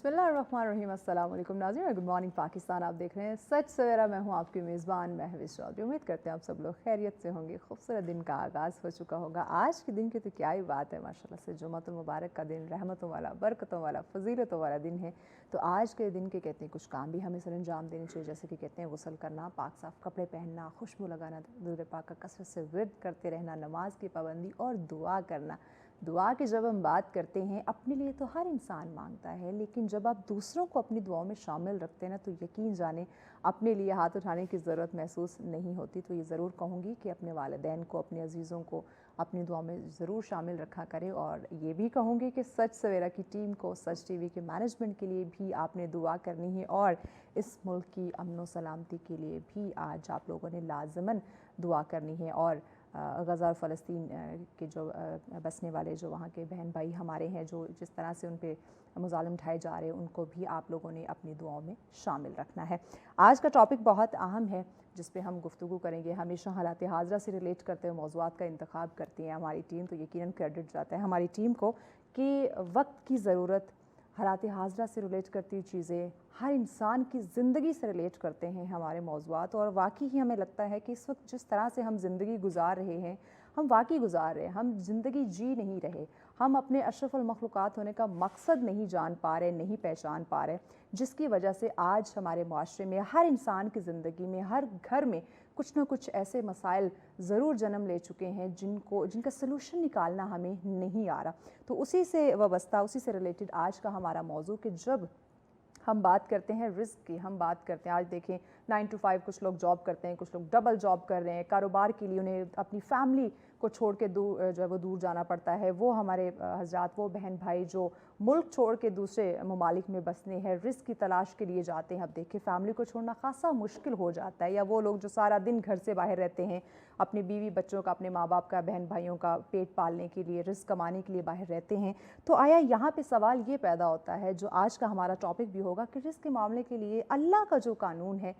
بسم اللہ الرحمن الرحیم۔ السلام علیکم ناظرین اور گڈ مارننگ پاکستان۔ آپ دیکھ رہے ہیں سچ سویرا، میں ہوں آپ کی میزبان مہوش چودھری۔ امید کرتے ہیں آپ سب لوگ خیریت سے ہوں گے۔ خوبصورت دن کا آغاز ہو چکا ہوگا۔ آج کے دن کی تو کیا ہی بات ہے، ماشاءاللہ سے جمعہ المبارک کا دن، رحمتوں والا، برکتوں والا، فضیلتوں والا دن ہے۔ تو آج کے دن کے کہتے ہیں کچھ کام بھی ہمیں سر انجام دینے چاہیے، جیسے کہ کہتے ہیں غسل کرنا، پاک صاف کپڑے پہننا، خوشبو لگانا، درود پاک کا کثرت سے ورد کرتے رہنا، نماز کی پابندی اور دعا کرنا۔ دعا کی جب ہم بات کرتے ہیں، اپنے لیے تو ہر انسان مانگتا ہے، لیکن جب آپ دوسروں کو اپنی دعاؤں میں شامل رکھتے ہیں نا، تو یقین جانیں اپنے لیے ہاتھ اٹھانے کی ضرورت محسوس نہیں ہوتی۔ تو یہ ضرور کہوں گی کہ اپنے والدین کو، اپنے عزیزوں کو اپنی دعاؤں میں ضرور شامل رکھا کریں، اور یہ بھی کہوں گی کہ سچ سویرا کی ٹیم کو، سچ ٹی وی کے مینجمنٹ کے لیے بھی آپ نے دعا کرنی ہے، اور اس ملک کی امن و سلامتی کے لیے بھی آج آپ لوگوں نے لازماً دعا کرنی ہے۔ اور غزہ اور فلسطین کے جو بسنے والے جو وہاں کے بہن بھائی ہمارے ہیں، جو جس طرح سے ان پہ مظالم اٹھائے جا رہے ہیں، ان کو بھی آپ لوگوں نے اپنی دعاؤں میں شامل رکھنا ہے۔ آج کا ٹاپک بہت اہم ہے جس پہ ہم گفتگو کریں گے۔ ہمیشہ حالات حاضرہ سے ریلیٹ کرتے ہوئے موضوعات کا انتخاب کرتی ہیں ہماری ٹیم، تو یقیناً کریڈٹ جاتا ہے ہماری ٹیم کو کہ وقت کی ضرورت، حالات حاضرہ سے ریلیٹ کرتی چیزیں، ہر انسان کی زندگی سے ریلیٹ کرتے ہیں ہمارے موضوعات، اور واقعی ہی ہمیں لگتا ہے کہ اس وقت جس طرح سے ہم زندگی گزار رہے ہیں، ہم واقعی گزار رہے ہیں، ہم زندگی جی نہیں رہے، ہم اپنے اشرف المخلوقات ہونے کا مقصد نہیں جان پا رہے، نہیں پہچان پا رہے، جس کی وجہ سے آج ہمارے معاشرے میں، ہر انسان کی زندگی میں، ہر گھر میں کچھ نہ کچھ ایسے مسائل ضرور جنم لے چکے ہیں جن کا سلوشن نکالنا ہمیں نہیں آ رہا۔ تو اسی سے وابستہ، اسی سے ریلیٹڈ آج کا ہمارا موضوع کہ جب ہم بات کرتے ہیں رزق کی، ہم بات کرتے ہیں، آج دیکھیں 9 to 5 کچھ لوگ جاب کرتے ہیں، کچھ لوگ ڈبل جاب کر رہے ہیں، کاروبار کے لیے انہیں اپنی فیملی کو چھوڑ کے جو ہے وہ دور جانا پڑتا ہے۔ وہ ہمارے حضرات، وہ بہن بھائی جو ملک چھوڑ کے دوسرے ممالک میں بسنے ہیں، رزق کی تلاش کے لیے جاتے ہیں، اب دیکھیں فیملی کو چھوڑنا خاصا مشکل ہو جاتا ہے، یا وہ لوگ جو سارا دن گھر سے باہر رہتے ہیں، اپنی بیوی بچوں کا، اپنے ماں باپ کا، بہن بھائیوں کا پیٹ پالنے کے لیے، رزق کمانے کے لیے باہر رہتے ہیں۔ تو آیا یہاں پہ سوال یہ پیدا ہوتا ہے، جو آج کا ہمارا ٹاپک بھی ہوگا، کہ رزق کے معاملے کے لیے اللہ کا جو قانون ہے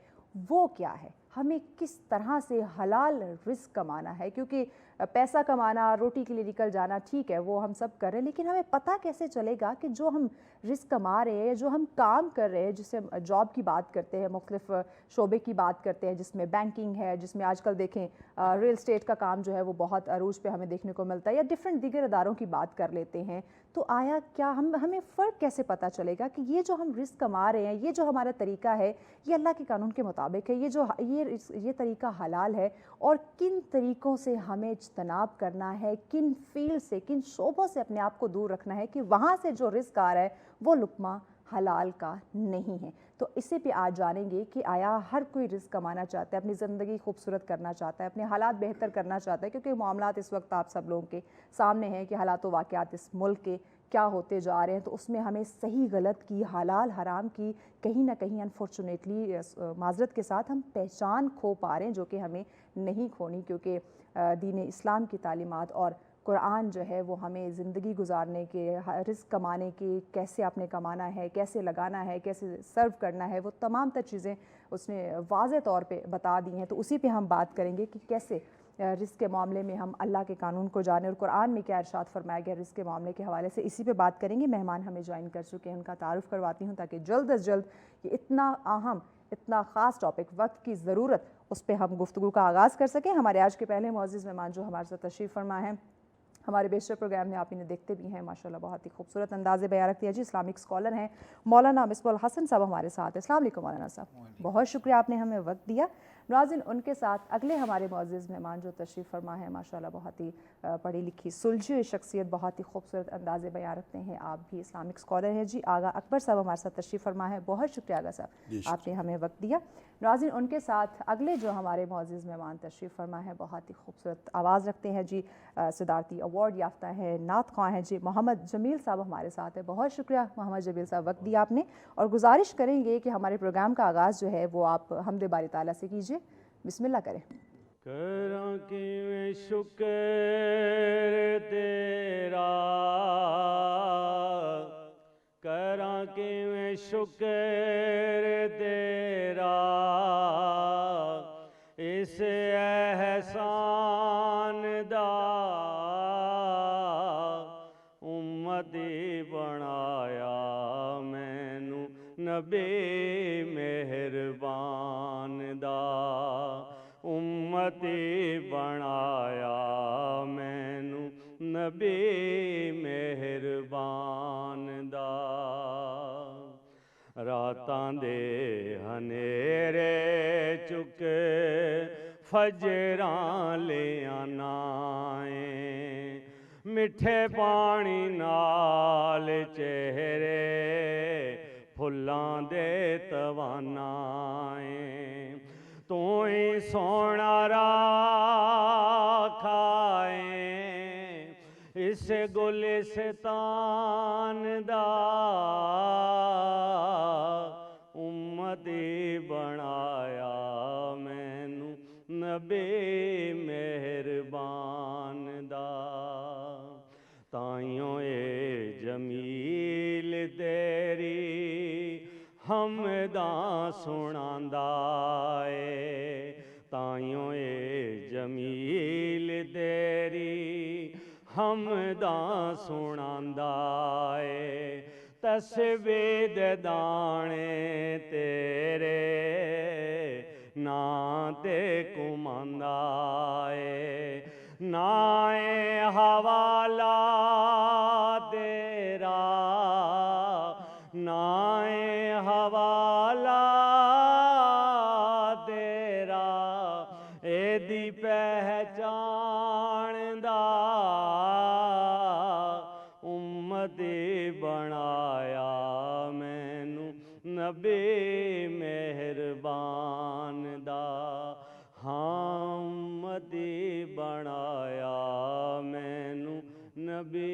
وہ کیا ہے؟ ہمیں کس طرح سے حلال رزق کمانا ہے؟ کیونکہ پیسہ کمانا، روٹی کے لیے نکل جانا ٹھیک ہے، وہ ہم سب کر رہے ہیں، لیکن ہمیں پتہ کیسے چلے گا کہ جو ہم رزق کما رہے ہیں، جو ہم کام کر رہے ہیں، جسے جاب کی بات کرتے ہیں، مختلف شعبے کی بات کرتے ہیں، جس میں بینکنگ ہے، جس میں آج کل دیکھیں ریل اسٹیٹ کا کام جو ہے وہ بہت عروج پہ ہمیں دیکھنے کو ملتا ہے، یا ڈفرینٹ دیگر اداروں کی بات کر لیتے ہیں، تو آیا کیا ہمیں فرق کیسے پتہ چلے گا کہ یہ جو ہم رزق کما رہے ہیں، یہ جو ہمارا طریقہ ہے، یہ اللہ کے قانون کے مطابق ہے، یہ طریقہ حلال ہے، اور کن طریقوں سے ہمیں اجتناب کرنا ہے، کن فیلڈ سے، کن شعبوں سے اپنے آپ کو دور رکھنا ہے کہ وہاں سے جو رزق آ رہا ہے وہ لقمہ حلال کا نہیں ہے۔ تو اسی پہ آج جانیں گے کہ آیا ہر کوئی رزق کمانا چاہتا ہے، اپنی زندگی خوبصورت کرنا چاہتا ہے، اپنے حالات بہتر کرنا چاہتا ہے، کیونکہ معاملات اس وقت آپ سب لوگوں کے سامنے ہیں کہ حالات و واقعات اس ملک کے کیا ہوتے جا رہے ہیں، تو اس میں ہمیں صحیح غلط کی، حلال حرام کی کہیں نہ کہیں انفارچونیٹلی معذرت کے ساتھ ہم پہچان کھو پا رہے ہیں، جو کہ ہمیں نہیں کھونی، کیونکہ دین اسلام کی تعلیمات اور قرآن جو ہے وہ ہمیں زندگی گزارنے کے، رزق کمانے کے، کیسے آپ نے کمانا ہے، کیسے لگانا ہے، کیسے سرو کرنا ہے، وہ تمام تر چیزیں اس نے واضح طور پہ بتا دی ہیں۔ تو اسی پہ ہم بات کریں گے کہ کیسے رزق کے معاملے میں ہم اللہ کے قانون کو جانیں، اور قرآن میں کیا ارشاد فرمایا گیا رزق کے معاملے کے حوالے سے، اسی پہ بات کریں گے۔ مہمان ہمیں جوائن کر چکے ہیں، ان کا تعارف کرواتی ہوں تاکہ جلد از جلد یہ اتنا اہم، اتنا خاص ٹاپک، وقت کی ضرورت، اس پہ ہم گفتگو کا آغاز کر سکیں۔ ہمارے آج کے پہلے معزز مہمان جو ہمارے ساتھ تشریف فرما ہیں، ہمارے بیشتر پروگرام میں آپ انہیں دیکھتے بھی ہیں، ماشاءاللہ بہت ہی خوبصورت انداز بیان رکھتی ہے جی، اسلامک اسکالر ہیں مولانا مصباح الحسن صاحب ہمارے ساتھ ہیں۔ السلام علیکم مولانا صاحب، بہت شکریہ آپ نے ہمیں وقت دیا۔ ناظرین، ان کے ساتھ اگلے ہمارے معزز مہمان جو تشریف فرما ہیں، ماشاءاللہ بہت ہی پڑھی لکھی سلجھی ہوئی شخصیت، بہت ہی خوبصورت انداز بیان رکھتے ہیں، آپ بھی اسلامک اسکالر ہیں جی، آغا اکبر صاحب ہمارے ساتھ تشریف فرما ہے، بہت شکریہ آغا صاحب آپ نے ہمیں وقت دیا۔ ناظرین، ان کے ساتھ اگلے جو ہمارے معزز مہمان تشریف فرما ہے، بہت ہی خوبصورت آواز رکھتے ہیں جی، صدارتی ایوارڈ یافتہ ہیں، نعت خواں ہیں جی، محمد جمیل صاحب ہمارے ساتھ ہیں، بہت شکریہ محمد جمیل صاحب وقت دیا آپ نے، اور گزارش کریں گے کہ ہمارے پروگرام کا آغاز جو ہے وہ آپ حمد باری تعالیٰ سے کیجیے، بسم اللہ کریں۔ کراں کیویں شکر تیرا، کراں کیویں شکر تیرا، اس احسان دا امتی بنایا میں ਨਬੀ ਮਿਹਰਬਾਨ ਦਾ ਉਮਤੀ ਬਣਾਇਆ ਮੈਨੂੰ ਨਬੀ ਮਿਹਰਬਾਨ ਦਾ ਰਾਤਾਂ ਦੇ ਹਨੇਰੇ ਚੁੱਕੇ ਫਜਰਾਂ ਲਿਆਨਾ ਏ ਮਿੱਠੇ ਪਾਣੀ ਨਾਲ ਚਿਹਰੇ ਫੁੱਲਾਂ ਦੇ ਤਵਾਨਾ ਏ ਤੂੰ ਹੀ ਸੋਹਣਾ ਰਾਖਾ ਏ ਇਸ ਗੁਲਿਸਤਾਨ ਦਾ ਉਮਤੀ ਬਣਾਇਆ ਮੈਨੂੰ ਨਬੀ ਮਿਹਰਬਾਨ ਦਾ ਤਾਈਓ ਏ ਜਮੀਲ ਤੇਰੀ ਹਮਦਾਂ ਸੁਣਾਂਦਾ ਏ ਤਾਈਓ ਏ ਜਮੀਲ ਤੇਰੀ ਹਮਦਾਂ ਸੁਣਾਂਦਾ ਏ ਤਸਬੀਹ ਦੇ ਦਾਣੇ ਤੇਰੇ ਨਾਂ ਤੇ ਘੁਮਾਂਦਾ ਏ ਨਾ ਏ ਹਵਾਲਾ ਤੇਰਾ ਨਾ ਏ ਹਵਾਲਾ ਤੇਰਾ ਇਹਦੀ ਪਹਿਚਾਣ ਦਾ ਉਮਤੀ ਬਣਾਇਆ ਮੈਨੂੰ ਨਬੀ ਮਿਹਰਬਾਨ ਦਾ ਹਾਂ ਉਮਤੀ ਬਣਾਇਆ ਮੈਨੂੰ ਨਬੀ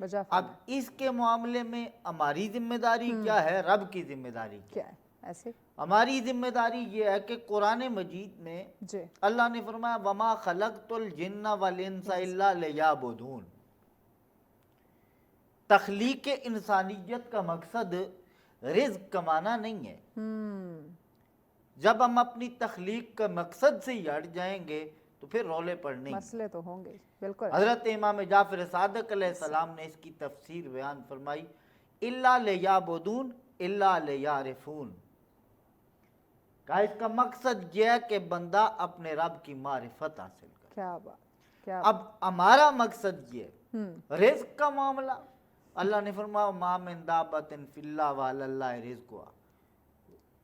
بجا اب اس کے معاملے میں ہماری ذمہ داری کیا ہے، رب کی ذمہ داری کیا کیا ہے ایسے؟ ہماری ذمہ داری یہ ہے کہ قرآن مجید میں جی اللہ نے فرمایا وَمَا خَلَقْتُ الْجِنَّ وَالْإِنسَ إِلَّا لِيَعْبُدُونِ، تخلیق انسانیت کا مقصد رزق کمانا نہیں ہے۔ جب ہم اپنی تخلیق کا مقصد سے ہی ہٹ جائیں گے تو پھر رولے پڑنے مسئلے تو ہوں گے بالکل۔ حضرت امام جعفر صادق علیہ السلام نے اس کی تفسیر بیان فرمائی اِلَّا لِيَعْبُدُونَ اِلَّا لِيَعْرِفُونَ، کہا اس کا مقصد یہ ہے کہ بندہ اپنے رب کی معرفت حاصل کرے۔ کیا بات، کیا اب ہمارا مقصد یہ ہے رزق کا معاملہ، اللہ نے فرمایا مَا مِن دَابَّةٍ فِي اللَّهِ وَعَلَى اللَّهِ رِزْقُهَا،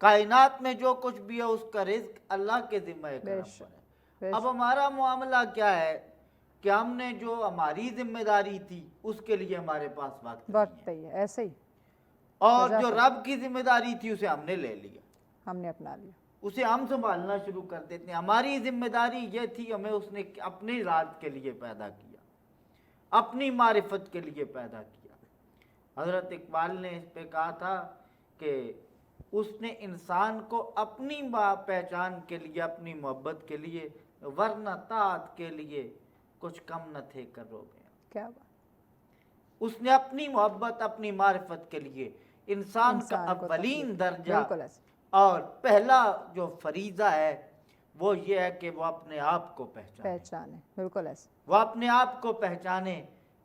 کائنات میں جو کچھ بھی ہے اس کا رزق اللہ کے ذمہ کرم پر ہے۔ اب ہمارا معاملہ کیا ہے کہ ہم نے جو ہماری ذمہ داری تھی اس کے لیے ہمارے پاس وقت نہیں ہے، ہے ایسے ہی اور جو رب کی ذمہ داری تھی اسے ہم نے لے لیا، ہم نے اپنا لیا۔ اسے ہم سنبھالنا شروع کر دیتے ہیں۔ ہماری ذمہ داری یہ تھی، ہمیں اس نے اپنی ذات کے لیے پیدا کیا، اپنی معرفت کے لیے پیدا کیا۔ حضرت اقبال نے اس پہ کہا تھا کہ اس نے انسان کو اپنی پہچان کے لیے، اپنی محبت کے لیے، ورنہ طاعت کے لیے کچھ کم نہ تھے کر رو گیا۔ کیا بات، اس نے اپنی محبت، اپنی معرفت کے لیے انسان کا اولین درجہ بالکل ایسے، اور پہلا جو فریضہ ہے وہ یہ ہے کہ وہ اپنے آپ کو پہچانے، بالکل ایسے، وہ اپنے آپ کو پہچانے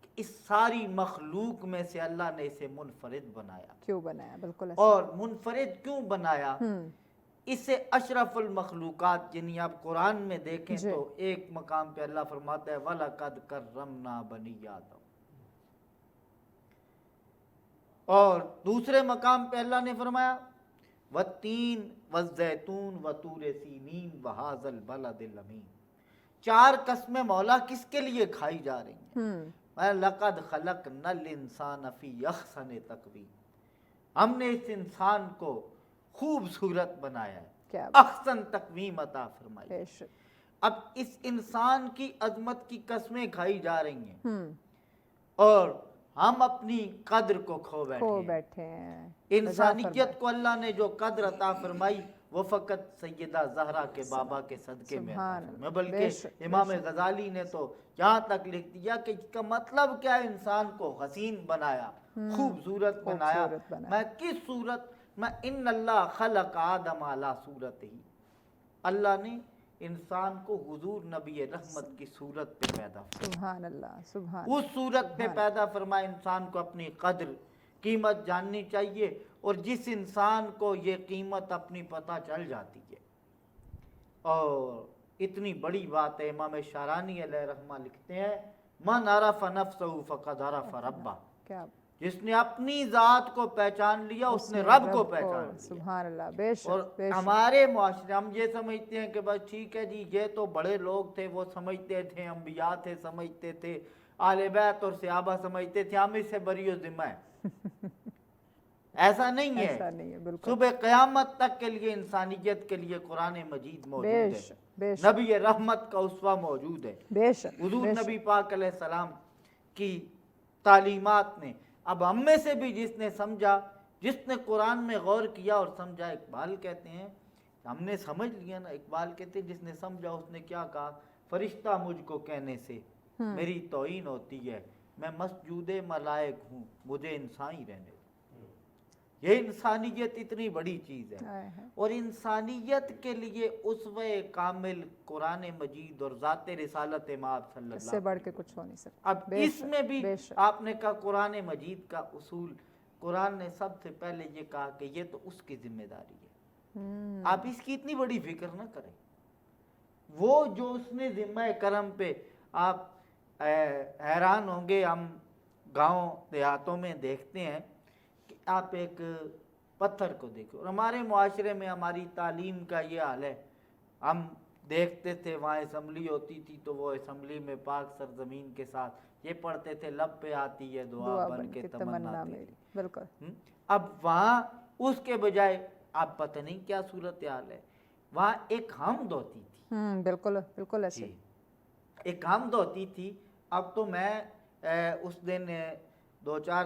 کہ اس ساری مخلوق میں سے اللہ نے اسے منفرد بنایا۔ کیوں بنایا، بالکل ایسے، اور منفرد کیوں بنایا؟ اسے اشرف المخلوقات، یعنی آپ قرآن میں دیکھیں تو ایک مقام پہ اللہ فرماتا ہے وَلَقَدْ كَرَّمْنَا بَنِي آدَمَ، اور دوسرے مقام پہ اللہ نے فرمایا وَالتِّينِ وَالزَّيْتُونِ وَطُورِ سِينِينَ وَهَٰذَا الْبَلَدِ الْأَمِينِ، چار قسمیں مولا کس کے لیے کھائی جا رہی ہیں؟ لَقَدْ خَلَقْنَا الْإِنسَانَ فِي أَحْسَنِ تَقْوِيمٍ، ہم نے اس انسان کو خوبصورت بنایا ہے، احسن تقویم عطا فرمائی۔ اب اس انسان کی عظمت کی قسمیں کھائی جا رہی ہیں اور ہم اپنی قدر کو کھو بیٹھے ہیں۔ انسانیت کو اللہ نے جو قدر عطا فرمائی وہ فقط سیدہ زہرا کے بابا کے صدقے میں عطا فرمائی، بلکہ امام غزالی نے تو یہاں تک لکھ دیا کہ اس کا مطلب کیا ہے، انسان کو حسین بنایا، خوبصورت بنایا۔ میں کس صورت میں ان اللہ خلق آدم علی صورتہ، اللہ نے انسان کو حضور نبی رحمت کی صورت پہ پیدا فرمایا، سبحان اللہ، سبحان، اس صورت پہ پیدا فرمایا۔ انسان کو اپنی قدر قیمت جاننی چاہیے، اور جس انسان کو یہ قیمت اپنی پتہ چل جاتی ہے، اور اتنی بڑی بات ہے، امام شارانی علیہ رحمہ لکھتے ہیں من عرف نفسہ فقد عرف ربہ، جس نے اپنی ذات کو پہچان لیا اس نے رب کو پہچان لیا۔ سبحان اللہ، بے شک۔ اور ہمارے معاشرے ہم یہ سمجھتے ہیں کہ بس ٹھیک ہے جی یہ تو بڑے لوگ تھے، وہ سمجھتے تھے، انبیاء تھے سمجھتے تھے، آل بیت اور صحابہ سمجھتے تھے، ہم اس سے بری و ذمہ ہیں۔ ایسا نہیں ہے، صبح قیامت تک کے لیے انسانیت کے لیے قرآن مجید موجود ہے، نبی رحمت کا اسوہ موجود ہے، حضور نبی پاک علیہ السلام کی تعلیمات نے۔ اب ہم میں سے بھی جس نے سمجھا، جس نے قرآن میں غور کیا اور سمجھا، اقبال کہتے ہیں ہم نے سمجھ لیا نا، اقبال کہتے ہیں جس نے سمجھا اس نے کیا کہا، فرشتہ مجھ کو کہنے سے میری توہین ہوتی ہے، میں مسجود ملائک ہوں، مجھے انسان ہی رہنے دو۔ یہ انسانیت اتنی بڑی چیز ہے، اور انسانیت کے لیے اسوہ کامل قرآن مجید اور ذات رسالت مآب صلی اللہ اس سے بڑھ کے کچھ ہو نہیں سکتا۔ اب اس میں بھی آپ نے کہا قرآن مجید کا اصول، قرآن نے سب سے پہلے یہ کہا کہ یہ تو اس کی ذمہ داری ہے، آپ اس کی اتنی بڑی فکر نہ کریں، وہ جو اس نے ذمہ کرم پہ، آپ حیران ہوں گے، ہم گاؤں دیہاتوں میں دیکھتے ہیں کہ آپ ایک پتھر کو دیکھو، اور ہمارے معاشرے میں ہماری تعلیم کا یہ حال ہے، ہم دیکھتے تھے وہاں اسمبلی ہوتی تھی تو وہ اسمبلی میں پاک سرزمین کے ساتھ یہ پڑھتے تھے لب پہ آتی ہے دعا بن کے تمنا میری، بالکل۔ اب وہاں اس کے بجائے آپ پتہ نہیں کیا صورتحال ہے، وہاں ایک حمد ہوتی تھی، بالکل بالکل ایسے، ایک حمد ہوتی تھی۔ اب تو میں اس دن 2-4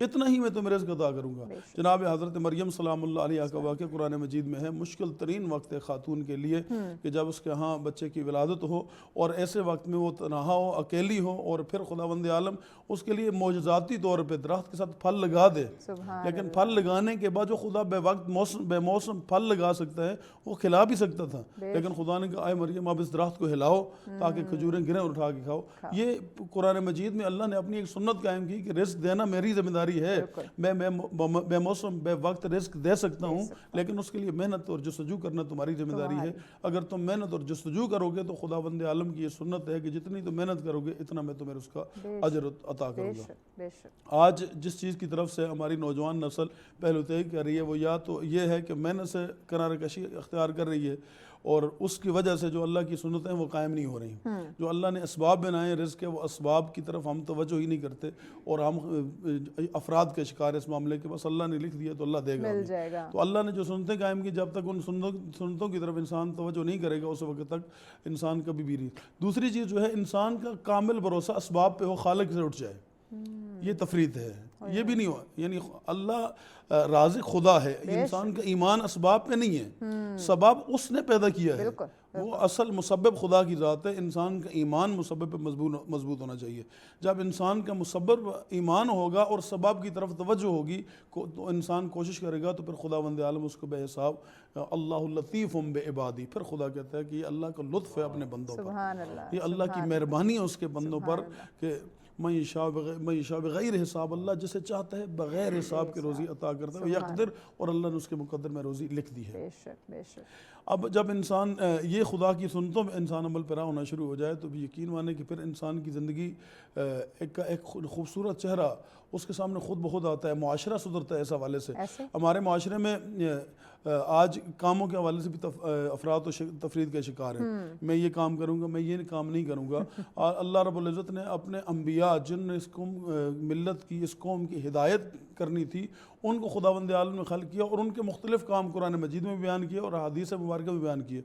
اتنا ہی میں تمہیں رزق عطا کروں گا۔ جناب حضرت مریم سلام اللہ علیہ کا واقعہ قرآن مجید میں ہے۔ مشکل ترین وقت ہے خاتون کے لیے کہ جب اس کے ہاں بچے کی ولادت ہو اور ایسے وقت میں وہ تنہا ہو، اکیلی ہو، اور پھر خداوند عالم اس کے لیے معجزاتی طور پہ درخت کے ساتھ پھل لگا دے، لیکن پھل لگانے کے بعد جو خدا بے وقت بے موسم پھل لگا سکتا ہے وہ کھلا بھی سکتا تھا، لیکن خدا نے کہا اے مریم آپ اس درخت کو ہلاؤ تاکہ کھجوریں گریں اور اٹھا کے کھاؤ۔ یہ قرآن مجید میں اللہ نے اپنی ایک سنت قائم کی کہ رزق دینا میری ذمہ داری ہے، میں بے موسم بے وقت رزق دے سکتا ہوں، لیکن اس کے لیے محنت اور جستجو کرنا تمہاری ذمہ داری ہے۔ اگر تم محنت اور جستجو کرو گے تو خداوند عالم کی یہ سنت ہے کہ جتنی تم محنت کرو گے اتنا میں تمہیں اس کا اجر عطا کروں گا۔ آج جس چیز کی طرف سے ہماری نوجوان نسل پہلو طے کر رہی ہے وہ یا تو یہ ہے کہ محنت سے کنارہ کشی اختیار کر رہی ہے، اور اس کی وجہ سے جو اللہ کی سنتیں وہ قائم نہیں ہو رہی، جو اللہ نے اسباب بنائے رزق کے وہ اسباب کی طرف ہم توجہ ہی نہیں کرتے، اور ہم افراد کے شکار اس معاملے کے، بس اللہ نے لکھ دیا تو اللہ دے گا۔ تو اللہ نے جو سنتیں قائم کی، جب تک ان سنتوں کی طرف انسان توجہ نہیں کرے گا اس وقت تک انسان کبھی بھی نہیں۔ دوسری چیز جو ہے انسان کا کامل بھروسہ اسباب پہ ہو، خالق سے اٹھ جائے، یہ تفرید ہے، یہ بھی نہیں ہوا۔ یعنی اللہ رازق خدا ہے، انسان کا ایمان اسباب پہ نہیں ہے، سبب اس نے پیدا کیا ہے، وہ اصل مسبب خدا کی ذات ہے۔ انسان کا ایمان مسبب پہ مضبوط ہونا چاہیے۔ جب انسان کا مسبب ایمان ہوگا اور سبب کی طرف توجہ ہوگی تو انسان کوشش کرے گا، تو پھر خداوند عالم اس کو بے حساب اللہ لطیف بعبادی، پھر خدا کہتا ہے کہ یہ اللہ کا لطف ہے اپنے بندوں پر، یہ اللہ کی مہربانی ہے اس کے بندوں پر کہ میں یشاء بغیر حساب، اللہ جسے چاہتا ہے بغیر حساب کے روزی عطا کرتا ہے، یقدر، اور اللہ نے اس کے مقدر میں روزی لکھ دی ہے۔ اب جب انسان یہ خدا کی سنتوں میں انسان عمل پیرا ہونا شروع ہو جائے تو بھی یقین مانے کہ پھر انسان کی زندگی ایک خوبصورت چہرہ اس کے سامنے خود بخود آتا ہے، معاشرہ سدھرتا ہے اس حوالے سے۔ ہمارے معاشرے میں آج کاموں کے حوالے سے بھی افراد و تفرید کا شکار ہیں، میں یہ کام کروں گا، میں یہ کام نہیں کروں گا۔ اور اللہ رب العزت نے اپنے انبیاء جن نے اس ملت کی اس قوم کی ہدایت کرنی تھی ان کو خداوند عالم نے خلق کیا، اور ان کے مختلف کام قرآن مجید میں بیان کیے اور احادیث مبارکہ میں بیان کیے۔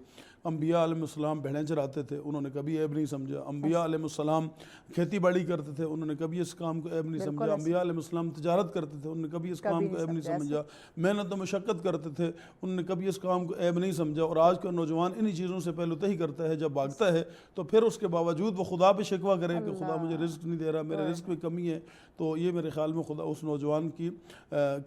انبیاء علیہ السلام بھیڑیں چراتے تھے، انہوں نے کبھی عیب نہیں سمجھا۔ انبیاء علیہ السلام کھیتی باڑی کرتے تھے، انہوں نے کبھی اس کام کو عیب نہیں سمجھا۔ انبیاء علیہ السلام تجارت کرتے تھے، انہوں نے کبھی اس کام کو عیب نہیں سمجھا۔ محنت و مشقت کرتے تھے، انہوں نے کبھی اس کام کو عیب نہیں سمجھا۔ اور آج کا نوجوان انہی چیزوں سے پہلو تہی کرتا ہے، جب بھاگتا ہے تو پھر اس کے باوجود وہ خدا پہ شکوہ کرے کہ خدا مجھے رزق نہیں دے رہا، میرے رزق میں کمی ہے، تو یہ میرے خیال میں خدا اس نوجوان کی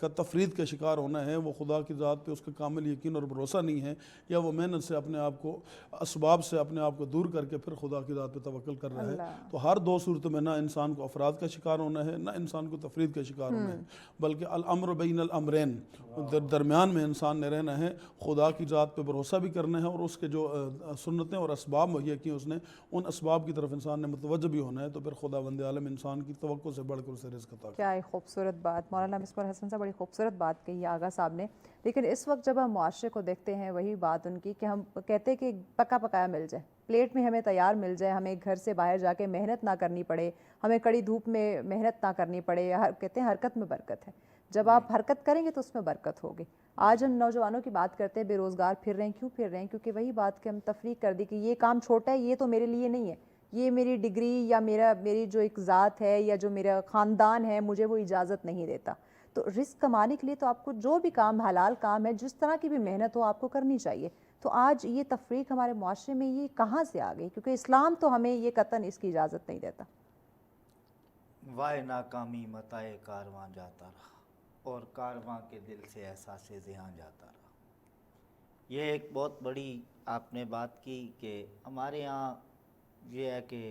کا تفرید کا شکار ہونا ہے۔ وہ خدا کی ذات پہ اس کا کامل یقین اور بھروسہ نہیں ہے، یا وہ محنت سے اپنے آپ کو اسباب سے اپنے آپ کو دور کر کے پھر خدا کی ذات پہ توکل کر رہا ہے۔ تو ہر دو صورتوں میں نہ انسان کو افراد کا شکار ہونا ہے، نہ انسان کو تفرید کا شکار ہونا ہے، بلکہ الامر بین الامرین، درمیان میں انسان نے رہنا ہے۔ خدا کی ذات پہ بھروسہ بھی کرنا ہے، اور اس کے جو سنتیں اور اسباب مہیا کی اس نے، ان اسباب کی طرف انسان نے متوجہ بھی ہونا ہے، تو پھر خداوند عالم انسان کی توقع سے بڑھ کر اسے رزق عطا کرے۔ کیا ایک خوبصورت بات مولانا مصباح حسن صاحب، بڑی خوبصورت بات کہی آغا صاحب نے۔ لیکن اس وقت جب ہم معاشرے کو دیکھتے ہیں وہی بات ان کی کہ ہم کہتے ہیں کہ پکا پکایا مل جائے، پلیٹ میں ہمیں تیار مل جائے، ہمیں گھر سے باہر جا کے محنت نہ کرنی پڑے، ہمیں کڑی دھوپ میں محنت نہ کرنی پڑے۔ کہتے ہیں حرکت میں برکت ہے، جب آپ حرکت کریں گے تو اس میں برکت ہوگی۔ آج ہم نوجوانوں کی بات کرتے ہیں، بے روزگار پھر رہے ہیں، کیوں پھر رہے ہیں؟ کیونکہ وہی بات کہ ہم تفریق کر دی کہ یہ کام چھوٹا ہے، یہ تو میرے لیے نہیں ہے، یہ میری ڈگری یا میری جو ایک ذات ہے یا جو میرا خاندان ہے مجھے وہ اجازت نہیں دیتا۔ تو رزق کمانے کے لیے تو آپ کو جو بھی کام حلال کام ہے، جس طرح کی بھی محنت ہو، آپ کو کرنی چاہیے۔ تو آج یہ تفریق ہمارے معاشرے میں یہ کہاں سے آ گئی؟ کیونکہ اسلام تو ہمیں یہ قطعاً اس کی اجازت نہیں دیتا۔ وائے ناکامی متائے کارواں جاتا رہا، اور کارواں کے دل سے احساس ذہان جاتا رہا۔ یہ ایک بہت بڑی آپ نے بات کی کہ ہمارے ہاں یہ ہے کہ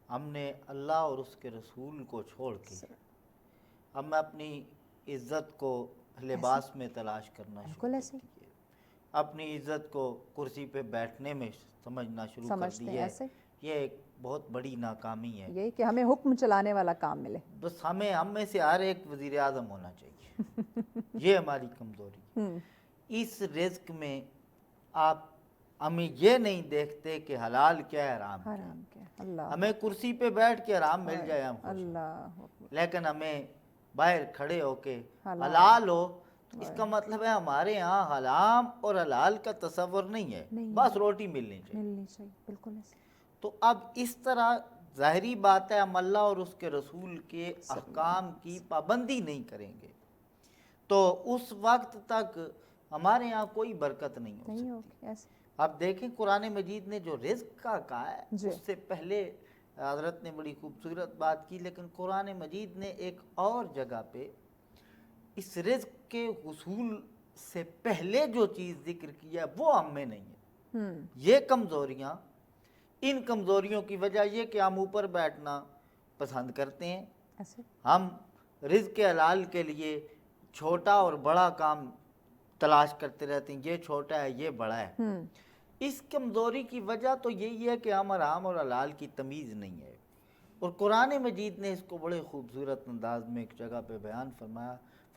ہم نے اللہ اور اس کے رسول کو چھوڑ کے ہم اپنی عزت کو لباس میں تلاش کرنا شروع کر دیے، اپنی عزت کو کرسی پہ بیٹھنے میں سمجھنا شروع کر دیے۔ یہ ایک بہت بڑی ناکامی ہے، یہی کہ ہمیں حکم چلانے والا کام ملے، بس ہم میں سے ہر ایک وزیر اعظم ہونا چاہیے۔ یہ ہماری کمزوری۔ اس رزق میں آپ ہمیں یہ نہیں دیکھتے کہ حلال کیا ہے، حرام کیا۔ ہمیں کرسی پہ بیٹھ کے حرام مل جائے ہم خوش، لیکن ہمیں باہر کھڑے ہو کے حلال ہو، اس کا مطلب ہے ہمارے ہاں حرام اور حلال کا تصور نہیں ہے، بس روٹی ملنی چاہیے۔ بالکل۔ تو اب اس طرح ظاہری بات ہے ہم اللہ اور اس کے رسول کے احکام کی پابندی نہیں کریں گے تو اس وقت تک ہمارے یہاں کوئی برکت نہیں ہو نہیں سکتی. ہوگی ایسے. آپ دیکھیں قرآن مجید نے جو رزق کا کہا ہے جی. اس سے پہلے حضرت نے بڑی خوبصورت بات کی، لیکن قرآن مجید نے ایک اور جگہ پہ اس رزق کے حصول سے پہلے جو چیز ذکر کیا وہ ہم میں نہیں ہے. یہ کمزوریاں، ان کمزوریوں کی وجہ یہ کہ ہم اوپر بیٹھنا پسند کرتے ہیں. ایسے. ہم رزق حلال کے لیے چھوٹا اور بڑا کام تلاش کرتے رہتے ہیں، یہ چھوٹا ہے یہ بڑا ہے. اس کمزوری کی وجہ تو یہی ہے کہ ہم حرام اور حلال کی تمیز نہیں ہے. اور قرآن مجید نے اس کو بڑے خوبصورت انداز میں ایک جگہ پہ بیان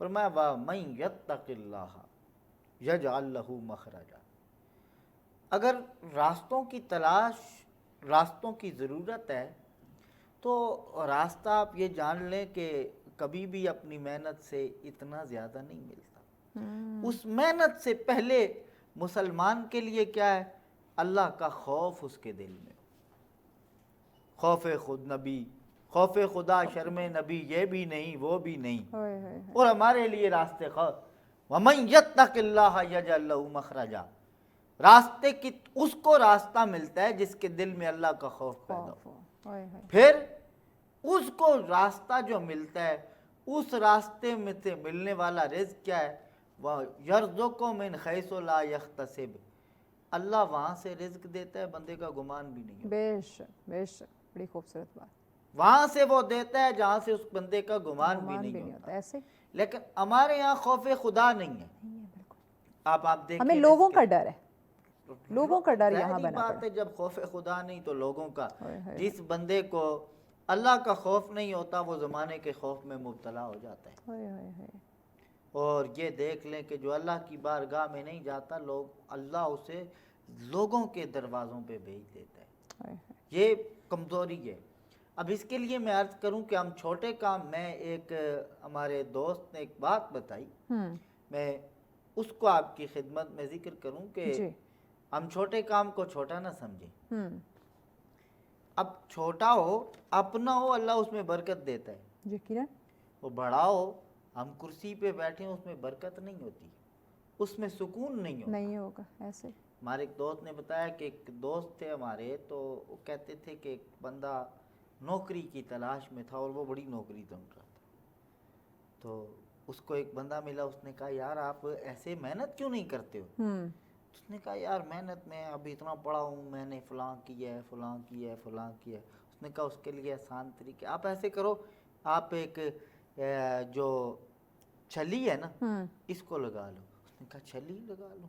فرمایا وَمَن يَتَّقِ اللَّهَ يَجْعَل لَّهُ مَخْرَجًا. اگر راستوں کی تلاش، راستوں کی ضرورت ہے تو راستہ آپ یہ جان لیں کہ کبھی بھی اپنی محنت سے اتنا زیادہ نہیں ملتا. اس محنت سے پہلے مسلمان کے لیے کیا ہے؟ اللہ کا خوف اس کے دل میں، خوف خود نبی، خوف خدا شرم نبی، یہ بھی نہیں وہ بھی نہیں. اور ہمارے لیے راستے خوف وَمَن يَتَّقِ اللَّهَ يَجْعَل لَّهُ مَخْرَجًا. راستے کی اس کو راستہ ملتا ہے جس کے دل میں اللہ کا خوف پیدا ہو. پھر اس کو راستہ جو ملتا ہے اس راستے میں سے ملنے والا رزق کیا ہے؟ وَيَرْزُقُ مِنْ حَيْثُ لَا يَحْتَسِبُ. اللہ وہاں سے رزق دیتا ہے بندے کا گمان بھی نہیں ہوتا. بے شک بے شک، بڑی خوبصورت بات. وہاں سے وہ دیتا ہے جہاں سے اس بندے کا گمان بھی نہیں ہوتا. ایسے. لیکن ہمارے یہاں خوف خدا نہیں ہے. آپ دیکھیں ہمیں لوگوں کا ڈر ہے، لوگوں کا ڈر یہاں بنا بات ہے. جب خوف خدا نہیں تو لوگوں کا. جس بندے کو اللہ کا خوف نہیں ہوتا وہ زمانے کے خوف میں مبتلا ہو جاتا ہے. اور یہ دیکھ لیں کہ جو اللہ کی بارگاہ میں نہیں جاتا، اللہ اسے لوگوں کے دروازوں پہ بھیج دیتا ہے. یہ کمزوری ہے. اب اس کے لیے میں عرض کروں کہ ہم چھوٹے کام، میں ایک ہمارے دوست نے ایک بات بتائی، میں اس کو آپ کی خدمت میں ذکر کروں کہ ہم چھوٹے کام کو چھوٹا نہ سمجھیں. اب چھوٹا ہو، اپنا ہو، اللہ اس میں برکت دیتا ہے. یقیناً. وہ بڑا ہو، ہم کرسی پہ بیٹھے ہیں، اس میں برکت نہیں ہوتی، اس میں سکون نہیں ہوگا. ایسے. ہمارے ایک دوست نے بتایا کہ ایک دوست تھے ہمارے، تو وہ کہتے تھے کہ ایک بندہ نوکری کی تلاش میں تھا اور وہ بڑی نوکری ڈھونڈ رہا تھا. تو اس کو ایک بندہ ملا، اس نے کہا یار آپ ایسے محنت کیوں نہیں کرتے ہو؟ اس نے کہا یار محنت میں ابھی اتنا پڑھا ہوں، میں نے فلاں کیا ہے فلاں کیا ہے فلاں کیا ہے. اس نے کہا اس کے لیے آسان طریقے، آپ ایسے کرو، آپ ایک جو چھلی ہے نا اس کو لگا لو. اس نے کہا چھلی لگا لو،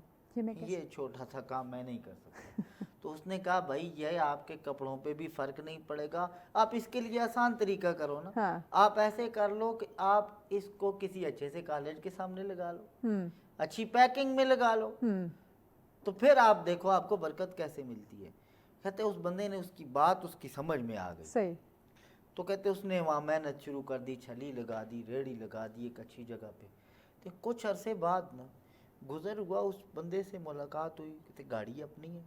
یہ چھوٹا سا کام میں نہیں کر سکتا. تو اس نے کہا بھائی یہ آپ کے کپڑوں پہ بھی فرق نہیں پڑے گا، آپ اس کے لیے آسان طریقہ کرو نا. آپ ایسے کر لو کہ آپ اس کو کسی اچھے سے کالج کے سامنے لگا لو، اچھی پیکنگ میں لگا لو، تو پھر آپ دیکھو آپ کو برکت کیسے ملتی ہے. کہتے اس بندے نے اس کی بات اس کی سمجھ میں آ گئی. صحیح. تو کہتے اس نے وہاں محنت شروع کر دی، چھلی لگا دی، ریڑھی لگا دی ایک اچھی جگہ پہ. تو کچھ عرصے بعد نا گزر ہوا، اس بندے سے ملاقات ہوئی. کہتے گاڑی اپنی ہے؟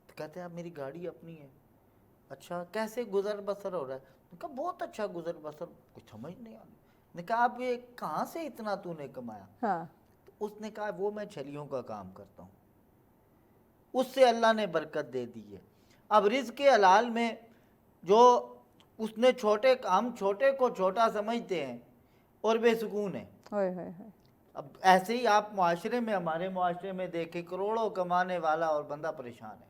تو کہتے اب میری گاڑی اپنی ہے. اچھا کیسے گزر بسر ہو رہا ہے؟ نے کہا بہت اچھا گزر بسر، کچھ سمجھ نہیں آ رہی. نے کہا اب یہ کہاں سے اتنا تو نے کمایا؟ اس نے کہا وہ میں چھلیوں کا کام کرتا ہوں، اس سے اللہ نے برکت دے دی ہے. اب رزق حلال میں جو اس نے ہم چھوٹے کو چھوٹا سمجھتے ہیں اور بے سکون ہیں. اب ایسے ہی آپ معاشرے میں، ہمارے معاشرے میں دیکھیں کروڑوں کمانے والا اور بندہ پریشان ہے.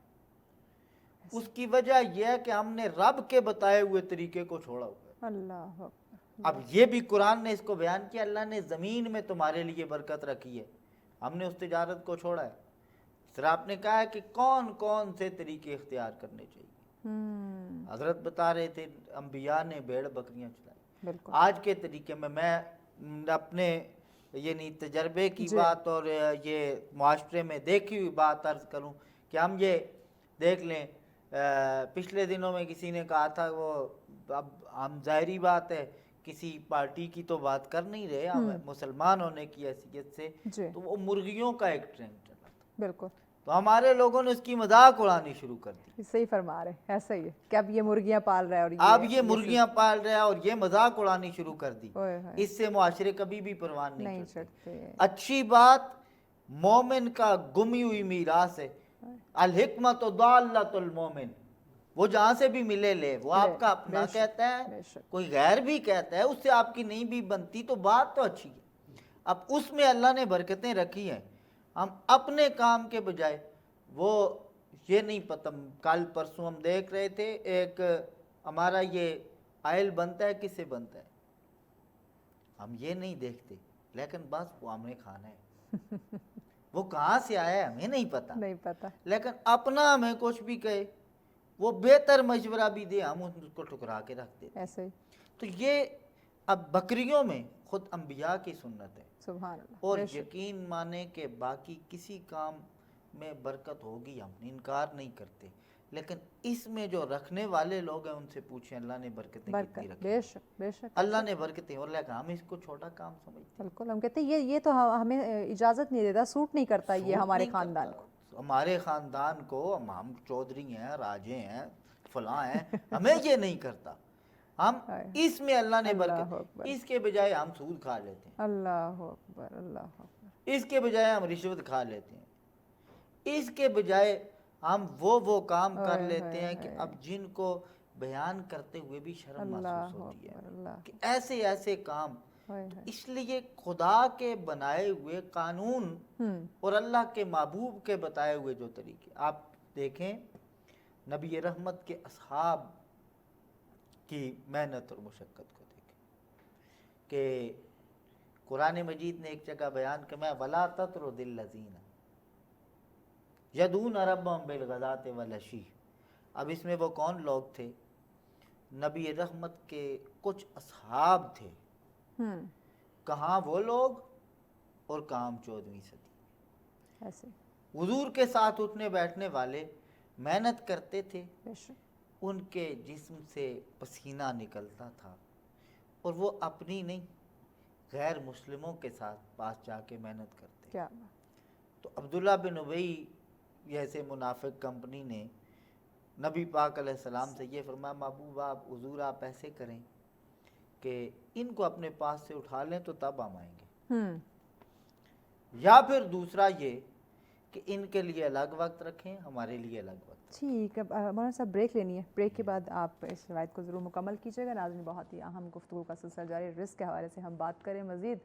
اس کی وجہ یہ ہے کہ ہم نے رب کے بتائے ہوئے طریقے کو چھوڑا ہوا ہے. اللہ. اب یہ بھی قرآن نے اس کو بیان کیا، اللہ نے زمین میں تمہارے لیے برکت رکھی ہے، ہم نے اس تجارت کو چھوڑا ہے. پھر آپ نے کہا ہے کہ کون کون سے طریقے اختیار کرنے چاہیے. حضرت بتا رہے تھے انبیاء نے بھیڑ بکریاں چلائی. آج کے طریقے میں اپنے یعنی تجربے کی بات اور یہ معاشرے میں دیکھی ہوئی بات عرض کروں کہ ہم یہ دیکھ لیں، پچھلے دنوں میں کسی نے کہا تھا، وہ اب ہم ظاہری بات ہے کسی پارٹی کی تو بات کر نہیں رہے، ہم مسلمان ہونے کی حیثیت سے، تو وہ مرغیوں کا ایک ٹرینڈ چلا تھا. بالکل. تو ہمارے لوگوں نے اس کی مذاق اڑانی شروع کر دی. صحیح فرما رہے ہیں، ایسا ہی ہے کہ اب یہ مرغیاں پال رہا ہے اور اب یہ مرغیاں پال رہا ہے اور یہ مذاق اڑانی شروع کر دی. اوئے ہوئے، اس سے معاشرے کبھی بھی پروان نہیں نہیں کرتے. چڑھتے. اچھی بات مومن کا گمی ہوئی میراث ہے. الحکمت ضالۃ المومن، وہ جہاں سے بھی ملے لے، وہ آپ کا اپنا کہتا ہے، بے شک. کوئی غیر بھی کہتا ہے، اس سے آپ کی نہیں بھی بنتی تو بات تو اچھی ہے. اب اس میں اللہ نے برکتیں رکھی ہیں. ہم اپنے کام کے بجائے وہ یہ نہیں پتہ، کل پرسوں ہم دیکھ رہے تھے ایک ہمارا یہ آئل بنتا ہے، کس سے بنتا ہے ہم یہ نہیں دیکھتے، لیکن بس وہ ہم نے کھانا ہے. وہ کہاں سے آیا ہے ہمیں نہیں پتہ، نہیں پتہ. لیکن اپنا ہمیں کچھ بھی کہے، وہ بہتر مشورہ بھی دے، ہم اس کو ٹھکرا کے رکھ دیتے. ایسے ہی. تو یہ اب بکریوں میں خود انبیاء کی سنت ہے. سبحان اللہ. اور یقین مانے کہ باقی کسی کام میں برکت ہوگی، ہم انکار نہیں کرتے، لیکن اس میں جو رکھنے والے لوگ ہیں ان سے پوچھیں اللہ نے برکتیں کتنی رکھی. بے شک بے شک. اللہ نے برکتیں، اور لیکن ہم اس کو چھوٹا کام سمجھتے ہیں. بالکل، ہم کہتے ہیں یہ تو ہمیں اجازت نہیں دیتا، سوٹ نہیں کرتا یہ ہمارے خاندان کو. ہمارے خاندان کو، ہم چودھری ہیں، راجے ہیں، فلاں ہیں، ہمیں یہ نہیں کرتا. ہم اس میں اللہ نے برکت، اس کے بجائے ہم سود کھا لیتے ہیں. اللہ اکبر، اللہ اکبر. اس کے بجائے ہم رشوت کھا لیتے ہیں. اس کے بجائے ہم وہ کام کر لیتے ہیں کہ اب جن کو بیان کرتے ہوئے بھی شرم محسوس ہوتی ہے کہ ایسے ایسے کام. اس لیے خدا کے بنائے ہوئے قانون اور اللہ کے محبوب کے بتائے ہوئے جو طریقے، آپ دیکھیں نبی رحمت کے اصحاب کی محنت اور مشقت کو دیکھیں کہ قرآن مجید نے ایک جگہ بیان کہ وَلَا تَطْرُدِ الَّذِينَ یدعون ربهم بالغداۃ والعشی. اب اس میں وہ کون لوگ تھے؟ نبی رحمت کے کچھ اصحاب تھے. کہاں وہ لوگ اور کہاں 14ویں صدی. ایسے حضور کے ساتھ اٹھنے بیٹھنے والے محنت کرتے تھے، ان کے جسم سے پسینہ نکلتا تھا اور وہ اپنی نہیں غیر مسلموں کے ساتھ پاس جا کے محنت کرتے. کیا تو عبداللہ بن ابی جیسے منافق کمپنی نے نبی پاک علیہ السلام سے یہ فرمایا محبوب آپ، حضور آپ ایسے کریں کہ ان کو اپنے پاس سے اٹھا لیں تو تب ہم آئیں گے، یا پھر دوسرا یہ کہ ان کے لیے الگ وقت رکھیں، ہمارے لیے الگ وقت. ٹھیک ہے مولانا صاحب، بریک لینی ہے. بریک کے بعد آپ اس روایت کو ضرور مکمل کیجیے گا. ناظرین، بہت ہی اہم گفتگو کا سلسلہ جاری، رزق کے حوالے سے ہم بات کریں، مزید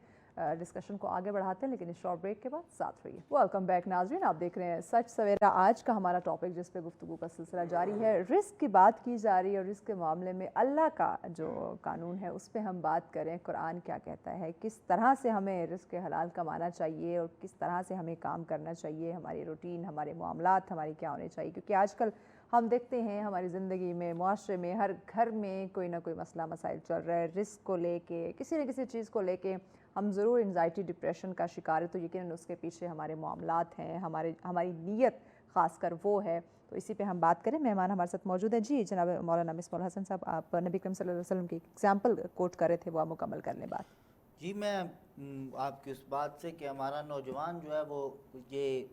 ڈسکشن کو آگے بڑھاتے ہیں، لیکن اس شارٹ بریک کے بعد ساتھ رہیے. ویلکم بیک ناظرین، آپ دیکھ رہے ہیں سچ سویرا. آج کا ہمارا ٹاپک جس پہ گفتگو کا سلسلہ جاری ہے، رزق کی بات کی جا رہی ہے، اور رزق کے معاملے میں اللہ کا جو قانون ہے اس پہ ہم بات کریں. قرآن کیا کہتا ہے، کس طرح سے ہمیں رزق حلال کمانا چاہیے اور کس طرح سے ہمیں کام کرنا چاہیے، ہماری روٹین، ہمارے معاملات ہماری کیا ہونے چاہیے. کیونکہ آج کل ہم دیکھتے ہیں ہماری زندگی میں، معاشرے میں، ہر گھر میں کوئی نہ کوئی مسئلہ مسائل چل رہا ہے. رزق کو لے کے، کسی نہ کسی چیز کو لے کے ہم ضرور انزائٹی ڈپریشن کا شکار ہے. تو یقیناً اس کے پیچھے ہمارے معاملات ہیں، ہماری نیت خاص کر وہ ہے. تو اسی پہ ہم بات کریں. مہمان ہمارے ساتھ موجود ہیں. جی جناب مولانا مصباح الحسن صاحب، آپ نبی کریم صلی اللہ علیہ وسلم کی ایگزامپل کوٹ کر رہے تھے، وہ آپ مکمل کر لیں بات. جی میں آپ کی اس بات سے کہ ہمارا نوجوان جو ہے وہ یہ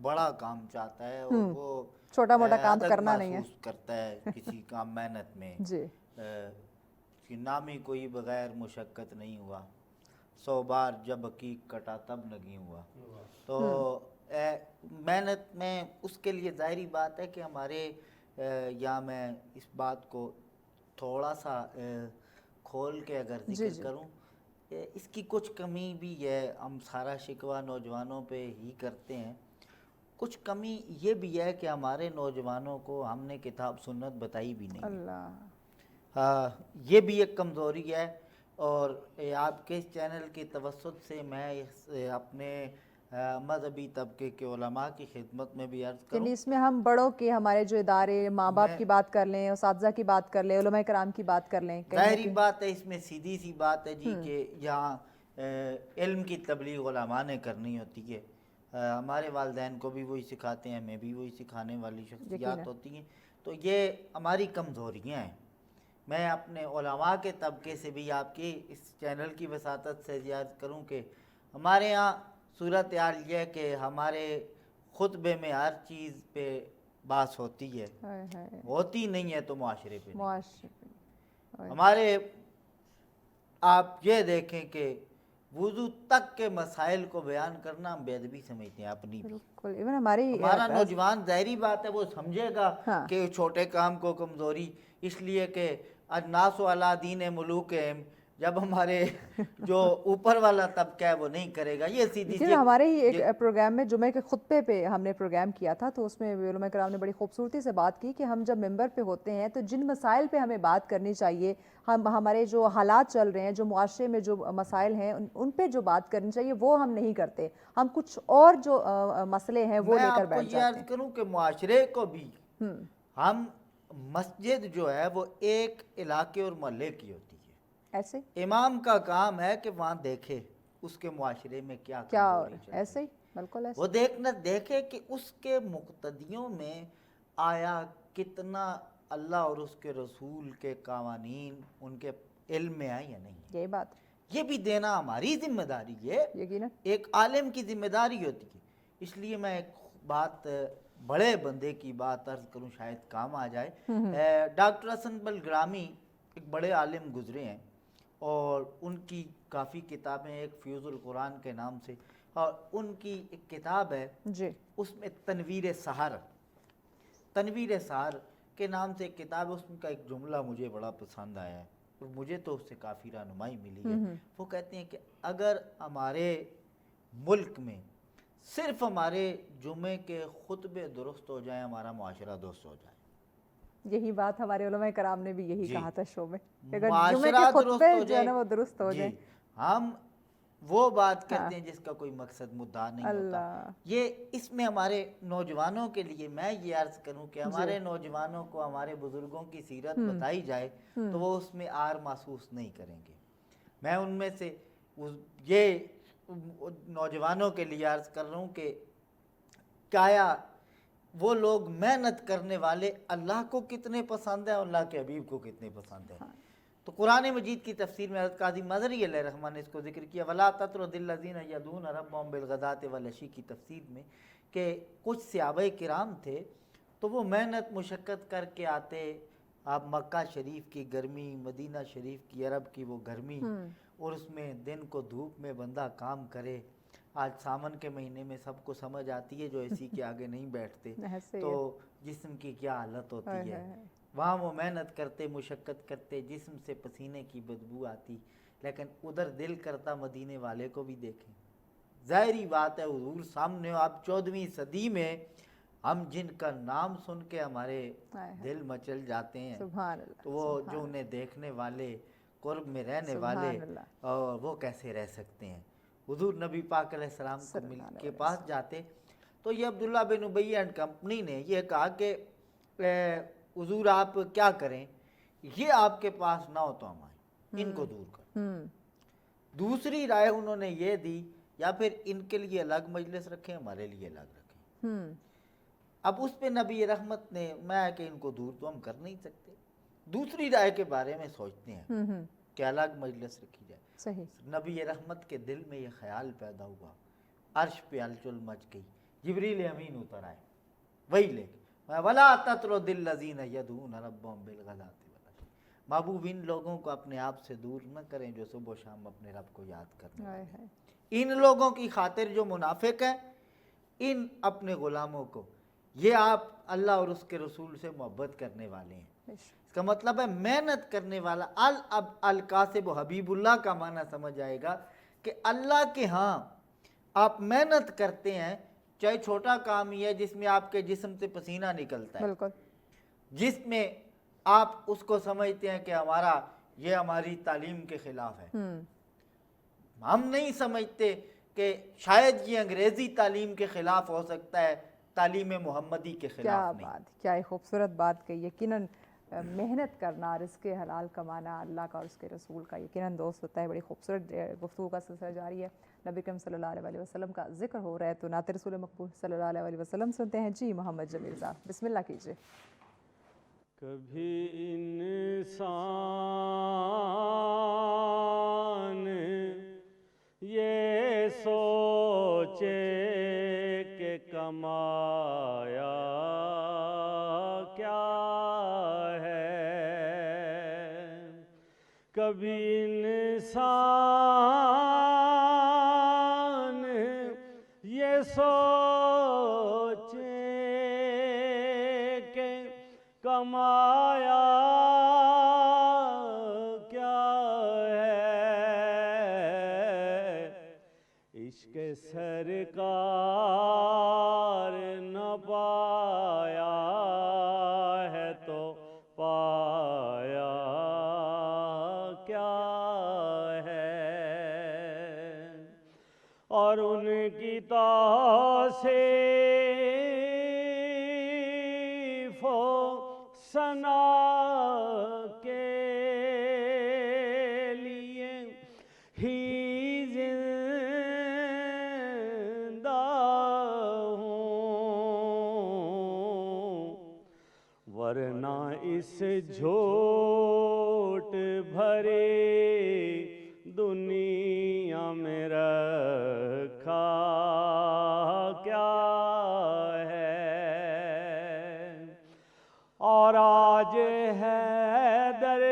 بڑا کام چاہتا ہے اور وہ چھوٹا موٹا کام کرنا نہیں ہے، کرتا ہے کسی کام محنت میں. جی کہ نام ہی کوئی بغیر مشقت نہیں ہوا، 100 بار جب عقیق کٹا تب نہیں ہوا. تو محنت میں اس کے لیے ظاہری بات ہے کہ ہمارے یا میں اس بات کو تھوڑا سا کھول کے اگر ذکر کروں، اس کی کچھ کمی بھی ہے. ہم سارا شکوہ نوجوانوں پہ ہی کرتے ہیں. کچھ کمی یہ بھی ہے کہ ہمارے نوجوانوں کو ہم نے کتاب سنت بتائی بھی نہیں. اللہ، یہ بھی ایک کمزوری ہے. اور آپ کے اس چینل کی توسط سے میں اپنے مذہبی طبقے کے علماء کی خدمت میں بھی عرض کروں، یعنی اس میں ہم بڑوں کے، ہمارے جو ادارے، ماں باپ کی بات کر لیں، اساتذہ کی بات کر لیں، علماء کرام کی بات کر لیں. ظاہری بات ہے، اس میں سیدھی سی بات ہے جی کہ یہاں علم کی تبلیغ علماء نے کرنی ہوتی ہے. ہمارے والدین کو بھی وہی سکھاتے ہیں، ہمیں بھی وہی سکھانے والی شخصیات ہوتی ہیں. تو یہ ہماری کمزوریاں ہیں. میں اپنے علماء کے طبقے سے بھی آپ کی اس چینل کی وساطت سے عرض کروں کہ ہمارے ہاں صورتحال یہ ہے کہ ہمارے خطبے میں ہر چیز پہ بات ہوتی ہے، ہائے ہائے، ہوتی نہیں ہے تو معاشرے پہ نہیں۔ معاشرے پہ، ہمارے آپ یہ دیکھیں کہ وضو تک کے مسائل کو بیان کرنا ہم بے ادبی سمجھتے ہیں اپنی بھی۔ بالکل ایون ہماری ہمارا نوجوان ظاہری بات ہے وہ سمجھے گا ہاں۔ کہ چھوٹے کام کو کمزوری، اس لیے کہ الناس علی دین ملوکہم، جب ہمارے جو اوپر والا طبقہ ہے وہ نہیں کرے گا، یہ سیدھی لیکن ہمارے ہی ایک پروگرام میں جمعے کے خطبے پہ ہم نے پروگرام کیا تھا، تو اس میں علماء کرام نے بڑی خوبصورتی سے بات کی کہ ہم جب ممبر پہ ہوتے ہیں تو جن مسائل پہ ہمیں بات کرنی چاہیے، ہمارے جو حالات چل رہے ہیں، جو معاشرے میں جو مسائل ہیں ان پہ جو بات کرنی چاہیے وہ ہم نہیں کرتے، ہم کچھ اور جو مسئلے ہیں وہ لے کر بیٹھ میں آپ کو یہ جاتے عرض کروں کہ معاشرے کو بھی ہم، مسجد جو ہے وہ ایک علاقے اور محلے کی ہوتی ہے، ایسے امام کا کام ہے کہ وہاں دیکھے اس کے معاشرے میں کیا کمزوری چل رہی ہے، ایسے ہی بالکل ایسے وہ دیکھے کہ اس کے مقتدیوں میں آیا کتنا اللہ اور اس کے رسول کے قوانین ان کے علم میں آئے یا نہیں، یہی بات یہ بھی دینا ہماری ذمہ داری ہے، یقیناً۔ ایک عالم کی ذمہ داری ہوتی ہے۔ اس لیے میں ایک بات، بڑے بندے کی بات عرض کروں شاید کام آ جائے۔ ڈاکٹر حسن بل گرامی ایک بڑے عالم گزرے ہیں، اور ان کی کافی کتابیں، ایک فیوز القرآن کے نام سے، اور ان کی ایک کتاب ہے جی، اس میں تنویر سحر کے نام سے ایک کتاب ہے، اس کا ایک جملہ مجھے بڑا پسند آیا ہے اور مجھے تو اس سے کافی رہنمائی ملی ہے۔ وہ کہتے ہیں کہ اگر ہمارے ملک میں صرف ہمارے جمعے کے خطبے درست ہو جائیں، ہمارا معاشرہ درست ہو جائے۔ یہی بات ہمارے علماء کرام نے بھی یہی جی، کہا تھا شو میں، کہ اگر جمعے معاشرہ کے درست خطبے ہو جو ہے جائے، نا وہ درست ہو جی، جائیں۔ ہم وہ بات کرتے ہیں جس کا کوئی مقصد مدعا نہیں ہوتا۔ اللہ، یہ اس میں ہمارے نوجوانوں کے لیے میں یہ عرض کروں کہ ہمارے نوجوانوں کو ہمارے بزرگوں کی سیرت بتائی جائے تو وہ اس میں آر محسوس نہیں کریں گے۔ میں ان میں سے یہ نوجوانوں کے لیے عرض کر رہا ہوں کہ کیا وہ لوگ محنت کرنے والے اللہ کو کتنے پسند ہیں اور اللہ کے حبیب کو کتنے پسند ہیں۔ تو قرآن مجید کی تفسیر میں حضرت قاضی مظہری علیہ الرحمٰن نے اس کو ذکر کیا، وَلَا تَطْرُدِ الَّذِينَ يَدْعُونَ رَبَّهُم بِالْغَدَاةِ وَالْعَشِيِّ کی تفسیر میں، کہ کچھ صحابہ کرام تھے تو وہ محنت مشقت کر کے آتے، آپ مکہ شریف کی گرمی، مدینہ شریف کی عرب کی وہ گرمی، اور اس میں دن کو دھوپ میں بندہ کام کرے۔ آج سامن کے مہینے میں سب کو سمجھ آتی ہے جو اے سی کے آگے نہیں بیٹھتے تو جسم کی کیا حالت ہوتی ہے۔ وہاں وہ محنت کرتے، مشقت کرتے، جسم سے پسینے کی بدبو آتی، لیکن ادھر دل کرتا مدینے والے کو بھی دیکھیں۔ ظاہری بات ہے حضور سامنے، آپ 14ویں صدی میں ہم جن کا نام سن کے ہمارے دل مچل جاتے ہیں، تو وہ جو انہیں دیکھنے والے، قرب میں رہنے والے، اور وہ کیسے رہ سکتے ہیں۔ حضور نبی پاک علیہ السلام کو مل کے پاس جاتے تو یہ عبداللہ بن ابی اینڈ کمپنی نے یہ کہا کہ حضور آپ کیا کریں، یہ آپ کے پاس نہ ہو تو ہم آئیں، ان کو دور کریں۔ دوسری رائے انہوں نے یہ دی، یا پھر ان کے لیے الگ مجلس رکھیں، ہمارے لیے الگ رکھیں۔ اب اس پہ نبی رحمت نے، میں کہ ان کو دور تو ہم کر نہیں سکتے، دوسری رائے کے بارے میں سوچتے ہیں کہ الگ مجلس رکھی جائے۔ صحیح۔ نبی رحمت کے دل میں یہ خیال پیدا ہوا، عرش پہ ہلچل مچ گئی، جبریل امین اتر آئے، وہی لے کے وَلَا تَطْرُدِ الَّذِينَ يَدْعُونَ رَبَّهُم بِالْغَدَاةِ وَالْعَشِيِّ، محبوب ان لوگوں کو اپنے آپ سے دور نہ کریں جو صبح و شام اپنے رب کو یاد کرنے والے ہیں۔ ان لوگوں کی خاطر جو منافق ہیں، ان اپنے غلاموں کو، یہ آپ اللہ اور اس کے رسول سے محبت کرنے والے ہیں۔ اس کا مطلب ہے محنت کرنے والا، القاسب حبیب اللہ کا معنی سمجھ آئے گا کہ اللہ کے ہاں آپ محنت کرتے ہیں، چاہے چھوٹا کام ہی ہے جس میں آپ کے جسم سے پسینہ نکلتا ہے، جس میں آپ اس کو سمجھتے ہیں کہ یہ ہماری تعلیم کے خلاف ہے۔ ہم نہیں سمجھتے کہ شاید یہ انگریزی تعلیم کے خلاف ہو سکتا ہے، تعلیم محمدی کے خلاف نہیں۔ کیا بات، کیا خوبصورت بات کہی۔ یقیناً محنت کرنا، رزق حلال کمانا اللہ کا اور اس کے رسول کا یقیناً دوست ہوتا ہے۔ بڑی خوبصورت گفتگو کا سلسلہ جاری ہے، نبی کریم صلی اللہ علیہ وسلم کا ذکر ہو رہا ہے تو نعت رسول مقبول صلی اللہ علیہ وسلم سنتے ہیں۔ جی محمد جمیل صاحب بسم اللہ کیجئے۔ کبھی انسان یہ سوچے کہ کمال کبھی انسان یہ سوچے کہ کمایا کیا ہے، عشق سرکار نہ پایا ہے تو پایا کیا ہے، اور ان کی توصیف و ثنا کے لیے ہی زندہ ہوں، ورنہ اس جھوٹ بھرے دنیا میں رکھا کیا ہے، اور آج حیدر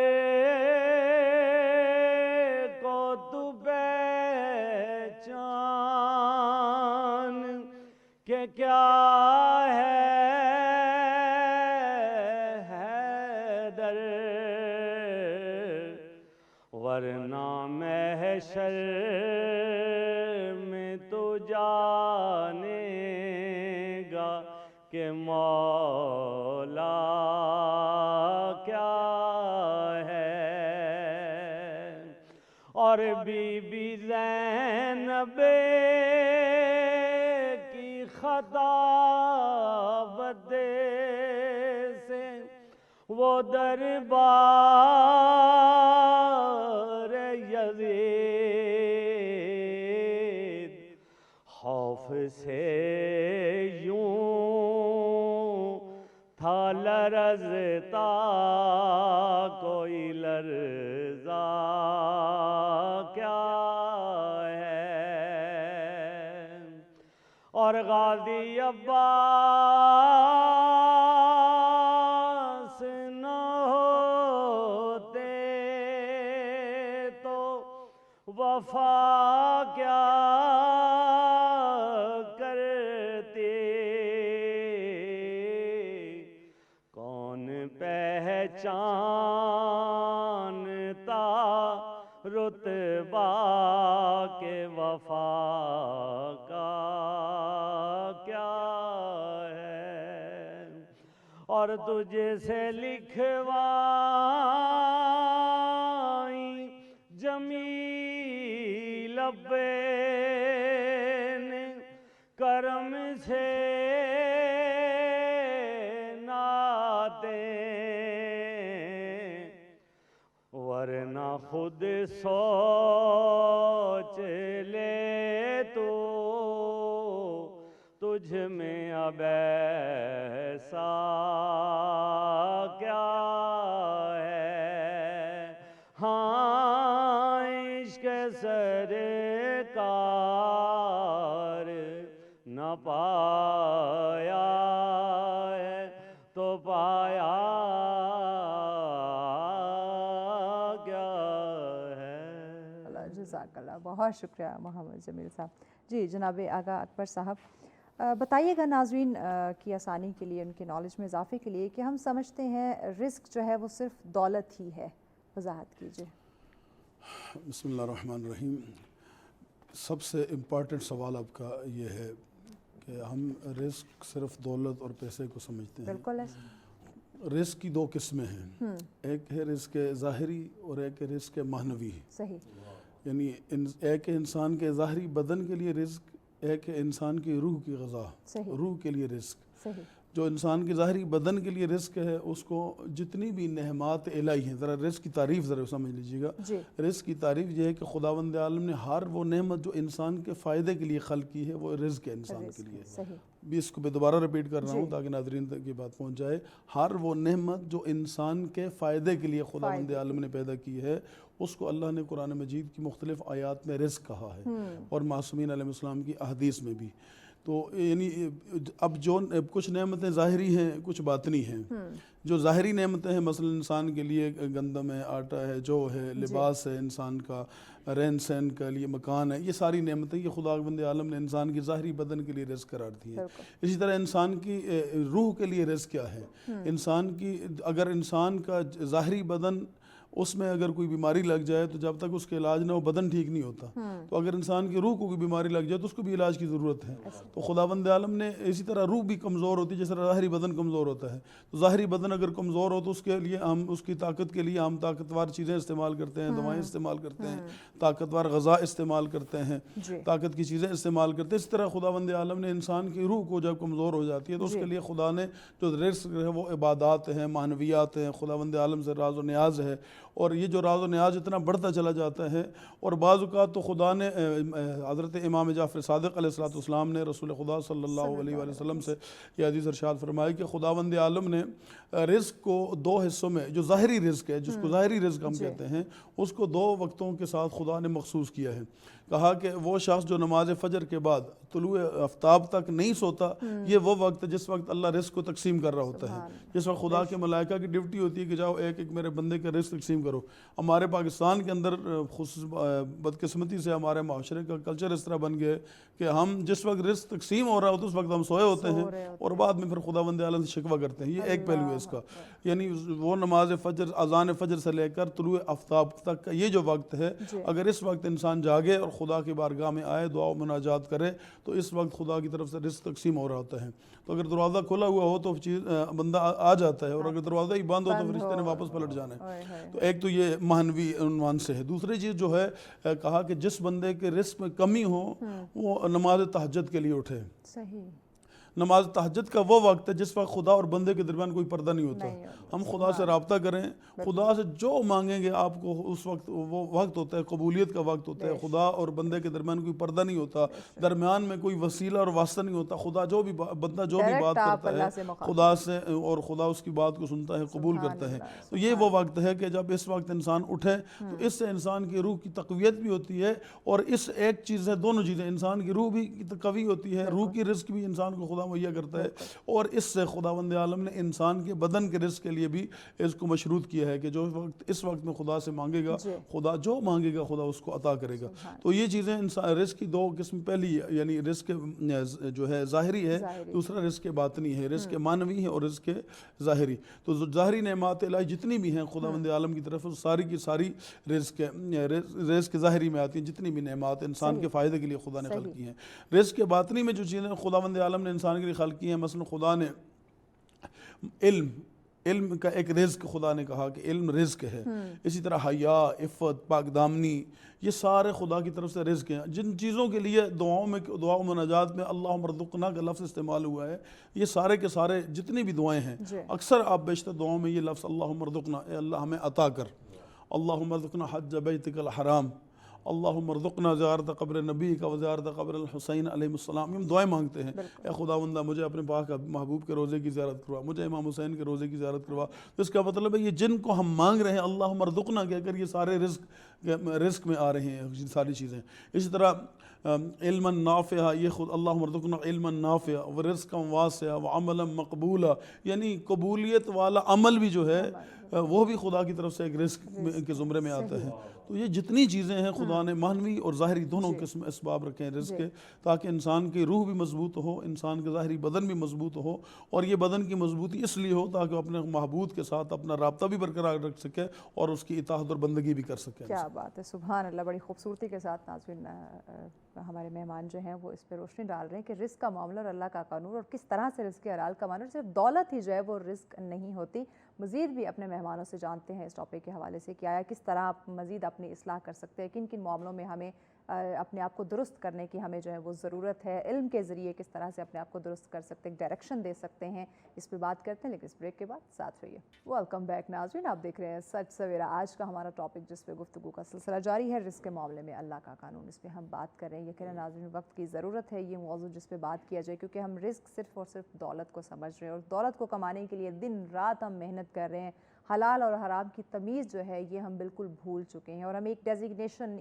کو تو پہچان کہ کیا ہے حیدر، ورنہ محشر میں تو جانے گا کہ مولا کیا ہے، اور بی بی زینب کی خطابت سے وہ دربار یزید خوف سے یوں تھا لرزتا، کوئی لرزا کیا ہے، اور غازی عباس نہ ہوتے تو وفا کیا کرتے، کون پہچانتا رتبہ کے وفا کا کیا ہے، اور تجھ سے لکھوائیں جمیل اپنے کرم سے نعتیں، ورنہ خود سوچ لے تو تجھ میں اب ایسا کیا ہے، ہاں عشق سرکار نہ پایا ہے تو پایا کیا ہے۔ اللہ جزاک اللہ، بہت شکریہ محمد جمیل صاحب۔ جی جناب آغا اکبر صاحب، بتائیے گا ناظرین کی آسانی کے لیے، ان کے نالج میں اضافے کے لیے، کہ ہم سمجھتے ہیں رزق جو ہے وہ صرف دولت ہی ہے، وضاحت کیجیے۔ بسم اللہ الرحمن الرحیم۔ سب سے امپارٹنٹ سوال آپ کا یہ ہے کہ ہم رزق صرف دولت اور پیسے کو سمجھتے ہیں۔ بالکل ہے۔ رزق کی دو قسمیں ہیں، ایک ہے رزق ظاہری اور ایک ہے رزق معنوی۔ صحیح۔ یعنی ایک ہے انسان کے ظاہری بدن کے لیے رزق، ایک ہے انسان کی روح کی غذا، روح کے لیے رزق۔ صحیح۔ جو انسان کی ظاہری بدن کے لیے رزق ہے، اس کو جتنی بھی نعمات الہی ہیں، ذرا رزق کی تعریف ذرا سمجھ لیجیے گا۔ رزق کی تعریف یہ ہے کہ خداوند عالم نے ہر وہ نعمت جو انسان کے فائدے کے لیے خلق کی ہے، وہ رزق ہے انسان کے لیے۔ بھی اس کو میں دوبارہ ریپیٹ کر رہا ہوں تاکہ ناظرین تک یہ بات پہنچ جائے۔ ہر وہ نعمت جو انسان کے فائدے کے لیے خداوند عالم نے پیدا کی ہے، اس کو اللہ نے قرآن مجید کی مختلف آیات میں رزق کہا ہے، اور معصومین علیہ السلام کی احادیث میں بھی۔ تو یعنی اب جو کچھ نعمتیں ظاہری ہیں کچھ باطنی ہیں. جو ظاہری نعمتیں ہیں مثلا انسان کے لیے گندم ہے، آٹا ہے، جو ہے، لباس ہے، انسان کا رہن سہن کے لیے مکان ہے، یہ ساری نعمتیں یہ خداوند عالم نے انسان کی ظاہری بدن کے لیے رزق قرار دی ہیں. اسی طرح انسان کی روح کے لیے رزق کیا ہے؟ انسان کی اگر انسان کا ظاہری بدن اس میں اگر کوئی بیماری لگ جائے تو جب تک اس کے علاج نہ ہو بدن ٹھیک نہیں ہوتا. تو اگر انسان کی روح کو کوئی بیماری لگ جائے تو اس کو بھی علاج کی ضرورت ہے. تو خداوند عالم نے اسی طرح روح بھی کمزور ہوتی ہے جس طرح ظاہری بدن کمزور ہوتا ہے. تو ظاہری بدن اگر کمزور ہو تو اس کے لیے ہم اس کی طاقت کے لیے ہم طاقتور چیزیں استعمال کرتے ہیں، دوائیں استعمال کرتے ہیں، طاقتور غذا استعمال کرتے ہیں، طاقت کی چیزیں استعمال کرتے ہیں. اس طرح خداوند عالم نے انسان کی روح کو جب کمزور ہو جاتی ہے تو اس کے لیے خدا نے جو رزق ہے وہ عبادات ہیں، معنویات ہیں، خداوند عالم سے راز و نیاز ہے. اور یہ جو راز و نیاز اتنا بڑھتا چلا جاتا ہے. اور بعض اوقات تو خدا نے حضرت امام جعفر صادق علیہ السلام نے رسول خدا صلی اللہ علیہ وآلہ وسلم سے یہ حدیث ارشاد فرمائی کہ خداوند عالم نے رزق کو دو حصوں میں، جو ظاہری رزق ہے جس کو ظاہری رزق ہم کہتے ہیں، اس کو دو وقتوں کے ساتھ خدا نے مخصوص کیا ہے. کہا کہ وہ شخص جو نماز فجر کے بعد طلوع آفتاب تک نہیں سوتا، یہ وہ وقت ہے جس وقت اللہ رزق کو تقسیم کر رہا ہوتا ہے. جس وقت خدا کے ملائکہ کی ڈیوٹی ہوتی ہے کہ جاؤ ایک ایک میرے بندے کا رزق تقسیم کرو. ہمارے پاکستان کے اندر بدقسمتی سے ہمارے معاشرے کا کلچر اس طرح بن گیا ہے کہ ہم جس وقت رزق تقسیم ہو رہا ہوتا ہے اس وقت ہم سوئے ہوتے ہیں اور بعد میں پھر خداوند عالم سے شکوہ کرتے ہیں. یہ ایک پہلو ہے اس کا. یعنی وہ نماز فجر، اذان فجر سے لے کر طلوع آفتاب تک کا یہ جو وقت ہے، اگر اس وقت انسان جاگے اور خدا کی بارگاہ میں آئے، دعا و مناجات کرے، تو اس وقت خدا کی طرف سے رزق تقسیم ہو رہا ہوتا ہے. تو اگر دروازہ کھلا ہوا ہو تو بندہ آ جاتا ہے، اور اگر دروازہ ہی بند ہو تو فرشتے نے واپس پلٹ جانا ہے. تو ایک تو یہ معنوی عنوان سے ہے. دوسری چیز جو ہے کہا کہ جس بندے کے رزق میں کمی ہو وہ نماز تہجد کے لیے اٹھے. صحیح. نماز تہجد کا وہ وقت ہے جس وقت خدا اور بندے کے درمیان کوئی پردہ نہیں ہوتا. ہم خدا سے رابطہ کریں، خدا سے جو مانگیں گے آپ کو اس وقت وہ وقت ہوتا ہے، قبولیت کا وقت ہوتا ہے. خدا اور بندے کے درمیان کوئی پردہ نہیں ہوتا، درمیان میں کوئی وسیلہ اور واسطہ نہیں ہوتا. خدا جو بھی بندہ جو بھی بات کرتا ہے خدا سے، اور خدا اس کی بات کو سنتا ہے، قبول کرتا ہے. تو یہ وہ وقت ہے کہ جب اس وقت انسان اٹھے تو اس سے انسان کی روح کی تقویت بھی ہوتی ہے. اور اس ایک چیز ہے، دونوں چیزیں، انسان کی روح بھی قوی ہوتی ہے، روح کی رزق بھی انسان کو خدا مہیا کرتا ہے. اور اس سے خداوند عالم نے انسان کے بدن کے رزق کے لیے بھی اس کو مشروط کیا ہے کہ جو وقت اس وقت میں خدا سے مانگے گا، خدا جو مانگے گا خدا اس کو عطا کرے گا. تو یہ چیزیں رزق کی دو قسم، پہلی یعنی رزق جو ہے ظاہری ہے، دوسرا رزق باطنی ہے. رزق معنوی ہے اور رزق ظاہری. تو ظاہری نعمات الہی جتنی بھی ہیں خداوند عالم کی طرف، ساری کی ساری رزق ظاہری میں آتی ہیں. جتنی بھی نعمات انسان کے فائدے کے لیے خدا نے خلق کی ہیں. رزق باطنی میں جو چیزیں خداوند عالم نے انسان کے لیے خلق کی ہیں، مثلا خدا نے علم کا ایک رزق خدا نے کہا کہ علم رزق ہے. اسی طرح حیا، عفت، پاک دامنی، یہ سارے خدا کی طرف سے رزق ہیں. جن چیزوں کے لیے دعاؤں میں، دعا و مناجات میں اللہم ارزقنا کا لفظ استعمال ہوا ہے، یہ سارے کے سارے جتنی بھی دعائیں ہیں، اکثر آپ بیشتر دعاؤں میں یہ لفظ اللہم ارزقنا، اے اللہ ہمیں عطا کر. اللہم ارزقنا حج بیتک الحرام، اللہم ارزقنا زیارت قبر نبی کا و زیارت قبر الحسین علیہ السلام. ہم دعائیں مانگتے ہیں، اے خداوندہ مجھے اپنے پاک محبوب کے روزے کی زیارت کروا، مجھے امام حسین کے روزے کی زیارت کروا. تو اس کا مطلب ہے یہ جن کو ہم مانگ رہے ہیں اللہم ارزقنا کہہ کر، یہ سارے رزق میں آ رہے ہیں یہ ساری چیزیں. اسی طرح علما نافعہ، یہ خود اللہم ارزقنا علما نافعہ ورزقا واسعا وعملا مقبولا، یعنی قبولیت والا عمل بھی جو ہے وہ بھی خدا کی طرف سے ایک رزق کے زمرے میں آتا ہے. تو یہ جتنی چیزیں ہیں خدا نے معنوی اور ظاہری دونوں قسم اسباب رکھے ہیں رزق کے، تاکہ انسان کی روح بھی مضبوط ہو، انسان کا ظاہری بدن بھی مضبوط ہو. اور یہ بدن کی مضبوطی اس لیے ہو تاکہ اپنے معبود کے ساتھ اپنا رابطہ بھی برقرار رکھ سکے اور اس کی اطاعت اور بندگی بھی کر سکے. کیا بات ہے، سبحان اللہ. بڑی خوبصورتی کے ساتھ ناظرین ہمارے مہمان جو ہیں وہ اس پہ روشنی ڈال رہے ہیں کہ رزق کا معاملہ اور اللہ کا قانون، اور کس طرح سے رزق حلال کمانا، اور صرف دولت ہی جو ہے وہ رزق نہیں ہوتی. مزید بھی اپنے مہمانوں سے جانتے ہیں اس ٹاپک کے حوالے سے کہ آیا کس طرح آپ مزید اپنی اصلاح کر سکتے ہیں، کن کن معاملوں میں ہمیں اپنے آپ کو درست کرنے کی ہمیں جو ہے وہ ضرورت ہے، علم کے ذریعے کس طرح سے اپنے آپ کو درست کر سکتے ہیں، ڈائریکشن دے سکتے ہیں. اس پہ بات کرتے ہیں لیکن اس بریک کے بعد ساتھ رہیے. ویلکم بیک ناظرین، آپ دیکھ رہے ہیں سچ سویرا. آج کا ہمارا ٹاپک جس پہ گفتگو کا سلسلہ جاری ہے، رزق کے معاملے میں اللہ کا قانون. اس پہ ہم بات کر رہے ہیں. یہ کہنا ناظرین وقت کی ضرورت ہے یہ موضوع جس پہ بات کیا جائے، کیونکہ ہم رزق صرف اور صرف دولت کو سمجھ رہے ہیں، اور دولت کو کمانے کے لیے دن رات ہم محنت کر رہے ہیں. حلال اور حرام کی تمیز جو ہے یہ ہم بالکل بھول چکے ہیں، اور ہمیں ایک ڈیزگنیشن،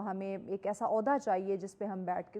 ہمیں ایک ایسا عہدہ چاہیے جس پہ ہم بیٹھ کے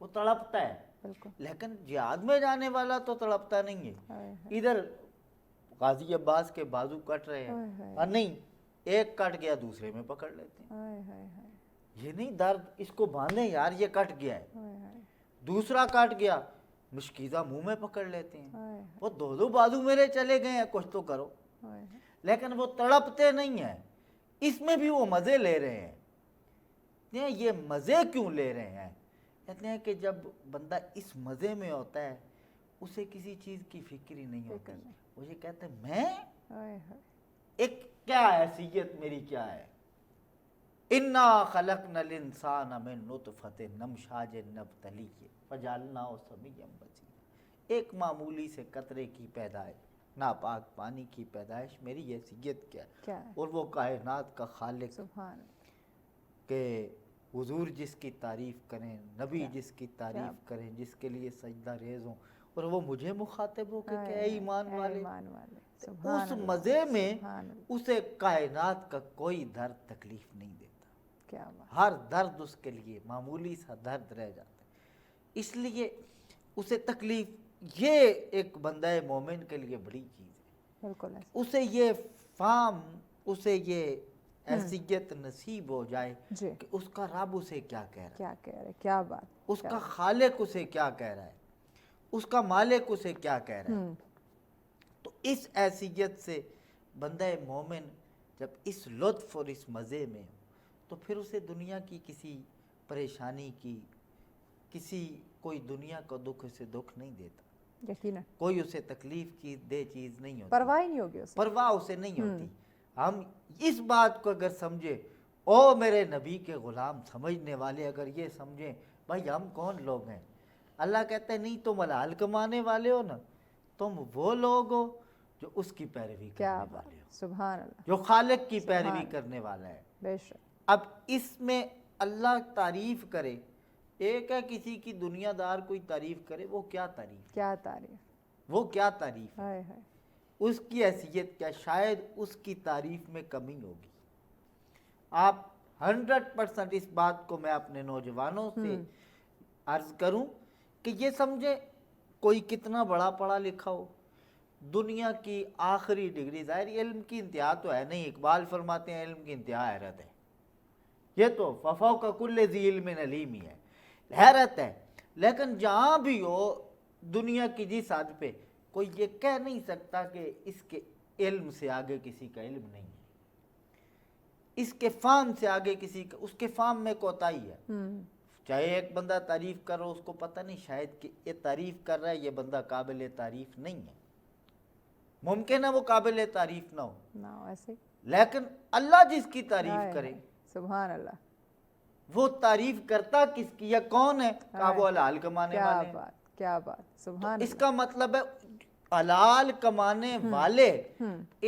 وہ تڑپتا ہے، بالکل لیکن جہاد میں جانے والا تو تڑپتا نہیں ہے۔ ادھر غازی عباس کے بازو کٹ رہے ہیں اور نہیں، ایک کٹ گیا دوسرے میں پکڑ لیتے ہیں۔ یہ نہیں درد اس کو باندھیں یار یہ کٹ گیا ہے، دوسرا کٹ گیا مشکیزہ منہ میں پکڑ لیتے ہیں، وہ دو بازو میرے چلے گئے ہیں کچھ تو کرو، لیکن وہ تڑپتے نہیں ہیں، اس میں بھی وہ مزے لے رہے ہیں۔ یہ مزے کیوں لے رہے ہیں؟ کہتے ہیں کہ جب بندہ اس مزے میں ہوتا ہے اسے کسی چیز کی فکر ہی نہیں ہوتی، وہ یہ کہتے ہیں میں ایک کیا حیثیت میری کیا ہے، انا خلقنا الانسان من نطفۃ نمشاج نبتلیہ فجعلناہ سمیعا بصیرا، ایک معمولی سے قطرے کی پیدائش، ناپاک پانی کی پیدائش، میری حیثیت کیا ہے؟ اور وہ کائنات کا خالق سبحان کہ حضور جس کی تعریف کریں، نبی جس کی تعریف کریں، جس کے لیے سجدہ ریز ہوں، اور وہ مجھے مخاطب ہو کہ اے ایمان والے، اس مزے میں اسے کائنات کا کوئی درد تکلیف نہیں دیتا، ہر درد اس کے لیے معمولی سا درد رہ جاتا ہے، اس لیے اسے تکلیف، یہ ایک بندہ مومن کے لیے بڑی چیز ہے، اسے یہ فام، اسے یہ حیثیت نصیب ہو جائے کہ اس کا رب اسے کیا کہہ رہا ہے، کیا بات، اس کا خالق اسے کیا کہہ رہا ہے، اس کا مالک اسے کیا کہہ رہا ہے۔ تو اس حیثیت سے بندہ مومن جب اس لطف اور اس مزے میں تو پھر اسے دنیا کی کسی پریشانی کی، کسی کوئی دنیا کا دکھ اسے دکھ نہیں دیتا، یقیناً کوئی اسے تکلیف کی دے چیز نہیں ہوتی، پرواہ نہیں ہوگی اسے، پرواہ اسے نہیں ہوتی۔ ہم اس بات کو اگر سمجھے، او میرے نبی کے غلام سمجھنے والے اگر یہ سمجھیں بھائی ہم کون لوگ ہیں، اللہ کہتا ہے نہیں تم حلال کمانے والے ہو نا، تم وہ لوگ ہو جو اس کی پیروی کرنے والے ہو، سبحان اللہ، جو خالق کی پیروی کرنے والا ہے۔ بے شک۔ اب اس میں اللہ تعریف کرے، ایک ہے کسی کی دنیا دار کوئی تعریف کرے، وہ کیا تعریف، کیا تعریف، وہ کیا تعریف ہے، اس کی حیثیت کیا، شاید اس کی تعریف میں کمی ہوگی۔ آپ 100% اس بات کو میں اپنے نوجوانوں سے عرض کروں کہ یہ سمجھیں کوئی کتنا بڑا پڑھا لکھا ہو، دنیا کی آخری ڈگری، ظاہر علم کی انتہا تو ہے نہیں، اقبال فرماتے ہیں علم کی انتہا حیرت ہے، یہ تو فوق کل ذی علم علیم ہی ہے، حیرت ہے، لیکن جہاں بھی ہو دنیا کی جس حد پہ کوئی یہ کہہ نہیں سکتا کہ اس کے علم سے آگے کسی کا علم نہیں ہے، اس کے فہم سے آگے کسی کا، اس کے فہم میں کوتاہی ہے، چاہے ایک بندہ تعریف کر رہا ہو، اس کو پتہ نہیں شاید کہ یہ تعریف کر رہا ہے یہ بندہ قابل تعریف نہیں ہے، ممکن ہے وہ قابل تعریف نہ ہو، ایسے لیکن اللہ جس کی تعریف کرے، سبحان اللہ، وہ تعریف کرتا کس کی یا کون ہے، کہا وہ حلال کمانے والے ہیں۔ کیا بات، سبحان اس کا مطلب ہے حلال کمانے والے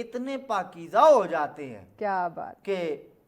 اتنے پاکیزہ ہو جاتے ہیں، کیا بات، کہ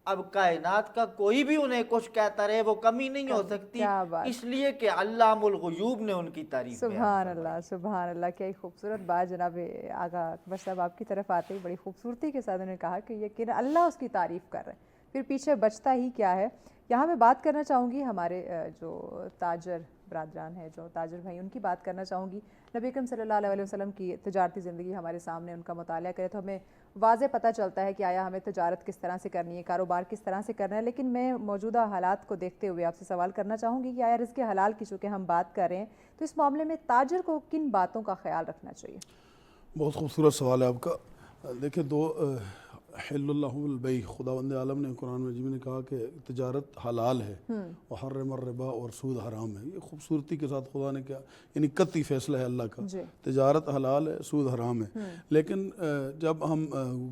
اب کائنات کا کوئی بھی انہیں کچھ کہتا رہے وہ کمی نہیں ہو سکتی، اس لیے کہ علام الغیوب نے ان کی تعریف سبحان اللہ، سبحان اللہ، کیا خوبصورت بات جناب آغا اکبر صاحب آپ کی طرف آتے ہی بڑی خوبصورتی کے ساتھ انہوں نے کہا کہ یقین اللہ اس کی تعریف کر رہے ہیں، پھر پیچھے بچتا ہی کیا ہے۔ یہاں میں بات کرنا چاہوں گی ہمارے جو تاجر برادران ہیں، جو تاجر بھائی، ان کی بات کرنا چاہوں گی۔ نبی اکرم صلی اللہ علیہ وسلم کی تجارتی زندگی ہمارے سامنے، ان کا مطالعہ کرے تو ہمیں واضح پتہ چلتا ہے کہ آیا ہمیں تجارت کس طرح سے کرنی ہے، کاروبار کس طرح سے کرنا ہے، لیکن میں موجودہ حالات کو دیکھتے ہوئے آپ سے سوال کرنا چاہوں گی کہ آیا رزق حلال کی چونکہ ہم بات کر رہے ہیں تو اس معاملے میں تاجر کو کن باتوں کا خیال رکھنا چاہیے؟ بہت خوبصورت سوال ہے آپ کا۔ دیکھیں، دو حل اللہ البیع، خداوند عالم نے قرآن مجید میں کہا کہ تجارت حلال ہے، وحرم الربا، اور سود حرام ہے۔ یہ خوبصورتی کے ساتھ خدا نے کیا، یعنی قطعی فیصلہ ہے اللہ کا، تجارت حلال ہے، سود حرام ہے۔ لیکن جب ہم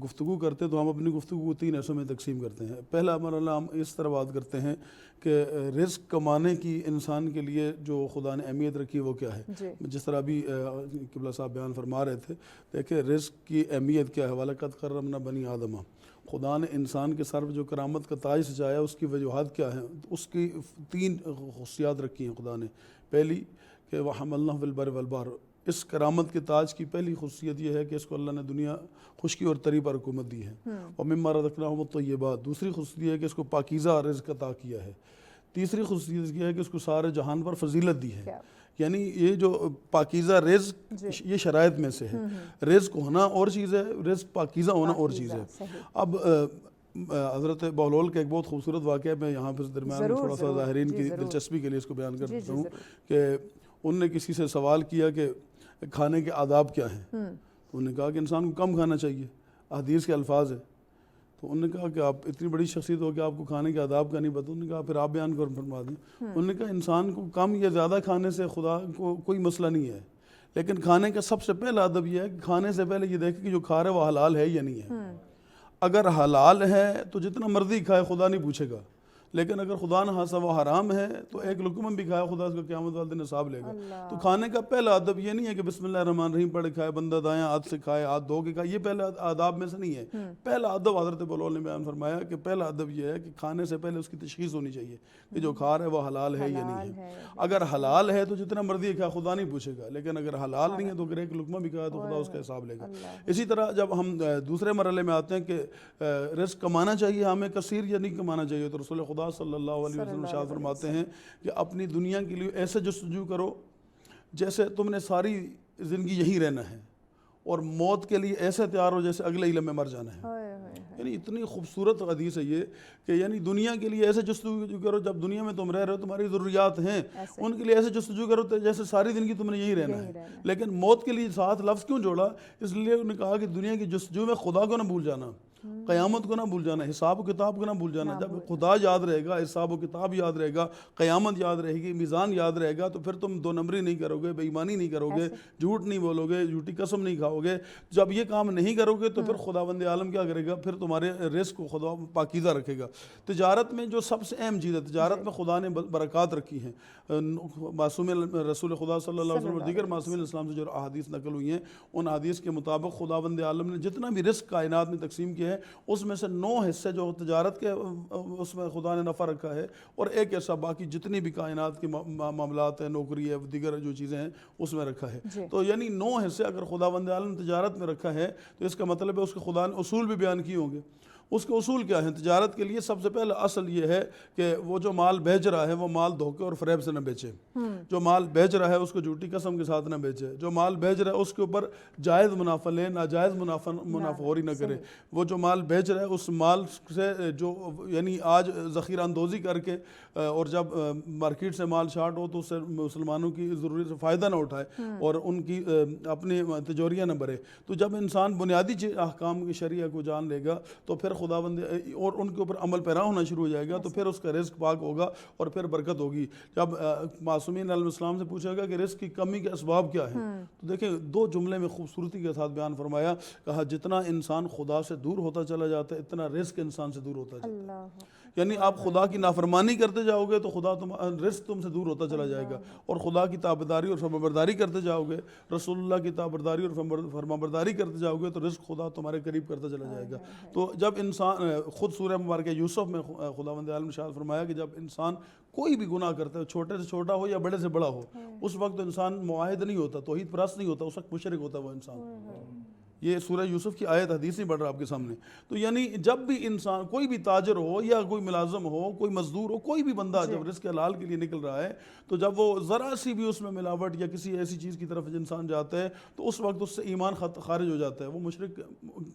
گفتگو کرتے ہیں تو ہم اپنی گفتگو کو 3 حصوں میں تقسیم کرتے ہیں۔ پہلا مرحلہ ہم اس طرح بات کرتے ہیں کہ رزق کمانے کی انسان کے لیے جو خدا نے اہمیت رکھی ہے وہ کیا ہے۔ جس طرح ابھی قبلہ صاحب بیان فرما رہے تھے، دیکھیں رزق کی اہمیت کیا ہے۔ وَلَقَدْ كَرَّمْنَا بَنِي آدَمَ، خدا نے انسان کے سر جو کرامت کا تاج سجایا، اس کی وجوہات کیا ہیں؟ اس کی 3 خصوصیات رکھی ہیں خدا نے۔ پہلی کہ وَحَمَلْنَاهُ فِي الْبَرِّ وَالْبَحْرِ، اس کرامت کے تاج کی پہلی خصوصیت یہ ہے کہ اس کو اللہ نے دنیا خشکی اور تری پر حکومت دی ہے۔ وَمِمَّا رَزَقْنَاهُمُ الطَّيِّبَاتِ، دوسری خصوصیت یہ ہے کہ اس کو پاکیزہ رزق عطا کیا ہے۔ تیسری خصوصیت یہ ہے کہ اس کو سارے جہان پر فضیلت دی ہے. کیا یعنی یہ جو پاکیزہ رزق یہ شرائط میں سے ہے. رزق ہونا اور چیز ہے, رزق پاکیزہ ہونا اور چیز ہے. اب حضرت بہلول کا ایک بہت خوبصورت واقعہ میں یہاں پہ درمیان میں تھوڑا سا ظاہرین کی دلچسپی کے لیے اس کو بیان کرتا ہوں کہ انہوں نے کسی سے سوال کیا کہ کھانے کے آداب کیا ہیں. تو انہوں نے کہا کہ انسان کو کم کھانا چاہیے, حدیث کے الفاظ ہیں. تو انہوں نے کہا کہ آپ اتنی بڑی شخصیت ہو کہ آپ کو کھانے کے آداب کا نہیں پتہ. انہوں نے کہا پھر آپ بیان کر فرما دیں. انہوں نے کہا انسان کو کم یا زیادہ کھانے سے خدا کو کوئی مسئلہ نہیں ہے, لیکن کھانے کا سب سے پہلا ادب یہ ہے کہ کھانے سے پہلے یہ دیکھیں کہ جو کھا رہے وہ حلال ہے یا نہیں ہے. اگر حلال ہے تو جتنا مرضی کھائے خدا نہیں پوچھے گا, لیکن اگر خدا نہ خواستہ وہ حرام ہے تو ایک لقمہ بھی کھایا خدا اس کا قیامت والے دن حساب لے گا. تو کھانے کا پہلا ادب یہ نہیں ہے کہ بسم اللہ الرحمن الرحیم پڑھ کھائے, بندہ دائیں ہاتھ سے کھائے, ہاتھ دھو کے کھائے, یہ پہلا آداب میں سے نہیں ہے. پہلا ادب حضرت بلول نے بیان فرمایا کہ پہلا ادب یہ ہے کہ کھانے سے پہلے اس کی تشخیص ہونی چاہیے کہ جو کھا رہا ہے وہ حلال ہے یا نہیں ہے. اگر حلال ہے تو جتنا مرضی کھائے خدا نہیں پوچھے گا, لیکن اگر حلال نہیں ہے تو اگر ایک لقمہ بھی کھایا تو خدا اس کا حساب لے گا. اسی طرح جب ہم دوسرے مرحلے میں آتے ہیں کہ رزق کمانا چاہیے ہمیں کثیر یا نہیں کمانا چاہیے, تو رسول خدا صلی اللہ علیہ وسلم ارشاد فرماتے ہیں کہ اپنی دنیا کے لیے ایسے جستجو کرو جیسے تم نے ساری زندگی یہی رہنا ہے, اور موت کے لیے ایسے تیار ہو جیسے اگلے علم میں مر جانا ہے. یعنی اتنی خوبصورت حدیث ہے یہ کہ یعنی دنیا کے لیے ایسے جستجو کرو, جب دنیا میں تم رہ رہے ہو تمہاری ضروریات ہیں ان کے لیے ایسے جستجو کرو جیسے ساری زندگی تم نے یہی رہنا ہے. لیکن موت کے لیے ساتھ لفظ کیوں جوڑا؟ اس لیے انہوں نے کہا کہ دنیا کی جستجو میں خدا کو نہ بھول جانا, قیامت کو نہ بھول جانا, حساب و کتاب کو نہ بھول جانا. جب خدا یاد رہے گا, حساب و کتاب یاد رہے گا, قیامت یاد رہے گی, میزان یاد رہے گا, تو پھر تم دو نمبری نہیں کرو گے, بے ایمانی نہیں کرو گے, جھوٹ نہیں بولو گے, جھوٹی قسم نہیں کھاؤ گے. جب یہ کام نہیں کرو گے تو پھر خداوند عالم کیا کرے گا؟ پھر تمہارے رزق کو خدا پاکیزہ رکھے گا. تجارت میں جو سب سے اہم چیز ہے, تجارت میں خدا نے برکات رکھی ہیں. معصوم رسول خدا صلی اللہ علیہ وسلم اور دیگر معصومین اسلام سے جو احادیث نقل ہوئی ہیں, ان احادیث کے مطابق خداوند عالم نے جتنا بھی رزق کائنات میں تقسیم کیا ہے اس میں سے 9 حصے جو تجارت کے اس میں خدا نے نفع رکھا ہے, اور ایک ایسا باقی جتنی بھی کائنات کے معاملات ہیں, نوکری ہے, دیگر جو چیزیں ہیں اس میں رکھا ہے. تو یعنی 9 حصے اگر خداوند عالم نے تجارت میں رکھا ہے تو اس کا مطلب ہے اس کے خدا نے اصول بھی بیان کیے ہوں گے. اس کے اصول کیا ہیں؟ تجارت کے لیے سب سے پہلا اصل یہ ہے کہ وہ جو مال بیچ رہا ہے وہ مال دھوکے اور فریب سے نہ بیچے. جو مال بیچ رہا ہے اس کو جھوٹی قسم کے ساتھ نہ بیچے. جو مال بیچ رہا ہے اس کے اوپر جائز منافع لے, ناجائز منافع خوری نہ کرے. وہ جو مال بیچ رہا ہے اس مال سے جو یعنی آج ذخیرہ اندوزی کر کے اور جب مارکیٹ سے مال شارٹ ہو تو اس سے مسلمانوں کی ضروری سے فائدہ نہ اٹھائے اور ان کی اپنی تجوریاں نہ بھرے. تو جب انسان بنیادی احکام کی شریعہ کو جان لے گا تو پھر خداوند اور ان کے اوپر عمل پیرا ہونا شروع ہو جائے گا, تو پھر اس کا رزق پاک ہوگا اور پھر برکت ہوگی. جب معصومین علیہ السلام سے پوچھا گیا کہ رزق کی کمی کے اسباب کیا ہیں, تو دیکھیں 2 جملے میں خوبصورتی کے ساتھ بیان فرمایا. کہا جتنا انسان خدا سے دور ہوتا چلا جاتا ہے اتنا رزق انسان سے دور ہوتا جاتا ہے. یعنی آپ خدا کی نافرمانی کرتے جاؤ گے تو خدا رزق تم سے دور ہوتا چلا جائے گا, اور خدا کی تابعداری اور فرمانبرداری کرتے جاؤ گے, رسول اللہ کی تابعداری اور فرمانبرداری کرتے جاؤ گے تو رزق خدا تمہارے قریب کرتا چلا جائے گا. تو جب انسان خود سورہ مبارکہ یوسف میں خداوند عالم نے ارشاد فرمایا کہ جب انسان کوئی بھی گناہ کرتا ہے, چھوٹے سے چھوٹا ہو یا بڑے سے بڑا ہو, اس وقت انسان معاہد نہیں ہوتا, توحید پرست نہیں ہوتا, اس وقت مشرک ہوتا ہے وہ انسان. یہ سورہ یوسف کی آیت حدیث نہیں پڑھ رہا آپ کے سامنے. تو یعنی جب بھی انسان کوئی بھی تاجر ہو یا کوئی ملازم ہو, کوئی مزدور ہو, کوئی بھی بندہ جب رزق حلال کے لیے نکل رہا ہے تو جب وہ ذرا سی بھی اس میں ملاوٹ یا کسی ایسی چیز کی طرف انسان جاتا ہے تو اس وقت اس سے ایمان خارج ہو جاتا ہے, وہ مشرک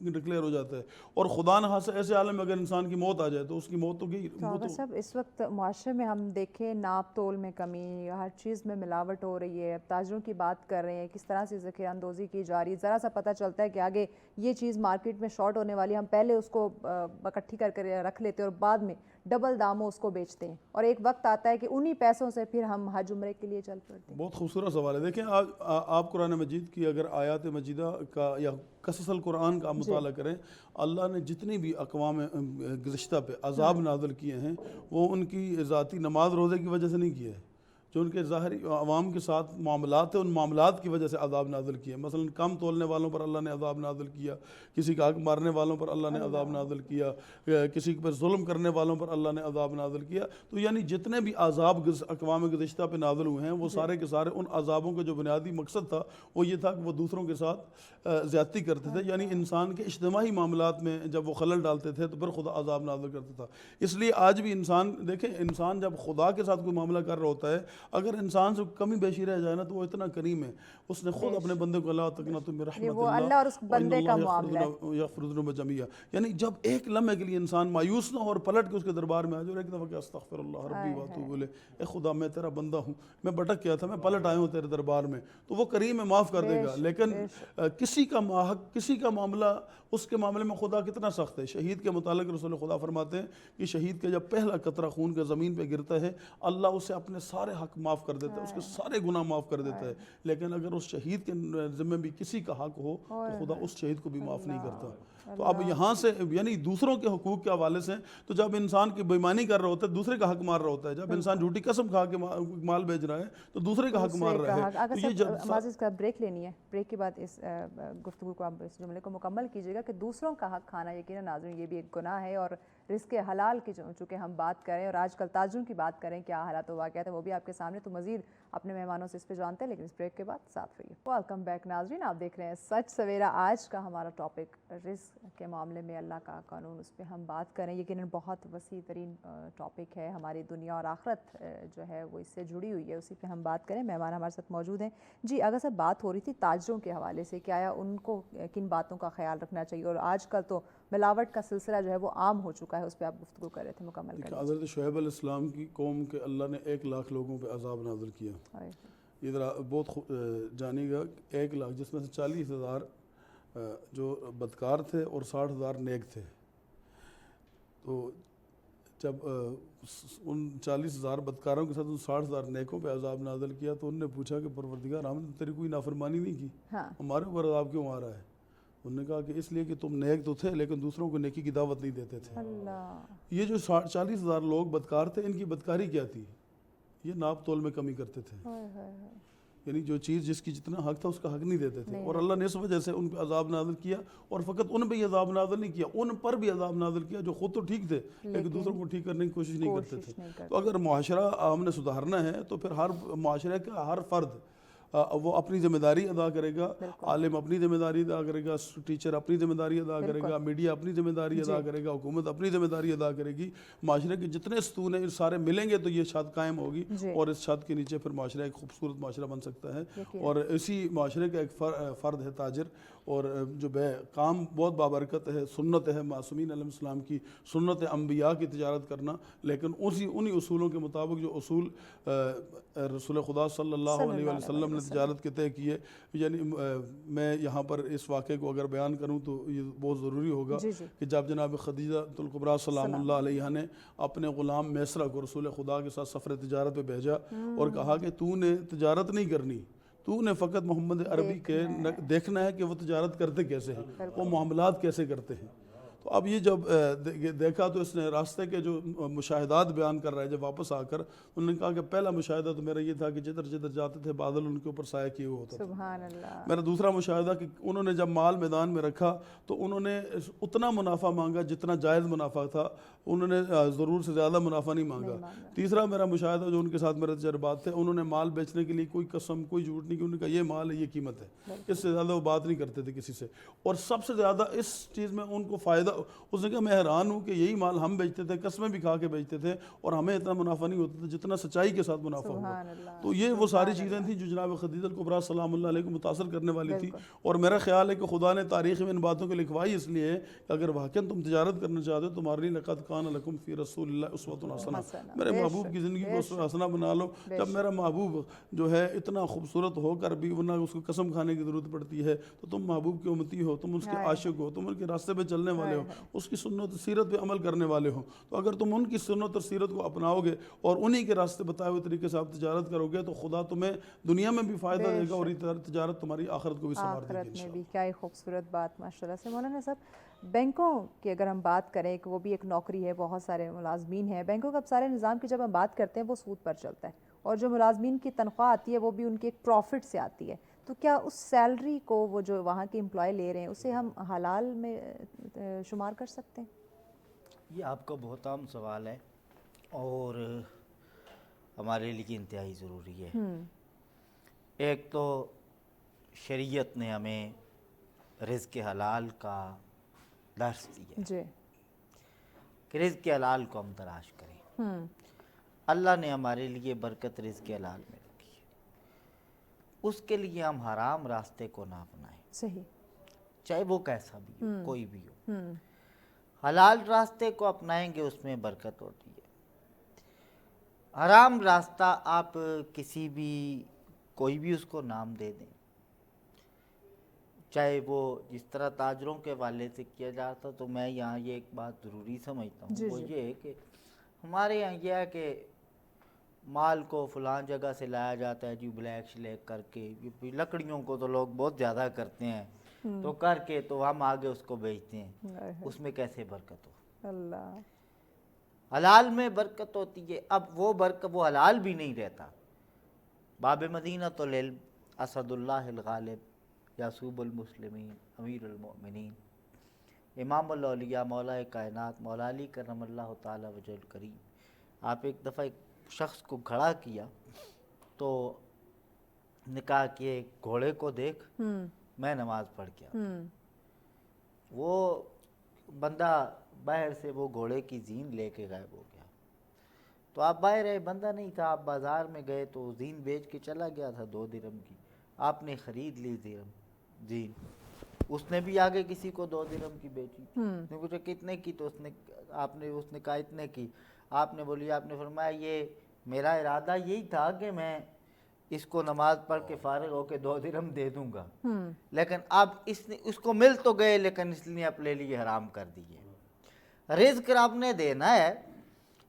ڈکلیئر ہو جاتا ہے. اور خدا نہ خواستہ ایسے عالم میں اگر انسان کی موت آ جائے تو اس کی موت تو گئی. صاحب اس وقت معاشرے میں ہم دیکھیں ناپ تول میں کمی, ہر چیز میں ملاوٹ ہو رہی ہے. تاجروں کی بات کر رہے ہیں, کس طرح سے ذخیرہ اندوزی کی جا رہی ہے. ذرا سا پتہ چلتا ہے کہ آگے یہ چیز مارکیٹ میں شارٹ ہونے والی, ہم پہلے اس کو اکٹھی کر کے رکھ لیتے ہیں اور بعد میں ڈبل داموں اس کو بیچتے ہیں, اور ایک وقت آتا ہے کہ انہی پیسوں سے پھر ہم حج عمرے کے لیے چل پڑتے ہیں. بہت خوبصورت سوال ہے. دیکھیں آپ قرآن مجید کی اگر آیات مجیدہ کا یا قصص القرآن کا مطالعہ کریں, اللہ نے جتنی بھی اقوام گزشتہ پہ عذاب نازل کیے ہیں وہ ان کی ذاتی نماز روزے کی وجہ سے نہیں کیے. جو ان کے ظاہری عوام کے ساتھ معاملات ہیں ان معاملات کی وجہ سے عذاب نازل کیے. مثلا کم تولنے والوں پر اللہ نے عذاب نازل کیا, کسی کا حق مارنے والوں پر اللہ نے عذاب نازل کیا, کسی پر ظلم کرنے والوں پر اللہ نے عذاب نازل کیا. تو یعنی جتنے بھی عذاب اقوام گزشتہ پہ نازل ہوئے ہیں وہ سارے کے سارے ان عذابوں کا جو بنیادی مقصد تھا وہ یہ تھا کہ وہ دوسروں کے ساتھ زیادتی کرتے تھے. یعنی انسان کے اجتماعی معاملات میں جب وہ خلل ڈالتے تھے تو پھر خدا عذاب نازل کرتا تھا. اس لیے آج بھی انسان دیکھیں, انسان جب خدا کے ساتھ کوئی معاملہ کر رہا ہوتا ہے, اگر انسان سے کمی بیشی رہ جائے نا تو وہ اتنا کریم ہے, اس نے خود اپنے بندے کو اللہ تقنطوا من رحمت اللہ اور اس بندے کا معاملہ ہے. یغفر الذنوب جميعا, یعنی جب ایک لمحے کے لیے انسان مایوس نہ ہو اور پلٹ کے اس کے دربار میں آ جائے اور ایک دفعہ کہ استغفر اللہ ربی واتوب الیہ, اے خدا میں تیرا بندہ ہوں, میں بھٹک گیا تھا, میں پلٹ آیا ہوں تیرے دربار میں, تو وہ کریم ہے, معاف کر دے گا. لیکن کسی کا حق, کسی کا معاملہ, اس کے معاملے میں خدا کتنا سخت ہے. شہید کے متعلق رسول خدا فرماتے ہیں کہ شہید کا جب پہلا قطرہ خون کا زمین پہ گرتا ہے اللہ اسے اپنے سارے حق معاف کر دیتا ہے, اس کے سارے گناہ معاف کر دیتا ہے. لیکن اگر اس شہید کے ذمہ بھی کسی کا حق ہو تو خدا اس شہید کو بھی معاف نہیں کرتا. تو اب یہاں سے یعنی دوسروں کے حقوق کے حوالے سے, تو جب انسان کی بےایمانی کر رہا ہوتا ہے دوسرے کا حق مار رہا ہوتا ہے, جب انسان جھوٹی قسم کھا کے مال بیچ رہا ہے تو دوسرے کا حق مار رہا ہے. اگر معزز کا بریک لینی ہے, بریک کے بعد اس گفتگو کو آپ اس جملے کو مکمل کیجیے گا کہ دوسروں کا حق کھانا یقیناً ناظرین یہ بھی ایک گناہ ہے, اور رزق حلال کی چونکہ ہم بات کریں اور آج کل تاجروں کی بات کریں, کیا حالات و واقعات ہیں وہ بھی آپ کے سامنے, تو مزید اپنے مہمانوں سے اس پہ جانتے ہیں, لیکن اس بریک کے بعد ساتھ رہیے. ویلکم بیک ناظرین, آپ دیکھ رہے ہیں سچ سویرا. آج کا ہمارا ٹاپک رزق کے معاملے میں اللہ کا قانون, اس پہ ہم بات کریں. یقیناً بہت وسیع ترین ٹاپک ہے, ہماری دنیا اور آخرت جو ہے وہ اس سے جڑی ہوئی ہے, اسی پہ ہم بات کریں. مہمان ہمارے ساتھ موجود ہیں. جی اگر سر بات ہو رہی تھی تاجروں کے حوالے سے, کیا ان کو کن باتوں کا خیال رکھنا چاہیے, اور آج کل تو ملاوٹ کا سلسلہ جو ہے وہ عام ہو چکا ہے, اس پہ آپ گفتگو کر رہے تھے, مکمل کریں. حضرت شعیب علیہ السلام کی قوم کے اللہ نے 1 لاکھ لوگوں پہ عذاب نازل کیا. یہ ذرا بہت جانیے گا, 1 لاکھ جس میں سے 40,000 جو بدکار تھے اور 60,000 نیک تھے. تو جب ان 40,000 بدکاروں کے ساتھ ان 60,000 نیکوں پہ عذاب نازل کیا تو انہوں نے پوچھا کہ پروردگار ہم نے تیری کوئی نافرمانی نہیں کی, ہمارے اوپر عذاب کیوں آ رہا ہے؟ انہوں نے کہا کہ اس لیے کہ تم نیک تو تھے لیکن دوسروں کو نیکی کی دعوت نہیں دیتے تھے. یہ جو 40,000 لوگ بدکار تھے, ان کی بدکاری کیا تھی؟ یہ ناپ تول میں کمی کرتے تھے. یعنی جو چیز جس کی جتنا حق تھا اس کا حق نہیں دیتے تھے, اور اللہ نے اس وجہ سے ان پہ عذاب نازل کیا. اور فقط ان پہ ہی عذاب نازل نہیں کیا, ان پر بھی عذاب نازل کیا جو خود تو ٹھیک تھے لیکن دوسروں کو ٹھیک کرنے کی کوشش نہیں کرتے تھے. تو اگر معاشرہ ہم نے سدھارنا ہے تو پھر ہر معاشرے کا ہر فرد وہ اپنی ذمہ داری ادا کرے گا. عالم اپنی ذمہ داری ادا کرے گا, ٹیچر اپنی ذمہ داری ادا کرے گا, میڈیا اپنی ذمہ داری ادا کرے گا, حکومت اپنی ذمہ داری ادا کرے گی. معاشرے کے جتنے ستون ہیں سارے ملیں گے تو یہ چھت قائم ہوگی, اور اس چھت کے نیچے پھر معاشرہ ایک خوبصورت معاشرہ بن سکتا ہے. اور اسی معاشرے کا ایک فرد ہے تاجر, اور جو کام بہت بابرکت ہے, سنت ہے معصومین علیہ السلام کی, سنت انبیاء کی تجارت کرنا, لیکن انہی اصولوں کے مطابق جو اصول رسول خدا صلی اللہ علیہ وسلم نے تجارت کے طے کیے. یعنی میں یہاں پر اس واقعے کو اگر بیان کروں تو یہ بہت ضروری ہوگا کہ جب جناب خدیجہ الکبریٰ سلام اللہ علیہ نے اپنے غلام میسرہ کو رسول خدا کے ساتھ سفر تجارت پہ بھیجا اور کہا کہ تو نے تجارت نہیں کرنی, تو نے فقط محمد عربی کے دیکھنا ہے کہ وہ تجارت کرتے کیسے ہیں, وہ معاملات کیسے کرتے ہیں. تو اب یہ جب دیکھا تو اس نے راستے کے جو مشاہدات بیان کر رہا ہے, جب واپس آ کر انہوں نے کہا کہ پہلا مشاہدہ تو میرا یہ تھا کہ جدھر جدھر جاتے تھے بادل ان کے اوپر سایہ کیے ہوئے ہوتا تھا. میرا دوسرا مشاہدہ کہ انہوں نے جب مال میدان میں رکھا تو انہوں نے اتنا منافع مانگا جتنا جائز منافع تھا, انہوں نے ضرور سے زیادہ منافع نہیں مانگا. تیسرا میرا مشاہدہ جو ان کے ساتھ میرے تجربات تھے, انہوں نے مال بیچنے کے لیے کوئی قسم کوئی جھوٹ نہیں, کہ انہوں نے کہا یہ مال ہے, یہ قیمت ہے, اس سے زیادہ وہ بات نہیں کرتے تھے کسی سے. اور سب سے زیادہ اس چیز میں ان کو فائدہ, اس نے کہا میں حیران ہوں کہ یہی مال ہم بیچتے تھے, قسمیں بھی کھا کے بیچتے تھے, اور ہمیں اتنا منافع نہیں ہوتا تھا جتنا سچائی کے ساتھ منافع ہوا. تو یہ وہ ساری چیزیں تھیں جو جناب خدیجہ الکبریٰ سلام اللہ علیہ کو متاثر کرنے والی تھی. اور میرا خیال ہے کہ خدا نے تاریخ میں ان باتوں کو لکھوائی اس لیے کہ اگر واقعاً تم تجارت کرنا چاہتے ہو تمہارے لیے لقد کان لکم فی رسول اللہ اسوۃ حسنہ, میرے محبوب کی زندگی کو اسوہ حسنہ بنا لو. جب میرا محبوب جو ہے اتنا خوبصورت ہو کر بھی ورنہ اس کو قسم کھانے کی ضرورت پڑتی ہے, تو تم محبوب کی امتی ہو, تم اس کے عاشق ہو, تم ان کے راستے پہ چلنے والے ہو, اس کی سنت و سیرت پہ عمل کرنے والے ہو. تو اگر تم ان کی سنت اور سیرت کو اپناؤ گے اور انہی کے راستے بتائے ہوئے طریقے سے آپ تجارت کرو گے تو خدا تمہیں دنیا میں بھی فائدہ دے گا, اور تجارت تمہاری آخرت کو بھی سنوار دے گی انشاءاللہ. کیا ہی خوبصورت بات ماشاءاللہ سے. مولانا صاحب بینکوں کی اگر ہم بات کریں کہ وہ بھی ایک نوکری ہے, بہت سارے ملازمین ہیں بینکوں کا. اب سارے نظام کی جب ہم بات کرتے ہیں وہ سود پر چلتا ہے, اور جو ملازمین کی تنخواہ آتی ہے وہ بھی ان کے ایک پروفٹ سے آتی ہے، تو کیا اس سیلری کو وہ جو وہاں کے امپلائی لے رہے ہیں اسے ہم حلال میں شمار کر سکتے ہیں؟ یہ آپ کا بہت عام سوال ہے اور ہمارے لیے انتہائی ضروری ہے۔ ایک تو شریعت نے ہمیں رزق حلال کا درس دیا جی کہ رزق حلال کو ہم تلاش کریں۔ اللہ نے ہمارے لیے برکت رزق حلال میں رکھی ہے، اس کے لیے ہم حرام راستے کو نہ اپنائیں، صحیح، چاہے وہ کیسا بھی ہو، کوئی بھی ہو۔ حلال راستے کو اپنائیں گے اس میں برکت ہوتی ہے۔ حرام راستہ آپ کسی بھی کوئی بھی اس کو نام دے دیں، چاہے وہ جس طرح تاجروں کے حوالے سے کیا جاتا، تو میں یہاں یہ ایک بات ضروری سمجھتا ہوں، وہ یہ ہے کہ ہمارے یہاں یہ ہے کہ مال کو فلان جگہ سے لایا جاتا ہے جی بلیک شلیک کر کے، لکڑیوں کو تو لوگ بہت زیادہ کرتے ہیں، تو کر کے تو ہم آگے اس کو بیچتے ہیں، اس میں کیسے برکت ہو؟ اللہ، حلال میں برکت ہوتی ہے۔ اب وہ برکت وہ حلال بھی نہیں رہتا۔ باب مدینہ تو العلم، اسد اللہ الغالب، یعصوب المسلمین، امیر المؤمنین، امام الاولیاء، مولا کائنات، مولا علی کرم اللہ تعالی وجہ الکریم۔ آپ ایک دفعہ ایک شخص کو کھڑا کیا تو نے کہا کہ گھوڑے کو دیکھ، میں نماز پڑھ کے آتا ہوں۔ وہ بندہ باہر سے وہ گھوڑے کی زین لے کے غائب ہو گیا، تو آپ باہر ہے، بندہ نہیں تھا، آپ بازار میں گئے تو زین بیچ کے چلا گیا تھا 2 درہم کی، آپ نے خرید لی زین، اس نے بھی آگے کسی کو 2 درہم کی بیچی، اس نے پوچھا کتنے کی، تو اس نے کہا اتنے کی، آپ نے بولی، آپ نے فرمایا یہ میرا ارادہ یہی تھا کہ میں اس کو نماز پڑھ کے فارغ ہو کے 2 درہم دے دوں گا، لیکن اب اس کو مل تو گئے لیکن اس نے اپنے لیے حرام کر دیے۔ رزق آپ نے دینا ہے،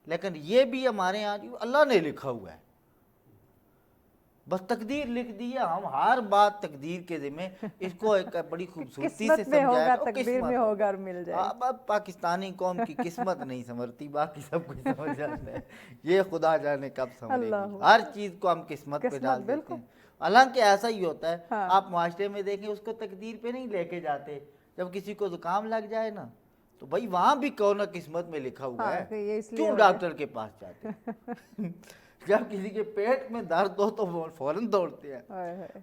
لیکن یہ بھی ہمارے ہاں اللہ نے لکھا ہوا ہے، بس تقدیر لکھ دی ہے، ہم ہر بات تقدیر کے ذمہ، اس کو ایک بڑی خوبصورتی سے قسمت میں سمجھایا، ہوگا، تقدیر میں ہوگا اور مل جائے۔ اب پاکستانی قوم کی قسمت نہیں سنورتی، باقی سب کچھ سمجھ جاتا ہے، یہ خدا جانے کب سنورے گی، ہر چیز کو ہم قسمت پہ ڈال دیتے ہیں۔ حالانکہ ایسا ہی ہوتا ہے، آپ معاشرے میں دیکھیں اس کو تقدیر پہ نہیں لے کے جاتے، جب کسی کو زکام لگ جائے نا تو بھائی وہاں بھی کہو نا قسمت میں لکھا ہوا ہے، کیوں ڈاکٹر کے پاس جاتے ہیں؟ جب کسی کے پیٹ میں درد ہو تو فوراً دوڑتے ہیں،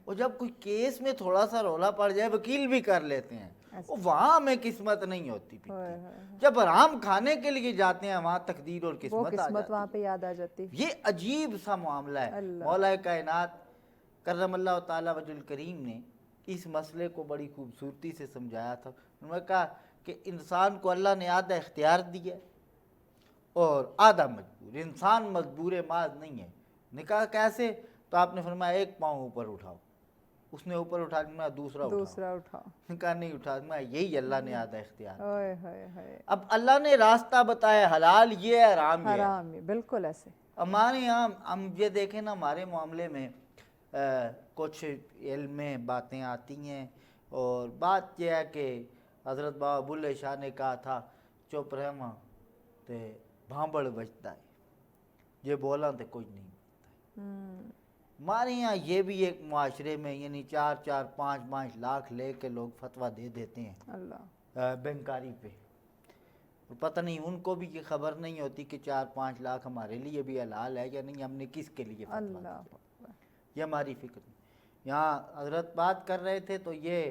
اور جب کوئی کیس میں تھوڑا سا رولا پڑ جائے وکیل بھی کر لیتے ہیں، وہاں ہمیں قسمت نہیں ہوتی پھرتی، جب حرام کھانے کے لیے جاتے ہیں وہاں تقدیر اور قسمت آ جاتی وہاں پہ یاد آ جاتی۔ یہ عجیب سا معاملہ ہے۔ مولا کائنات کرم اللہ تعالی وجہ الکریم نے اس مسئلے کو بڑی خوبصورتی سے سمجھایا تھا۔ انہوں نے کہا کہ انسان کو اللہ نے آدھا اختیار دیا اور آدھا مجبور، انسان مجبور ماذ نہیں ہے۔ نے کہا کیسے؟ تو آپ نے فرمایا ایک پاؤں اوپر اٹھاؤ، اس نے اوپر اٹھا دیا، دوسرا اٹھاؤ، نے کہا نہیں اٹھا دیا، یہی اللہ نے آدھا اختیار دیا۔ اب اللہ نے راستہ بتایا، حلال یہ ہے، حرام یہ ہے، بالکل ایسے۔ ہمارے یہاں ہم یہ دیکھیں نا، ہمارے معاملے میں کچھ علم میں باتیں آتی ہیں، اور بات یہ ہے کہ حضرت بابا بلے شاہ نے کہا تھا چپ رہواں تے بھانبڑ بجتا ہے، یہ بولا تے کچھ نہیں بولتا ہے۔ ہمارے یہاں یہ بھی ایک معاشرے میں یعنی 4-4 5-5 لاکھ لے کے لوگ فتویٰ دے دیتے ہیں بینکاری پہ، پتہ نہیں ان کو بھی یہ خبر نہیں ہوتی کہ 4-5 لاکھ ہمارے لیے بھی حلال ہے یا نہیں، ہم نے کس کے لیے فتویٰ دیا، یہ ہماری فکر نہیں۔ یہاں حضرت بات کر رہے تھے تو یہ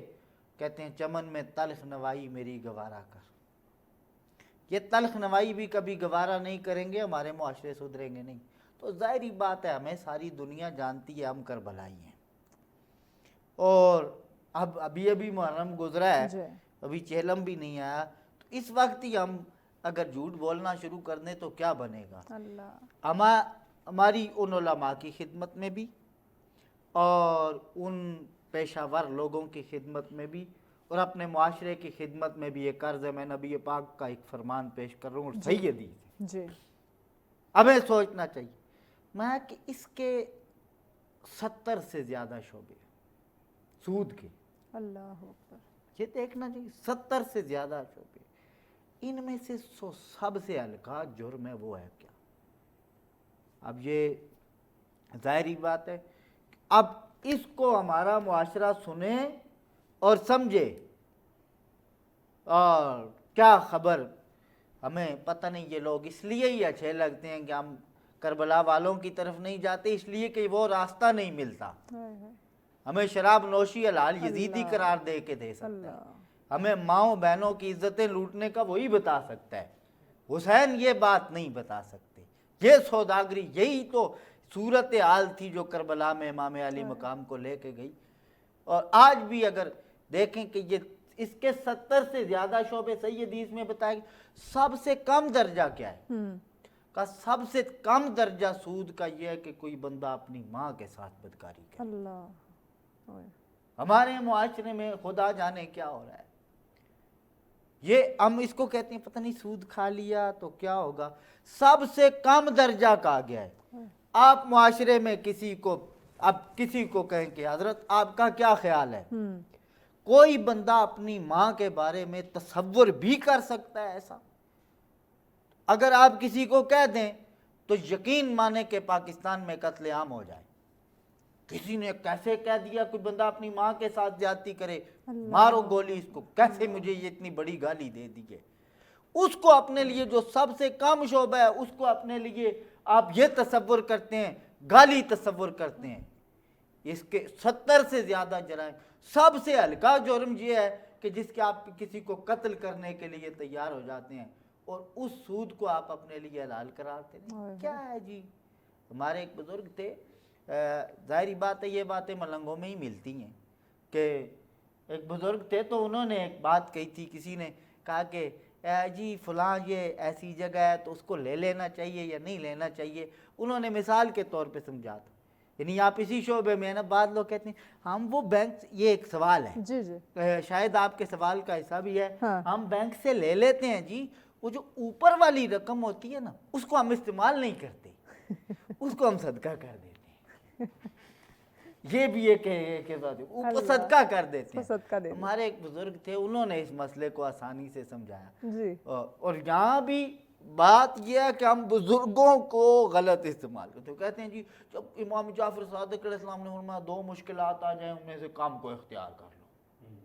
کہتے ہیں چمن میں تلخ نوائی میری گوارا کر، یہ تلخ نوائی بھی کبھی گوارا نہیں کریں گے، ہمارے معاشرے سدھریں گے نہیں۔ تو ظاہری بات ہے، ہمیں ساری دنیا جانتی ہے ہم کربلائی ہیں، اور ابھی محرم گزرا ہے، ابھی چہلم بھی نہیں آیا، تو اس وقت ہی ہم اگر جھوٹ بولنا شروع کر دیں تو کیا بنے گا؟ ہماری ان علماء کی خدمت میں بھی اور ان پیشہ ور لوگوں کی خدمت میں بھی اور اپنے معاشرے کی خدمت میں بھی ایک عرض ہے، میں نبی پاک کا ایک فرمان پیش کر رہا ہوں، اور صحیح حدیث ہے، ہمیں سوچنا چاہیے میں کہ اس کے 70 سے زیادہ شعبے سود کے، اللہ اکبر، یہ دیکھنا چاہیے 70 سے زیادہ شعبے، ان میں سے سب سے ہلکا جرم ہے وہ ہے کیا؟ اب یہ ظاہری بات ہے اب اس کو ہمارا معاشرہ سنے اور سمجھے، اور کیا خبر ہمیں پتہ نہیں یہ لوگ اس لیے ہی اچھے لگتے ہیں کہ ہم کربلا والوں کی طرف نہیں جاتے، اس لیے کہ وہ راستہ نہیں ملتا۔ ہمیں شراب نوشی حلال یزیدی قرار دے کے دے سکتا ہے، ہمیں ماؤں بہنوں کی عزتیں لوٹنے کا وہی بتا سکتا ہے، حسین یہ بات نہیں بتا سکتے۔ یہ سوداگری، یہی تو صورتحال تھی جو کربلا میں امام علی مقام کو لے کے گئی۔ اور آج بھی اگر دیکھیں کہ یہ اس کے 70 سے زیادہ شعبے صحیح حدیث میں بتائے گئے، سب سے کم درجہ کیا ہے؟ کا سب سے کم درجہ سود کا یہ ہے کہ کوئی بندہ اپنی ماں کے ساتھ بدکاری کرے۔ اللہ، ہمارے معاشرے میں خدا جانے کیا ہو رہا ہے، یہ ہم اس کو کہتے ہیں پتہ نہیں سود کھا لیا تو کیا ہوگا، سب سے کم درجہ کہا گیا ہے۔ آپ معاشرے میں کسی کو کہیں کہ حضرت آپ کا کیا خیال ہے، کوئی بندہ اپنی ماں کے بارے میں تصور بھی کر سکتا ہے ایسا؟ اگر آپ کسی کو کہہ دیں تو یقین مانے کہ پاکستان میں قتل عام ہو جائے۔ کسی نے کیسے کہہ دیا کوئی بندہ اپنی ماں کے ساتھ زیادتی کرے، مارو گولی اس کو، کیسے مجھے یہ اتنی بڑی گالی دے دی ہے۔ اس کو اپنے لیے جو سب سے کم شعبہ ہے اس کو اپنے لیے آپ یہ تصور کرتے ہیں، گالی تصور کرتے ہیں۔ اس کے 70 سے زیادہ جرائم، سب سے ہلکا جرم یہ ہے کہ جس کے آپ کسی کو قتل کرنے کے لیے تیار ہو جاتے ہیں، اور اس سود کو آپ اپنے لیے حلال قرارتے ہیں۔ کیا ہے جی؟ ہمارے ایک بزرگ تھے، ظاہری بات ہے یہ باتیں ملنگوں میں ہی ملتی ہیں، کہ ایک بزرگ تھے تو انہوں نے ایک بات کہی تھی، کسی نے کہا کہ جی فلاں یہ ایسی جگہ ہے تو اس کو لے لینا چاہیے یا نہیں لینا چاہیے۔ انہوں نے مثال کے طور پہ سمجھا تھا، یعنی آپ اسی شعبے میں ہیں نا، بعض لوگ کہتے ہیں ہم وہ بینک، یہ ایک سوال ہے جی جی، شاید آپ کے سوال کا حصہ بھی ہے، ہم بینک سے لے لیتے ہیں جی، وہ جو اوپر والی رقم ہوتی ہے نا اس کو ہم استعمال نہیں کرتے، اس کو ہم صدقہ کر دیتے ہیں۔ یہ بھی ایک اوپر صدقہ کر دیتے ہیں۔ ہمارے ایک بزرگ تھے، انہوں نے اس مسئلے کو آسانی سے سمجھایا جی، اور یہاں بھی بات یہ ہے کہ ہم بزرگوں کو غلط استعمال کرتے ہیں۔ کہتے ہیں جی جب امام جعفر صادق علیہ السلام نے فرمایا 2 مشکلات آ جائیں ان میں سے کم کو اختیار کر لو،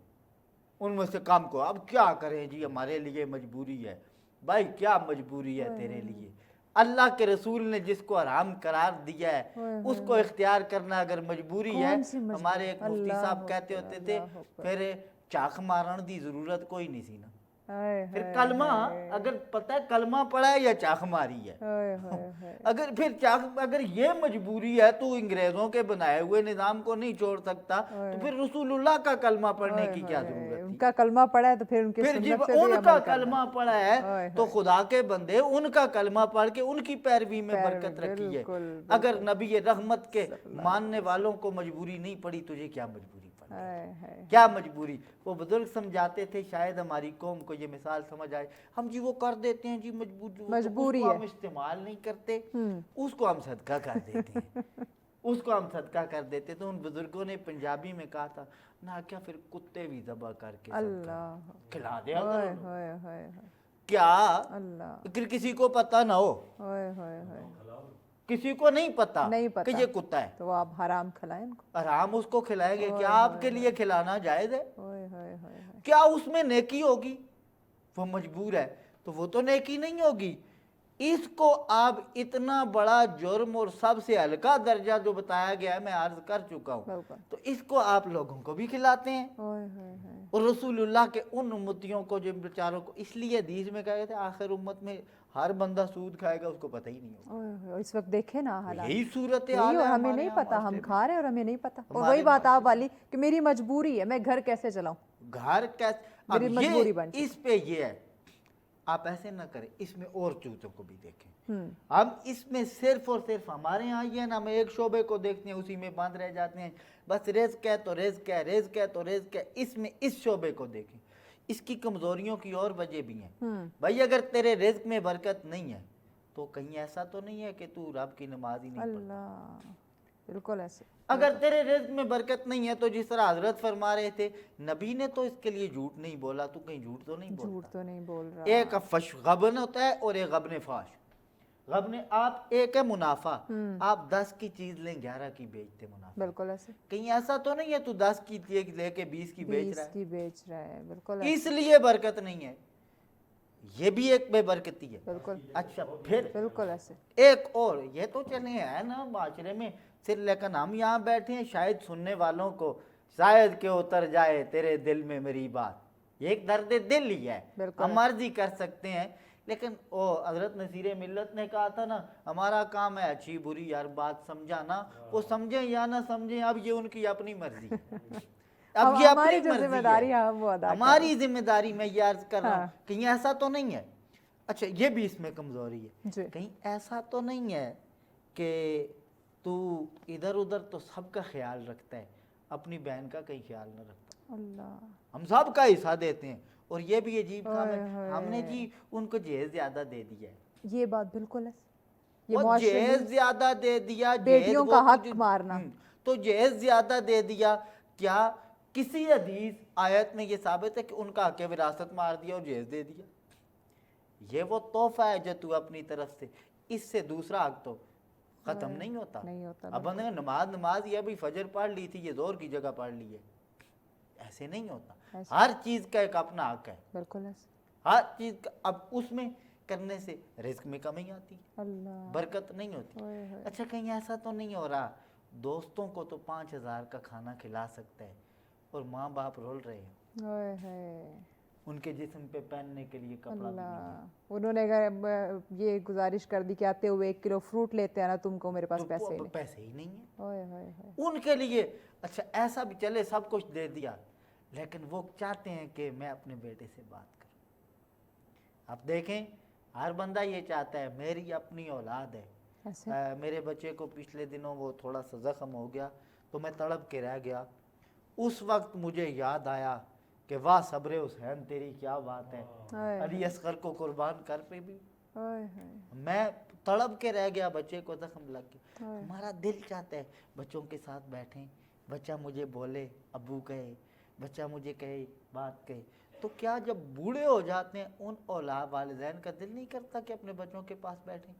ان میں سے کم کو، اب کیا کریں جی ہمارے لیے مجبوری ہے۔ بھائی کیا مجبوری ہے تیرے لیے؟ اللہ کے رسول نے جس کو حرام قرار دیا ہے اس کو اختیار کرنا اگر مجبوری ہے۔ ہمارے ایک مفتی صاحب کہتے ہوتے تھے پھر چاک مارن دی ضرورت کوئی نہیں سی نا، پھر کلمہ اگر پتہ ہے کلمہ پڑھا ہے یا چاک ماری ہے، اگر پھر اگر یہ مجبوری ہے تو انگریزوں کے بنائے ہوئے نظام کو نہیں چھوڑ سکتا تو پھر رسول اللہ کا کلمہ پڑھنے کی کیا ضرورت تھی؟ ان کا کلمہ پڑھا ہے تو پھر ان کی سنت پہ بھی ان عمل کا کرنا۔ کلمہ پڑھا ہے تو خدا کے بندے ان کا کلمہ پڑھ کے ان کی پیروی میں برکت رکھی ہے۔ اگر نبی رحمت کے ماننے والوں کو مجبوری نہیں پڑی تجھے کیا مجبوری پڑی؟ کیا مجبوری؟ وہ بزرگ سمجھاتے تھے، شاید ہماری قوم کو یہ مثال سمجھ آئے۔ ہم جی وہ کر دیتے ہیں جی مجبوری ہے، ہم استعمال نہیں کرتے، اس کو ہم صدقہ کر دیتے ہیں، اس کو ہم صدقہ کر دیتے۔ تو ان بزرگوں نے پنجابی میں کہا تھا نہ کیا پھر کتے بھی ذبح کر کے کھلا دیا کیا، اگر کسی کو پتہ نہ ہو، کسی کو نہیں پتا کہ یہ کتا ہے تو وہ آپ حرام کھلائیں ان کو، حرام اس کو کھلائیں گے؟ کیا آپ کے لیے کھلانا جائز ہے؟ کیا اس میں نیکی ہوگی؟ وہ مجبور ہے تو وہ تو نیکی نہیں ہوگی۔ اس کو آپ اتنا بڑا جرم اور سب سے ہلکا درجہ جو بتایا گیا ہے میں عرض کر چکا ہوں، تو اس کو آپ لوگوں کو بھی کھلاتے ہیں، اور رسول اللہ کے ان امتیوں کو جو بیچاروں کو، اس لیے حدیث میں کہا گیا تھا آخر امت میں ہر بندہ سود کھائے گا اس کو پتہ ہی نہیں ہوگا۔ اس وقت دیکھیں نا حالات، یہی صورتحال ہے، ہمیں نہیں پتا، ہم کھا رہے ہیں اور ہمیں نہیں پتا، اور وہی بات آپ والی کہ میری مجبوری ہے، میں گھر کیسے چلاؤں، گھر کیسے، اب مجبوری بن یہ اس پہ یہ ہے، آپ ایسے نہ کریں، اس میں اور چوزوں کو بھی دیکھیں۔ ہم اس میں صرف اور صرف ہمارے یہاں یہ ہے نا، ہم ایک شعبے کو دیکھتے ہیں اسی میں بند رہ جاتے ہیں، بس رزق ہے تو رزق ہے، رزق ہے تو رزق ہے، اس میں اس شعبے کو دیکھیں۔ اس کی کمزوریوں کی اور وجہ بھی ہیں بھائی، اگر تیرے رزق میں برکت نہیں ہے تو کہیں ایسا تو نہیں ہے کہ تو رب کی نماز ہی نہیں پڑھتا۔ اللہ، بالکل ایسے، اگر تیرے رزق میں برکت نہیں ہے تو جس طرح حضرت فرما رہے تھے نبی نے تو اس کے لیے جھوٹ نہیں بولا، تو کہیں جھوٹ تو نہیں بولتا۔ جھوٹ تو نہیں بول رہا۔ ایک غبن ہوتا ہے اور ایک غبن فاش۔ غبن آپ ایک ہے منافع، آپ 10 کی چیز لیں 11 کی بیچتے منافع، بالکل ایسے کہیں ایسا تو نہیں ہے تو 10 کی لے کے 20 کی بیچ رہا 20 کی بیچ رہا ہے، بالکل ہے، اس لیے برکت نہیں ہے، یہ بھی ایک بے برکتی ہے۔ بالکل اچھا پھر بالکل ایسے ایک اور یہ تو چلے ہیں نا معاشرے میں صرف، لیکن ہم یہاں بیٹھے ہیں شاید سننے والوں کو شاید کہ اتر جائے تیرے دل میں میری بات، یہ ایک درد دل ہی ہے، بالکل ہم مرضی کر سکتے ہیں، لیکن حضرت نصیر ملت نے کہا تھا نا ہمارا کام ہے اچھی بری ہر بات سمجھانا، وہ سمجھیں یا نہ سمجھیں اب یہ ان کی اپنی مرضی ہے، اب یہ ہماری اپنی جو ذمہ مرضی داری ہے، ہے ہم وہ ادا کریں۔ ہماری ذمہ داری میں یہ عرض کر رہا ہاں۔ ہوں کہیں ایسا تو نہیں ہے، اچھا یہ بھی اس میں کمزوری ہے، جی کہیں ایسا تو نہیں ہے کہ تو ادھر ادھر تو سب کا خیال رکھتا ہے، اپنی بہن کا کہیں خیال نہ رکھتا، اللہ ہم سب کا حصہ دیتے ہیں، اور یہ بھی عجیب کام ہے ہم نے جی ان کو جہیز زیادہ دے دیا ہے، یہ بات بالکل ہے، یہ وہ معاشرے جہیز میں زیادہ دے دیا، بیٹیوں کا حق مارنا، تو جہیز زیادہ دے دیا، کیا کسی حدیث آیت میں یہ ثابت ہے کہ ان کا حق وراثت مار دیا اور جہیز دے دیا؟ یہ وہ تحفہ ہے جو تو اپنی طرف سے، اس سے دوسرا حق تو ختم نہیں ہوتا۔ نہیں ہوتا، اب بندے نے نماز یہ بھی فجر پڑھ لی تھی، یہ زور کی جگہ پڑھ لی ہے، ایسے نہیں ہوتا، ہر چیز کا ایک اپنا حق ہے، بالکل ایسے ہر چیز کا، اب اس میں کرنے سے رزق میں کمی آتی ہے، اللہ برکت نہیں ہوتی۔ اچھا کہیں ایسا تو نہیں ہو رہا دوستوں کو تو 5000 کا کھانا کھلا سکتا ہے اور ماں باپ رول رہے ہیں ان کے جسم پہ پہننے کے لیے کپڑا بھی نہیں ہے، انہوں نے یہ گزارش کر دی کہ آتے ہوئے 1 کلو فروٹ لیتے آنا، تم کو میرے پاس پیسے تو نہیں، پیسے ہی نہیں ہیں اوئے ان کے لیے۔ اچھا ایسا بھی چلے سب کچھ دے دیا، لیکن وہ چاہتے ہیں کہ میں اپنے بیٹے سے بات کروں۔ اب دیکھیں ہر بندہ یہ چاہتا ہے میری اپنی اولاد ہے، میرے بچے کو پچھلے دنوں وہ تھوڑا سا زخم ہو گیا تو میں تڑپ کے رہ گیا، اس وقت مجھے یاد آیا کہ واہ صبر حسین تیری کیا بات ہے، علی اصغر کو قربان کر پہ بھی میں تڑپ کے رہ گیا، بچے کو زخم لگ گیا۔ ہمارا دل چاہتا ہے بچوں کے ساتھ بیٹھیں، بچہ مجھے بولے ابو کہے، بچہ مجھے کہے بات کہے، تو کیا جب بوڑھے ہو جاتے ہیں ان اولاد والدین کا دل نہیں کرتا کہ اپنے بچوں کے پاس بیٹھیں؟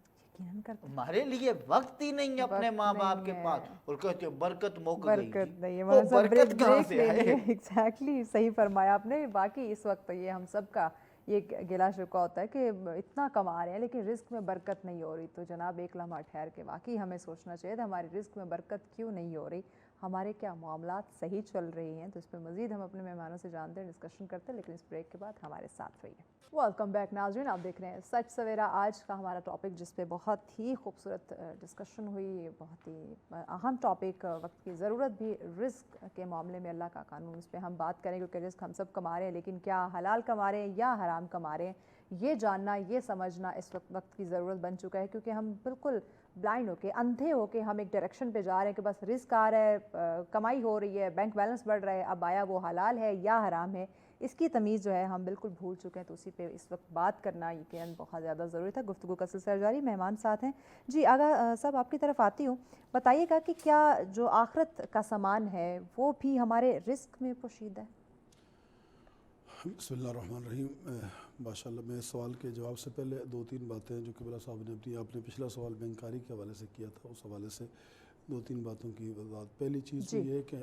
ہمارے لیے وقت ہی نہیں ہے اپنے ماں باپ کے پاس، اور کہتے ہیں برکت موقع گئی، برکت نہیں ہے، وہ برکت کہاں سے بریک لے آئے؟ لیے، ایگزیکٹلی صحیح فرمایا آپ نے۔ باقی اس وقت یہ ہم سب کا یہ گلا شکوہ ہوتا ہے کہ اتنا کما رہے ہیں لیکن رزق میں برکت نہیں ہو رہی، تو جناب ایک لمحہ ٹھہر کے واقعی ہمیں سوچنا چاہیے تھا ہماری رزق میں برکت کیوں نہیں ہو رہی، ہمارے کیا معاملات صحیح چل رہی ہیں، تو اس پہ مزید ہم اپنے مہمانوں سے جانتے ہیں، ڈسکشن کرتے ہیں، لیکن اس بریک کے بعد ہمارے ساتھ رہیے۔ ویلکم بیک ناظرین، آپ دیکھ رہے ہیں سچ سویرا، آج کا ہمارا ٹاپک جس پہ بہت ہی خوبصورت ڈسکشن ہوئی، بہت ہی اہم ٹاپک، وقت کی ضرورت بھی، رزق کے معاملے میں اللہ کا قانون، اس پہ ہم بات کریں کیونکہ رزق ہم سب کما رہے ہیں، لیکن کیا حلال کما رہے ہیں یا حرام کما رہے ہیں، یہ جاننا، یہ سمجھنا اس وقت کی ضرورت بن چکا ہے، کیونکہ ہم بالکل بلائنڈ ہو کے، اندھے ہو کے ہم ایک ڈائریکشن پہ جا رہے ہیں کہ بس رزق آ رہا ہے، کمائی ہو رہی ہے، بینک بیلنس بڑھ رہا ہے، اب آیا وہ حلال ہے یا حرام ہے، اس کی تمیز جو ہے ہم بالکل بھول چکے ہیں، تو اسی پہ اس وقت بات کرنا یقیناً بہت زیادہ ضروری تھا۔ گفتگو کا سلسلہ جاری، مہمان ساتھ ہیں جی۔ آغا صاحب آپ کی طرف آتی ہوں، بتائیے گا کہ کیا جو آخرت کا سامان ہے وہ بھی ہمارے رزق میں پوشیدہ ہے؟ بسم اللہ الرحمن الرحیم۔ ماشاء اللہ، میں اس سوال کے جواب سے پہلے 2-3 باتیں جو قبلہ صاحب نے اپنی، آپ نے پچھلا سوال بینکاری کے حوالے سے کیا تھا، اس حوالے سے 2-3 باتوں کی وضاحت۔ پہلی چیز تو یہ ہے کہ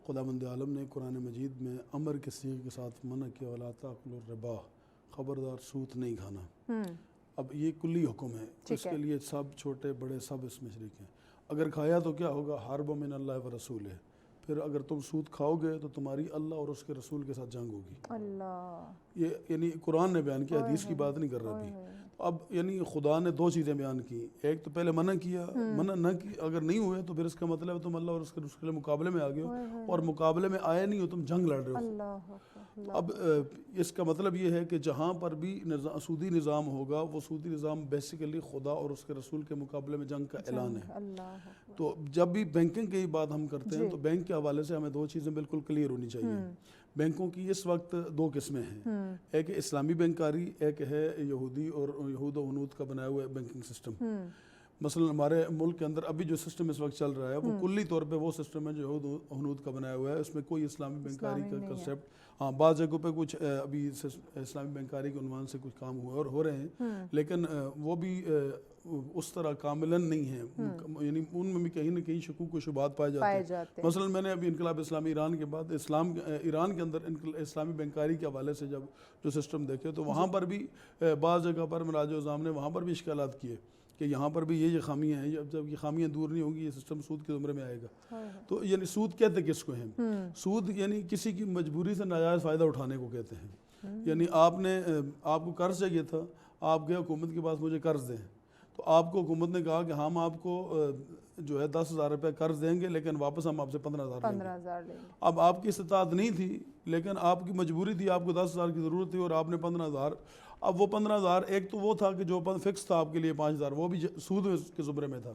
خداوند عالم نے قرآن مجید میں امر کے صیغے کے ساتھ منع کیا، وَلَا تَأْكُلُوا الرِّبَا، خبردار سود نہیں کھانا۔ اب یہ کلی حکم ہے، اس کے لیے سب چھوٹے بڑے سب اس میں شریک ہیں۔ اگر کھایا تو کیا ہوگا؟ حرب من اللہ و رسول ہے، پھر اگر تم سود کھاؤ گے تو تمہاری اللہ اور اس کے رسول کے ساتھ جنگ ہوگی۔ اللہ، یہ یعنی قرآن نے بیان کیا، حدیث کی بات نہیں کر رہا ابھی۔ اب یعنی خدا نے 2 چیزیں بیان کی، ایک تو پہلے منع کیا، منع نہ کی، اگر نہیں ہوئے تو پھر اس کا مطلب ہے تم اللہ اور اس کے رسول کے مقابلے میں آ گئے ہو، اور مقابلے میں آئے نہیں ہو، تم جنگ لڑ رہے ہو۔ اب اس کا مطلب یہ ہے کہ جہاں پر بھی سودی نظام ہوگا، وہ سودی نظام بیسیکلی خدا اور اس کے رسول کے مقابلے میں جنگ کا اعلان ہے۔ تو جب بھی بینکنگ کی بات ہم کرتے ہیں تو بینک کے حوالے سے ہمیں 2 چیزیں بالکل کلیئر ہونی چاہیے۔ بینکوں کی اس وقت 2 قسمیں ہیں، ایک اسلامی بینکاری، ایک ہے یہودی اور یہود و ہنود کا بنایا ہوا بینکنگ سسٹم۔ مثلا ہمارے ملک کے اندر ابھی جو سسٹم اس وقت چل رہا ہے وہ کلی طور پہ وہ سسٹم ہے جو یہود و ہنود کا بنایا ہوا ہے، اس میں کوئی اسلامی بینکاری کا کنسیپٹ، ہاں بعض جگہوں پہ کچھ ابھی اسلامی بینکاری کے عنوان سے کچھ کام ہوا اور ہو رہے ہیں، لیکن وہ بھی اس طرح کاملاً نہیں ہیں، یعنی ان میں بھی کہیں نہ کہیں شکوک و شبہات پائے جاتے ہیں۔ مثلاً میں نے ابھی انقلاب اسلامی ایران کے بعد ایران کے اندر اسلامی بینکاری کے حوالے سے جب جو سسٹم دیکھے تو وہاں پر بھی بعض جگہ پر مراجع عظام نے وہاں پر بھی اشکالات کیے کہ یہاں پر بھی یہ خامیاں ہیں، جب یہ خامیاں دور نہیں ہوں گی یہ سسٹم سود کے زمرے میں آئے گا۔ تو یعنی سود کہتے کس کو ہیں؟ سود یعنی کسی کی مجبوری سے ناجائز فائدہ اٹھانے کو کہتے ہیں۔ یعنی آپ کو قرض چاہیے تھا، آپ گئے حکومت کے پاس مجھے قرض دیں، تو آپ کو حکومت نے کہا کہ ہم آپ کو جو ہے 10,000 روپے قرض دیں گے لیکن واپس ہم آپ سے 15,000 لیں گے۔ اب آپ کی استطاعت نہیں تھی لیکن آپ کی مجبوری تھی، آپ کو 10,000 کی ضرورت تھی اور آپ نے 15,000۔ اب وہ 15,000 ایک تو وہ تھا کہ جو فکس تھا آپ کے لیے 5,000 وہ بھی سود کے زمرے میں تھا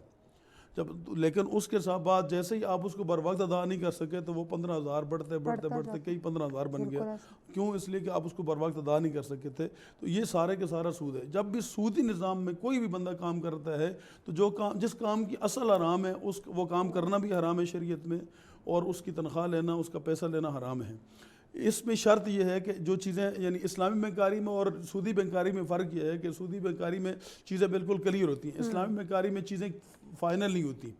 لیکن اس کے ساتھ بعد جیسے ہی آپ اس کو بر وقت ادا نہیں کر سکے تو وہ 15,000 بڑھتے کئی 15,000 بن گیا۔ کیوں؟ اس لیے کہ آپ اس کو بر وقت ادا نہیں کر سکے تھے۔ تو یہ سارے کے سارا سود ہے۔ جب بھی سودی نظام میں کوئی بھی بندہ کام کرتا ہے تو جس کام کی اصل حرام ہے وہ کام کرنا بھی حرام ہے شریعت میں، اور اس کی تنخواہ لینا، اس کا پیسہ لینا حرام ہے۔ اس میں شرط یہ ہے کہ جو چیزیں یعنی اسلامی بینکاری میں اور سودی بینکاری میں فرق یہ ہے کہ سودی بینکاری میں چیزیں بالکل کلیئر ہوتی ہیں، اسلامی بینکاری میں چیزیں فائنل نہیں ہوتی۔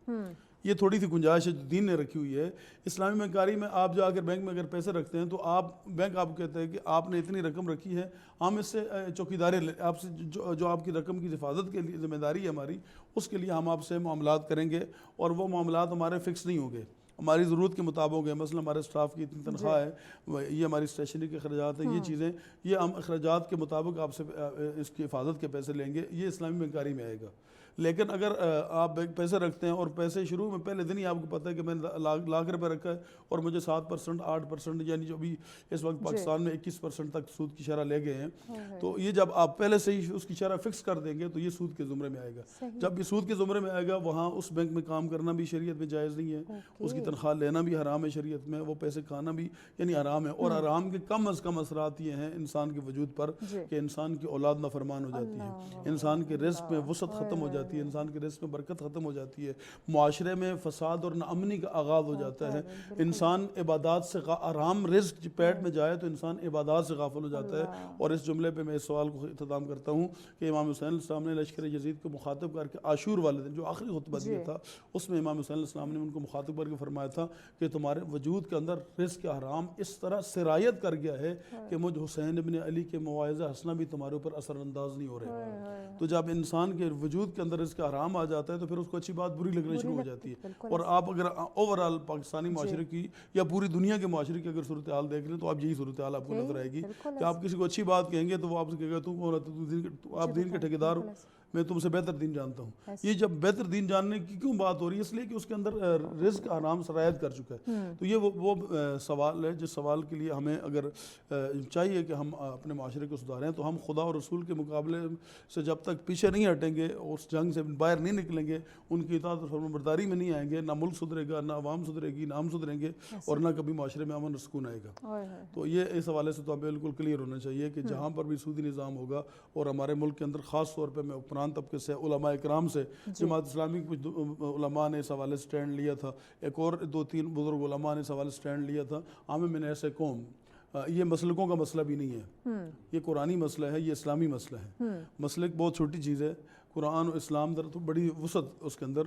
یہ تھوڑی سی گنجائش ہے جو دین نے رکھی ہوئی ہے۔ اسلامی بینکاری میں آپ جا کر بینک میں اگر پیسے رکھتے ہیں تو بینک آپ کو کہتا ہے کہ آپ نے اتنی رقم رکھی ہے، ہم اس سے چوکیداری آپ سے جو آپ کی رقم کی حفاظت کے لیے ذمہ داری ہے ہماری، اس کے لیے ہم آپ سے معاملات کریں گے اور وہ معاملات ہمارے فکس نہیں ہوں گے، ہماری ضرورت کے مطابق ہے۔ مثلا ہمارے اسٹاف کی اتنی تنخواہ ہے، یہ ہماری اسٹیشنری کے اخراجات ہیں، یہ چیزیں، یہ ہم اخراجات کے مطابق آپ سے اس کی حفاظت کے پیسے لیں گے، یہ اسلامی بینکاری میں آئے گا۔ لیکن اگر آپ پیسے رکھتے ہیں اور پیسے شروع میں پہلے دن ہی آپ کو پتہ ہے کہ میں نے لاکھ روپے رکھا ہے اور مجھے 7%، 8%، یعنی جو بھی اس وقت پاکستان میں 21% تک سود کی شرح لے گئے ہیں، تو یہ جب آپ پہلے سے ہی اس کی شرح فکس کر دیں گے تو یہ سود کے زمرے میں آئے گا۔ جب یہ سود کے زمرے میں آئے گا وہاں اس بینک میں کام کرنا بھی شریعت میں جائز نہیں ہے، اس کی تنخواہ لینا بھی حرام ہے شریعت میں، وہ پیسے کھانا بھی یعنی حرام ہے۔ اور حرام کے کم از کم اثرات یہ ہیں انسان کے وجود پر کہ انسان کی اولاد نافرمان ہو جاتی ہے، انسان کے رزق میں وسعت ختم ہو جاتی ہے، انسان کے رزق میں برکت ختم ہو جاتی ہے، معاشرے میں فساد اور ناامنی کا آغاز ہو جاتا ہے۔ انسان عبادات سے حرام رزق پیٹ میں جائے تو انسان عبادات سے غافل ہو جاتا ہے۔ اور اس جملے پہ میں اس سوال کو اختتام کرتا ہوں کہ امام حسین علیہ السلام نے لشکر یزید کو مخاطب کر کے عاشور والے دن جو آخری خطبہ دیا تھا اس میں امام حسین علیہ السلام نے ان کو مخاطب کر کے فرمایا تھا کہ تمہارے وجود کے اندر رزق حرام اس طرح سرایت کر گیا ہے کہ مجھ حسین ابن علی کے مواعظ حسنہ بھی تمہارے اوپر اثر انداز نہیں ہو رہے۔ تو جب انسان کے وجود کے اندر رزق حرام آ جاتا ہے تو پھر اس کو اچھی بات بری لگنے شروع ہو جاتی ہے۔ اور آپ اگر اوورآل پاکستانی معاشرے کی یا پوری دنیا کے معاشرے کی اگر صورتحال دیکھ لیں تو آپ یہی صورتحال آپ کو نظر آئے گی کہ آپ کسی کو اچھی بات کہیں گے تو وہ آپ سے کہے گا تم کون ہو، آپ دین کے ٹھیکیدار ہو، میں تم سے بہتر دین جانتا ہوں۔ یہ جب بہتر دین جاننے کی کیوں بات ہو رہی ہے؟ اس لیے کہ اس کے اندر رزق حرام سرایت کر چکا ہے۔ تو یہ وہ سوال ہے جس سوال کے لیے ہمیں اگر چاہیے کہ ہم اپنے معاشرے کو سدھاریں تو ہم خدا اور رسول کے مقابلے سے جب تک پیچھے نہیں ہٹیں گے، اس جنگ سے باہر نہیں نکلیں گے، ان کی اطاعت اور فرمانبرداری میں نہیں آئیں گے، نہ ملک سدھرے گا، نہ عوام سدھرے گی، نہ ہم سدھریں گے، اور نہ کبھی معاشرے میں امن اور سکون آئے گا۔ تو یہ اس حوالے سے تو بالکل کلیئر ہونا چاہیے کہ جہاں پر بھی سودی نظام ہوگا، اور ہمارے ملک کے اندر خاص طور پہ میں حکمران طبقے سے علماء اکرام سے جماعت اسلامی کچھ علماء نے اس حوالے سے سٹینڈ لیا تھا، ایک اور 2-3 بزرگ علماء نے اس حوالے سے سٹینڈ لیا تھا۔ عام من ایسے قوم، یہ مسلکوں کا مسئلہ بھی نہیں ہے، یہ قرآنی مسئلہ ہے، یہ اسلامی مسئلہ ہے۔ مسلک بہت چھوٹی چیز ہے، قرآن و اسلام در تو بڑی وسعت اس کے اندر،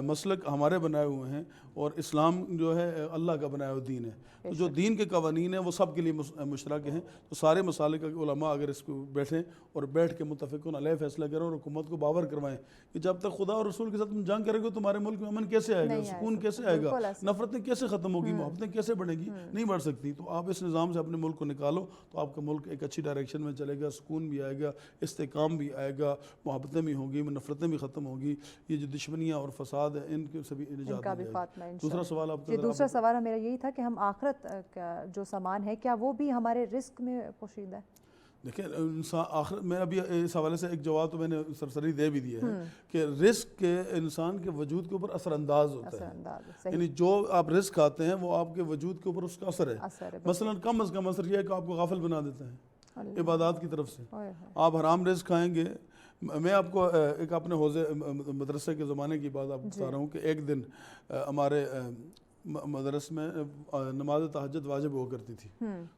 مسلک ہمارے بنائے ہوئے ہیں اور اسلام جو ہے اللہ کا بنایا ہوا دین ہے۔ تو جو دین کے قوانین ہیں وہ سب کے لیے مشترک ہیں۔ تو سارے مسالک علماء اگر اس کو بیٹھیں اور بیٹھ کے متفقون علیہ فیصلہ کریں اور حکومت کو باور کروائیں کہ جب تک خدا اور رسول کے ساتھ تم جنگ کرے گے تمہارے ملک میں امن کیسے آئے گا، سکون کیسے آئے گا، نفرتیں کیسے ختم ہوگی، محبتیں کیسے بڑھیں گی، نہیں بڑھ سکتی۔ تو آپ اس نظام سے اپنے ملک کو نکالو تو آپ کا ملک ایک اچھی ڈائریکشن میں چلے گا، سکون بھی آئے گا، استحکام بھی آئے گا، محبتیں بھی ہوں گی، نفرتیں بھی ختم ہوگی، یہ جو دشمنیاں اور فساد ہیں ان کے سے بھی نجات ملے گی۔ دوسرا سوال آپ کا، دوسرا سوال میرا یہی تھا کہ ہم آخرت کا جو سامان ہے کیا وہ بھی ہمارے رزق میں پوشیدہ ہے؟ دیکھیں انسان آخر میں ابھی اس حوالے سے ایک جواب تو میں نے سرسری دے بھی دیا ہے کہ رزق کے انسان کے وجود کے اوپر اثر انداز ہوتا ہے، یعنی جو آپ رزق کھاتے ہیں وہ آپ کے وجود کے اوپر اس کا اثر ہے۔ مثلا کم از کم اثر یہ ہے کہ آپ کو غافل بنا دیتا ہے عبادات کی طرف سے۔ آپ حرام رزق کھائیں گے، میں آپ کو ایک اپنے حوضے مدرسے کے زمانے کی بات آپ بتا رہا ہوں کہ ایک دن ہمارے مدرس میں نماز تہجد واجب ہوا کرتی تھی،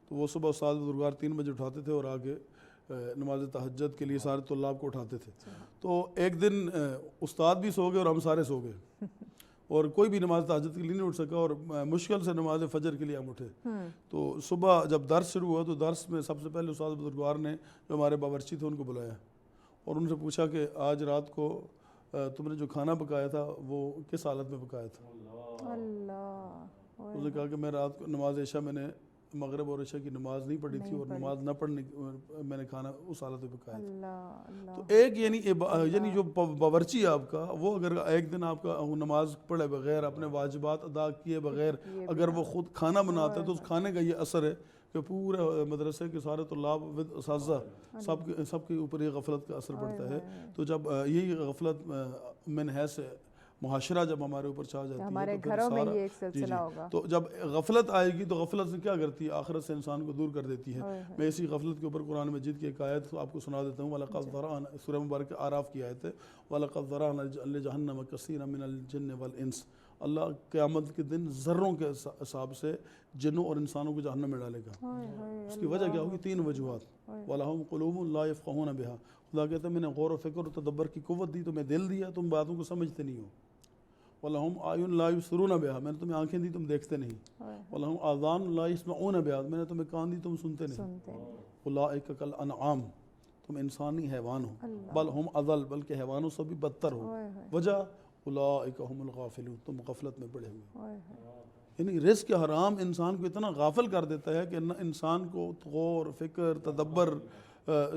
تو وہ صبح استاد بزرگوار 3 بجے اٹھاتے تھے اور آ کے نماز تہجد کے لیے سارے طلاب کو اٹھاتے تھے. تو ایک دن استاد بھی سو گئے اور ہم سارے سو گئے اور کوئی بھی نماز تہجد کے لیے نہیں اٹھ سکا اور مشکل سے نماز فجر کے لیے ہم اٹھے. تو صبح جب درس شروع ہوا تو درس میں سب سے پہلے استاد بزرگوار نے جو ہمارے باورچی تھے ان کو بلایا اور ان سے پوچھا کہ آج رات کو تم نے جو کھانا پکایا تھا وہ کس حالت میں پکایا تھا. اس نے کہا کہ میں رات کو نماز عشاء میں نے مغرب اور عشاء کی نماز نہیں پڑھی تھی اور نماز نہ پڑھنے میں نے کھانا اس حالت میں پکایا تھا. تو ایک یعنی جو باورچی آپ کا وہ اگر ایک دن آپ کا نماز پڑھے بغیر اپنے واجبات ادا کیے بغیر اگر وہ خود کھانا بناتا ہے تو اس کھانے کا یہ اثر ہے کہ پورے مدرسے کے سارے طلاب اساتذہ سب کے اوپر یہ غفلت کا اثر پڑتا ہے. تو جب یہی غفلت من حیث معاشرہ جب ہمارے اوپر چھا جاتی ہے ہمارے گھروں میں یہ ایک سلسلہ ہوگا. تو جب غفلت آئے گی تو غفلت سے کیا کرتی ہے؟ آخرت سے انسان کو دور کر دیتی ہے. میں اسی غفلت کے اوپر قرآن مجید کی ایک آیت آپ کو سنا دیتا ہوں. وَلَقَدْ ذَرَأْنَا سورہ مبارک آراف کی آیت ہے. وَلَقَدْ ذَرَأْنَا لِجَهَنَّمَ كَثِيرًا مِنَ الْجِنِّ وَالْإِنسِ. اللہ قیامت کے دن ذروں کے حساب سے جنوں اور انسانوں کو جہنم میں ڈالے گا. اس کی وجہ کیا ہوگی؟ 3 وجوہات. وَلَهُمْ قُلُوبٌ لَا يَفْقَهُونَ بِهَا. خدا کہتا ہے میں نے غور و فکر و تدبر کی قوت دی، تمہیں دل دیا، تم باتوں کو سمجھتے نہیں ہو. وَلَهُمْ أَعْيُنٌ لَا يُبْصِرُونَ بِهَا. میں نے تمہیں آنکھیں دی، تم دیکھتے نہیں. وَلَهُمْ آذَانٌ لَا يَسْمَعُونَ بِهَا. میں نے تمہیں کان دی، تم سنتے نہیں. أُولَٰئِكَ كَالْأَنْعَامِ. تم انسانی حیوان ہو. بل ہم اضل، بلکہ حیوانوں سے بھی بدتر ہو. وجہ أُولَٰئِكَ هُمُ الْغَافِلُونَ. تم غفلت میں پڑے ہوئے. یعنی رزق حرام انسان کو اتنا غافل کر دیتا ہے کہ انسان کو غور فکر تدبر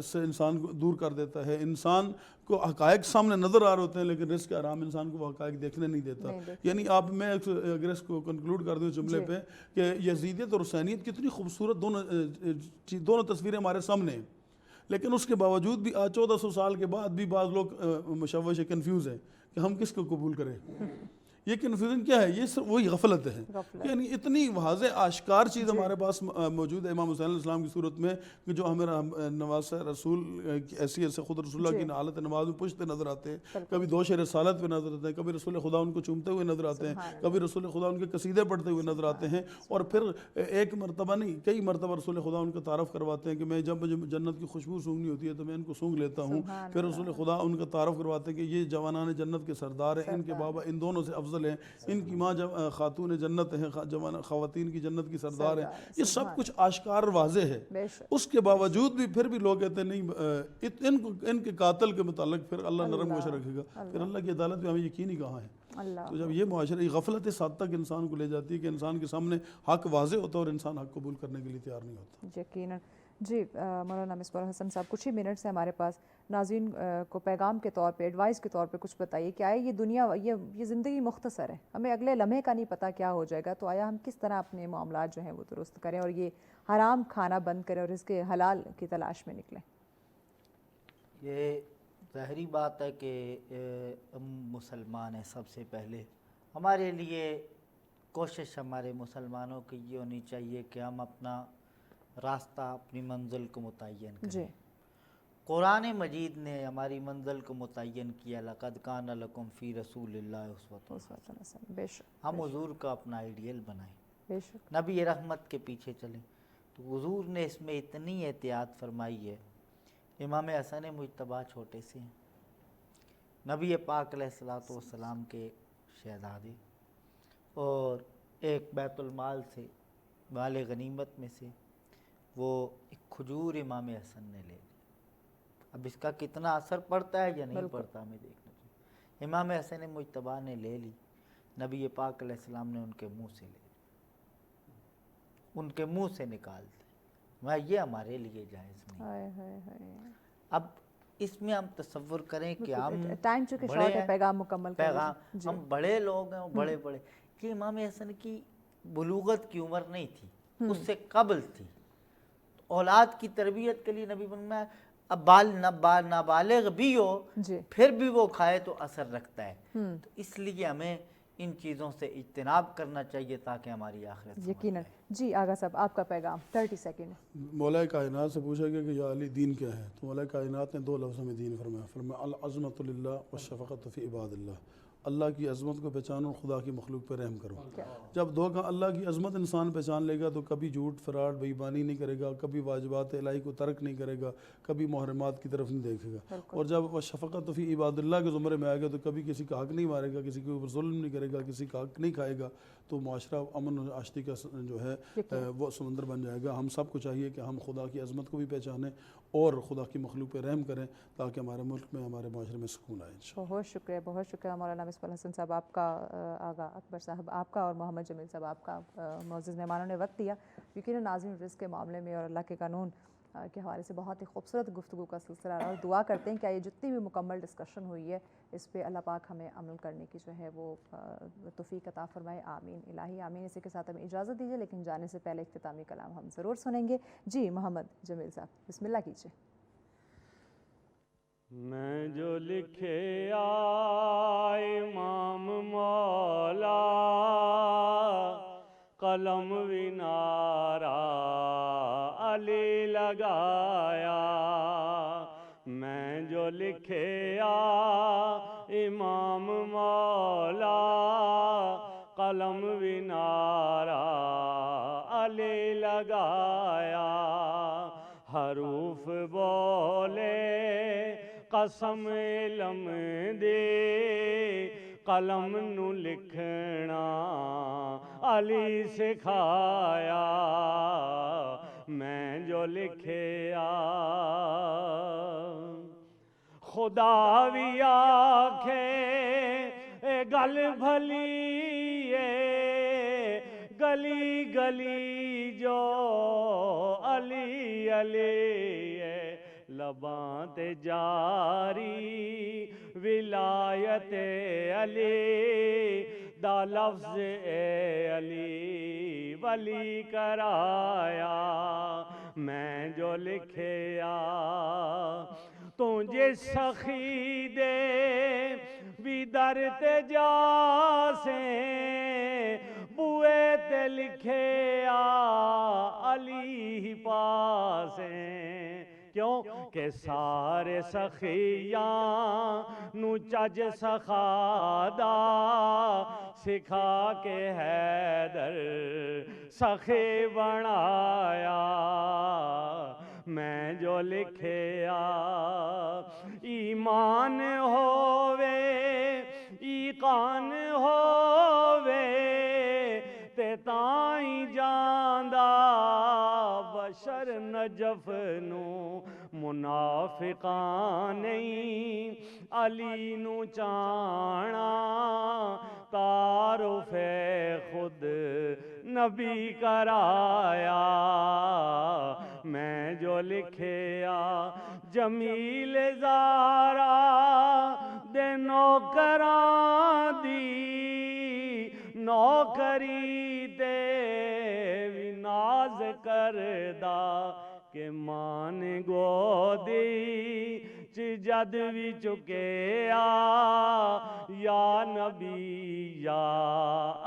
سے انسان کو دور کر دیتا ہے. انسان کو حقائق سامنے نظر آ رہے ہوتے ہیں لیکن رزق حرام انسان کو وہ حقائق دیکھنے نہیں دیتا. یعنی آپ میں اگر اس کو کنکلوڈ کر دوں جملے پہ کہ یزیدیت اور حسینیت کتنی خوبصورت دونوں تصویریں ہمارے سامنے ہیں، لیکن اس کے باوجود بھی آج 1400 سال کے بعد بھی بعض لوگ مشوش کنفیوز ہیں کہ ہم کس کو قبول کریں. یہ کنفیوژن کیا ہے؟ یہ وہی غفلت ہے. یعنی اتنی واضح آشکار چیز ہمارے پاس موجود ہے امام حسین علیہ السلام کی صورت میں کہ جو ہمیں نواز رسول کی حیثیت سے خود رسول اللہ کی حالت نماز میں پوچھتے نظر آتے ہیں، کبھی 2 شعر رسالت پہ نظر آتے ہیں، کبھی رسول خدا ان کو چومتے ہوئے نظر آتے ہیں، کبھی رسول خدا ان کے قصیدے پڑھتے ہوئے نظر آتے ہیں، اور پھر ایک مرتبہ نہیں کئی مرتبہ رسول خدا ان کا تعارف کرواتے ہیں کہ میں جب مجھے جنت کی خوشبو سونگنی ہوتی ہے تو میں ان کو سونگ لیتا ہوں. پھر رسول خدا ان کا تعارف کرواتے ہیں کہ یہ جوانان جنت کے سردار ہیں، ان کے بابا ان دونوں سے افضل ہیں، ان کی ماں خاتون جنت ہیں، جوان خواتین کی جنت کی سردار ہیں. یہ سب کچھ آشکار واضح ہے. اس کے باوجود بھی پھر بھی لوگ کہتے ہیں نہیں ان کے قاتل کے متعلق پھر اللہ نرم گوش رکھے گا. پھر اللہ کی عدالت میں ہمیں یقین ہی کہاں ہے؟ تو جب یہ معاشرہ غفلت اس حد تک انسان کو لے جاتی ہے کہ انسان کے سامنے حق واضح ہوتا ہے اور انسان حق قبول کرنے کے لیے تیار نہیں ہوتا. یقیناً. جی مولانا مصباح الحسن صاحب، کچھ ہی منٹ سے ہمارے پاس، ناظرین کو پیغام کے طور پہ ایڈوائس کے طور پہ کچھ بتائیے کہ آیا یہ دنیا یہ زندگی مختصر ہے، ہمیں اگلے لمحے کا نہیں پتہ کیا ہو جائے گا، تو آیا ہم کس طرح اپنے معاملات جو ہیں وہ درست کریں اور یہ حرام کھانا بند کریں اور اس کے حلال کی تلاش میں نکلیں؟ یہ ظاہری بات ہے کہ ہم مسلمان ہیں. سب سے پہلے ہمارے لیے کوشش ہمارے مسلمانوں کی یہ ہونی چاہیے کہ ہم اپنا راستہ اپنی منزل کو متعین کریں. جی. قرآن مجید نے ہماری منزل کو متعین کیا. لَقَدْ كَانَ لَكُمْ فِي رَسُولِ اللَّهِ أُسْوَةٌ حَسَنَةٌ. بے شک. ہم حضور کا اپنا آئیڈیل بنائیں، بے شک. نبی رحمت کے پیچھے چلیں. تو حضور نے اس میں اتنی احتیاط فرمائی ہے. امام حسن مجتبیٰ چھوٹے سے ہیں، نبی پاک علیہ السلام کے شہزادے، اور ایک بیت المال سے مال غنیمت میں سے وہ ایک کھجور امام حسن نے لے لی. اب اس کا کتنا اثر پڑتا ہے یا نہیں پڑتا ہمیں دیکھنا چاہیے. امام حسن مجتبیٰ نے لے لی، نبی پاک علیہ السلام نے ان کے منہ سے لے لی، ان کے منہ سے نکال دی. یہ ہمارے لیے جائز نہیں. اب اس میں ہم تصور کریں کہ ہم ٹائم چونکہ شارٹ ہے، پیغام مکمل ہم بڑے لوگ ہیں، بڑے کہ امام حسن کی بلوغت کی عمر نہیں تھی، اس سے قبل تھی. اولاد کی تربیت کے لیے نبی فرمایا اب نابالغ بھی ہو پھر بھی وہ کھائے تو اثر رکھتا ہے. تو اس لیے ہمیں ان چیزوں سے اجتناب کرنا چاہیے تاکہ ہماری آخرت. یقیناً. جی آغا صاحب، آپ کا پیغام 30 سیکنڈ. مولا کائنات سے پوچھا گیا کہ یا علی دین کیا ہے، تو مولا کائنات نے 2 لفظوں میں دین فرمایا. العظمۃ للہ والشفقۃ فی عباد اللہ. اللہ کی عظمت کو پہچانو اور خدا کی مخلوق پہ رحم کرو. کیا جب دو کا اللہ کی عظمت انسان پہچان لے گا تو کبھی جھوٹ فراڈ بے ایمانی نہیں کرے گا, کبھی واجبات الہی کو ترک نہیں کرے گا, کبھی محرمات کی طرف نہیں دیکھے گا. اور جب وہ شفقت فی عباد اللہ کے زمرے میں آئے گا تو کبھی کسی کا حق نہیں مارے گا, کسی کے اوپر ظلم نہیں کرے گا, کسی کا حق نہیں کھائے گا. تو معاشرہ امن و آشتی کا جو ہے وہ سمندر بن جائے گا. ہم سب کو چاہیے کہ ہم خدا کی عظمت کو بھی پہچانیں اور خدا کی مخلوق پہ رحم کریں تاکہ ہمارے ملک میں, ہمارے معاشرے میں سکون آئے. بہت شکریہ مولانا مصباح الحسن صاحب آپ کا, آغا اکبر صاحب آپ کا, اور محمد جمیل صاحب آپ کا معزز مہمانوں نے وقت دیا. یقیناً ناظرین رزق کے معاملے میں اور اللہ کے قانون کے حوالے سے بہت ہی خوبصورت گفتگو کا سلسلہ رہا, اور دعا کرتے ہیں کہ یہ جتنی بھی مکمل ڈسکشن ہوئی ہے اس پہ اللہ پاک ہمیں عمل کرنے کی جو ہے وہ توفیق عطا فرمائے. آمین الہی آمین. اسی کے ساتھ ہمیں اجازت دیجیے, لیکن جانے سے پہلے اختتامی کلام ہم ضرور سنیں گے. جی محمد جمیل صاحب بسم اللہ کیجیے. میں جو لکھے امام مولا قلم ونارا علی لگایا, میں جو لکھے امام مولا قلم ونارا علی لگایا, حروف بولے قسم علم دے قلم نو لکھنا علی سکھایا, میں جو لکھے خدا بھی آکھے اے گل بھلی ہے, گلی گلی جو علی علی ہے, لباں تے جاری ولایت علی دا لفظ اے علی ولی کرایا, میں جو لکھیا تجھے سخی دے بھی در تے جا سے بوئے تے لکھے علی پاسیں, کیوں کہ سارے سخیاں نو چج سخادا سکھا کے حیدر سخی بنایا, میں جو لکھیا ایمان ہووے ایقان ہووے تے تائیں جاندا بشر نجف نو منافقان نہیں علی نو چانا تعارف خود نبی کرایا, میں جو لکھیا جمیل زارا دے نوکران دی نوکری تے وی ناز کردا کہ مان گودی جد بھی چکے یا نبی یا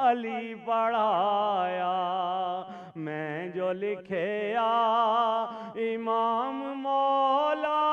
علی پڑھایا, میں جو لکھے امام مولا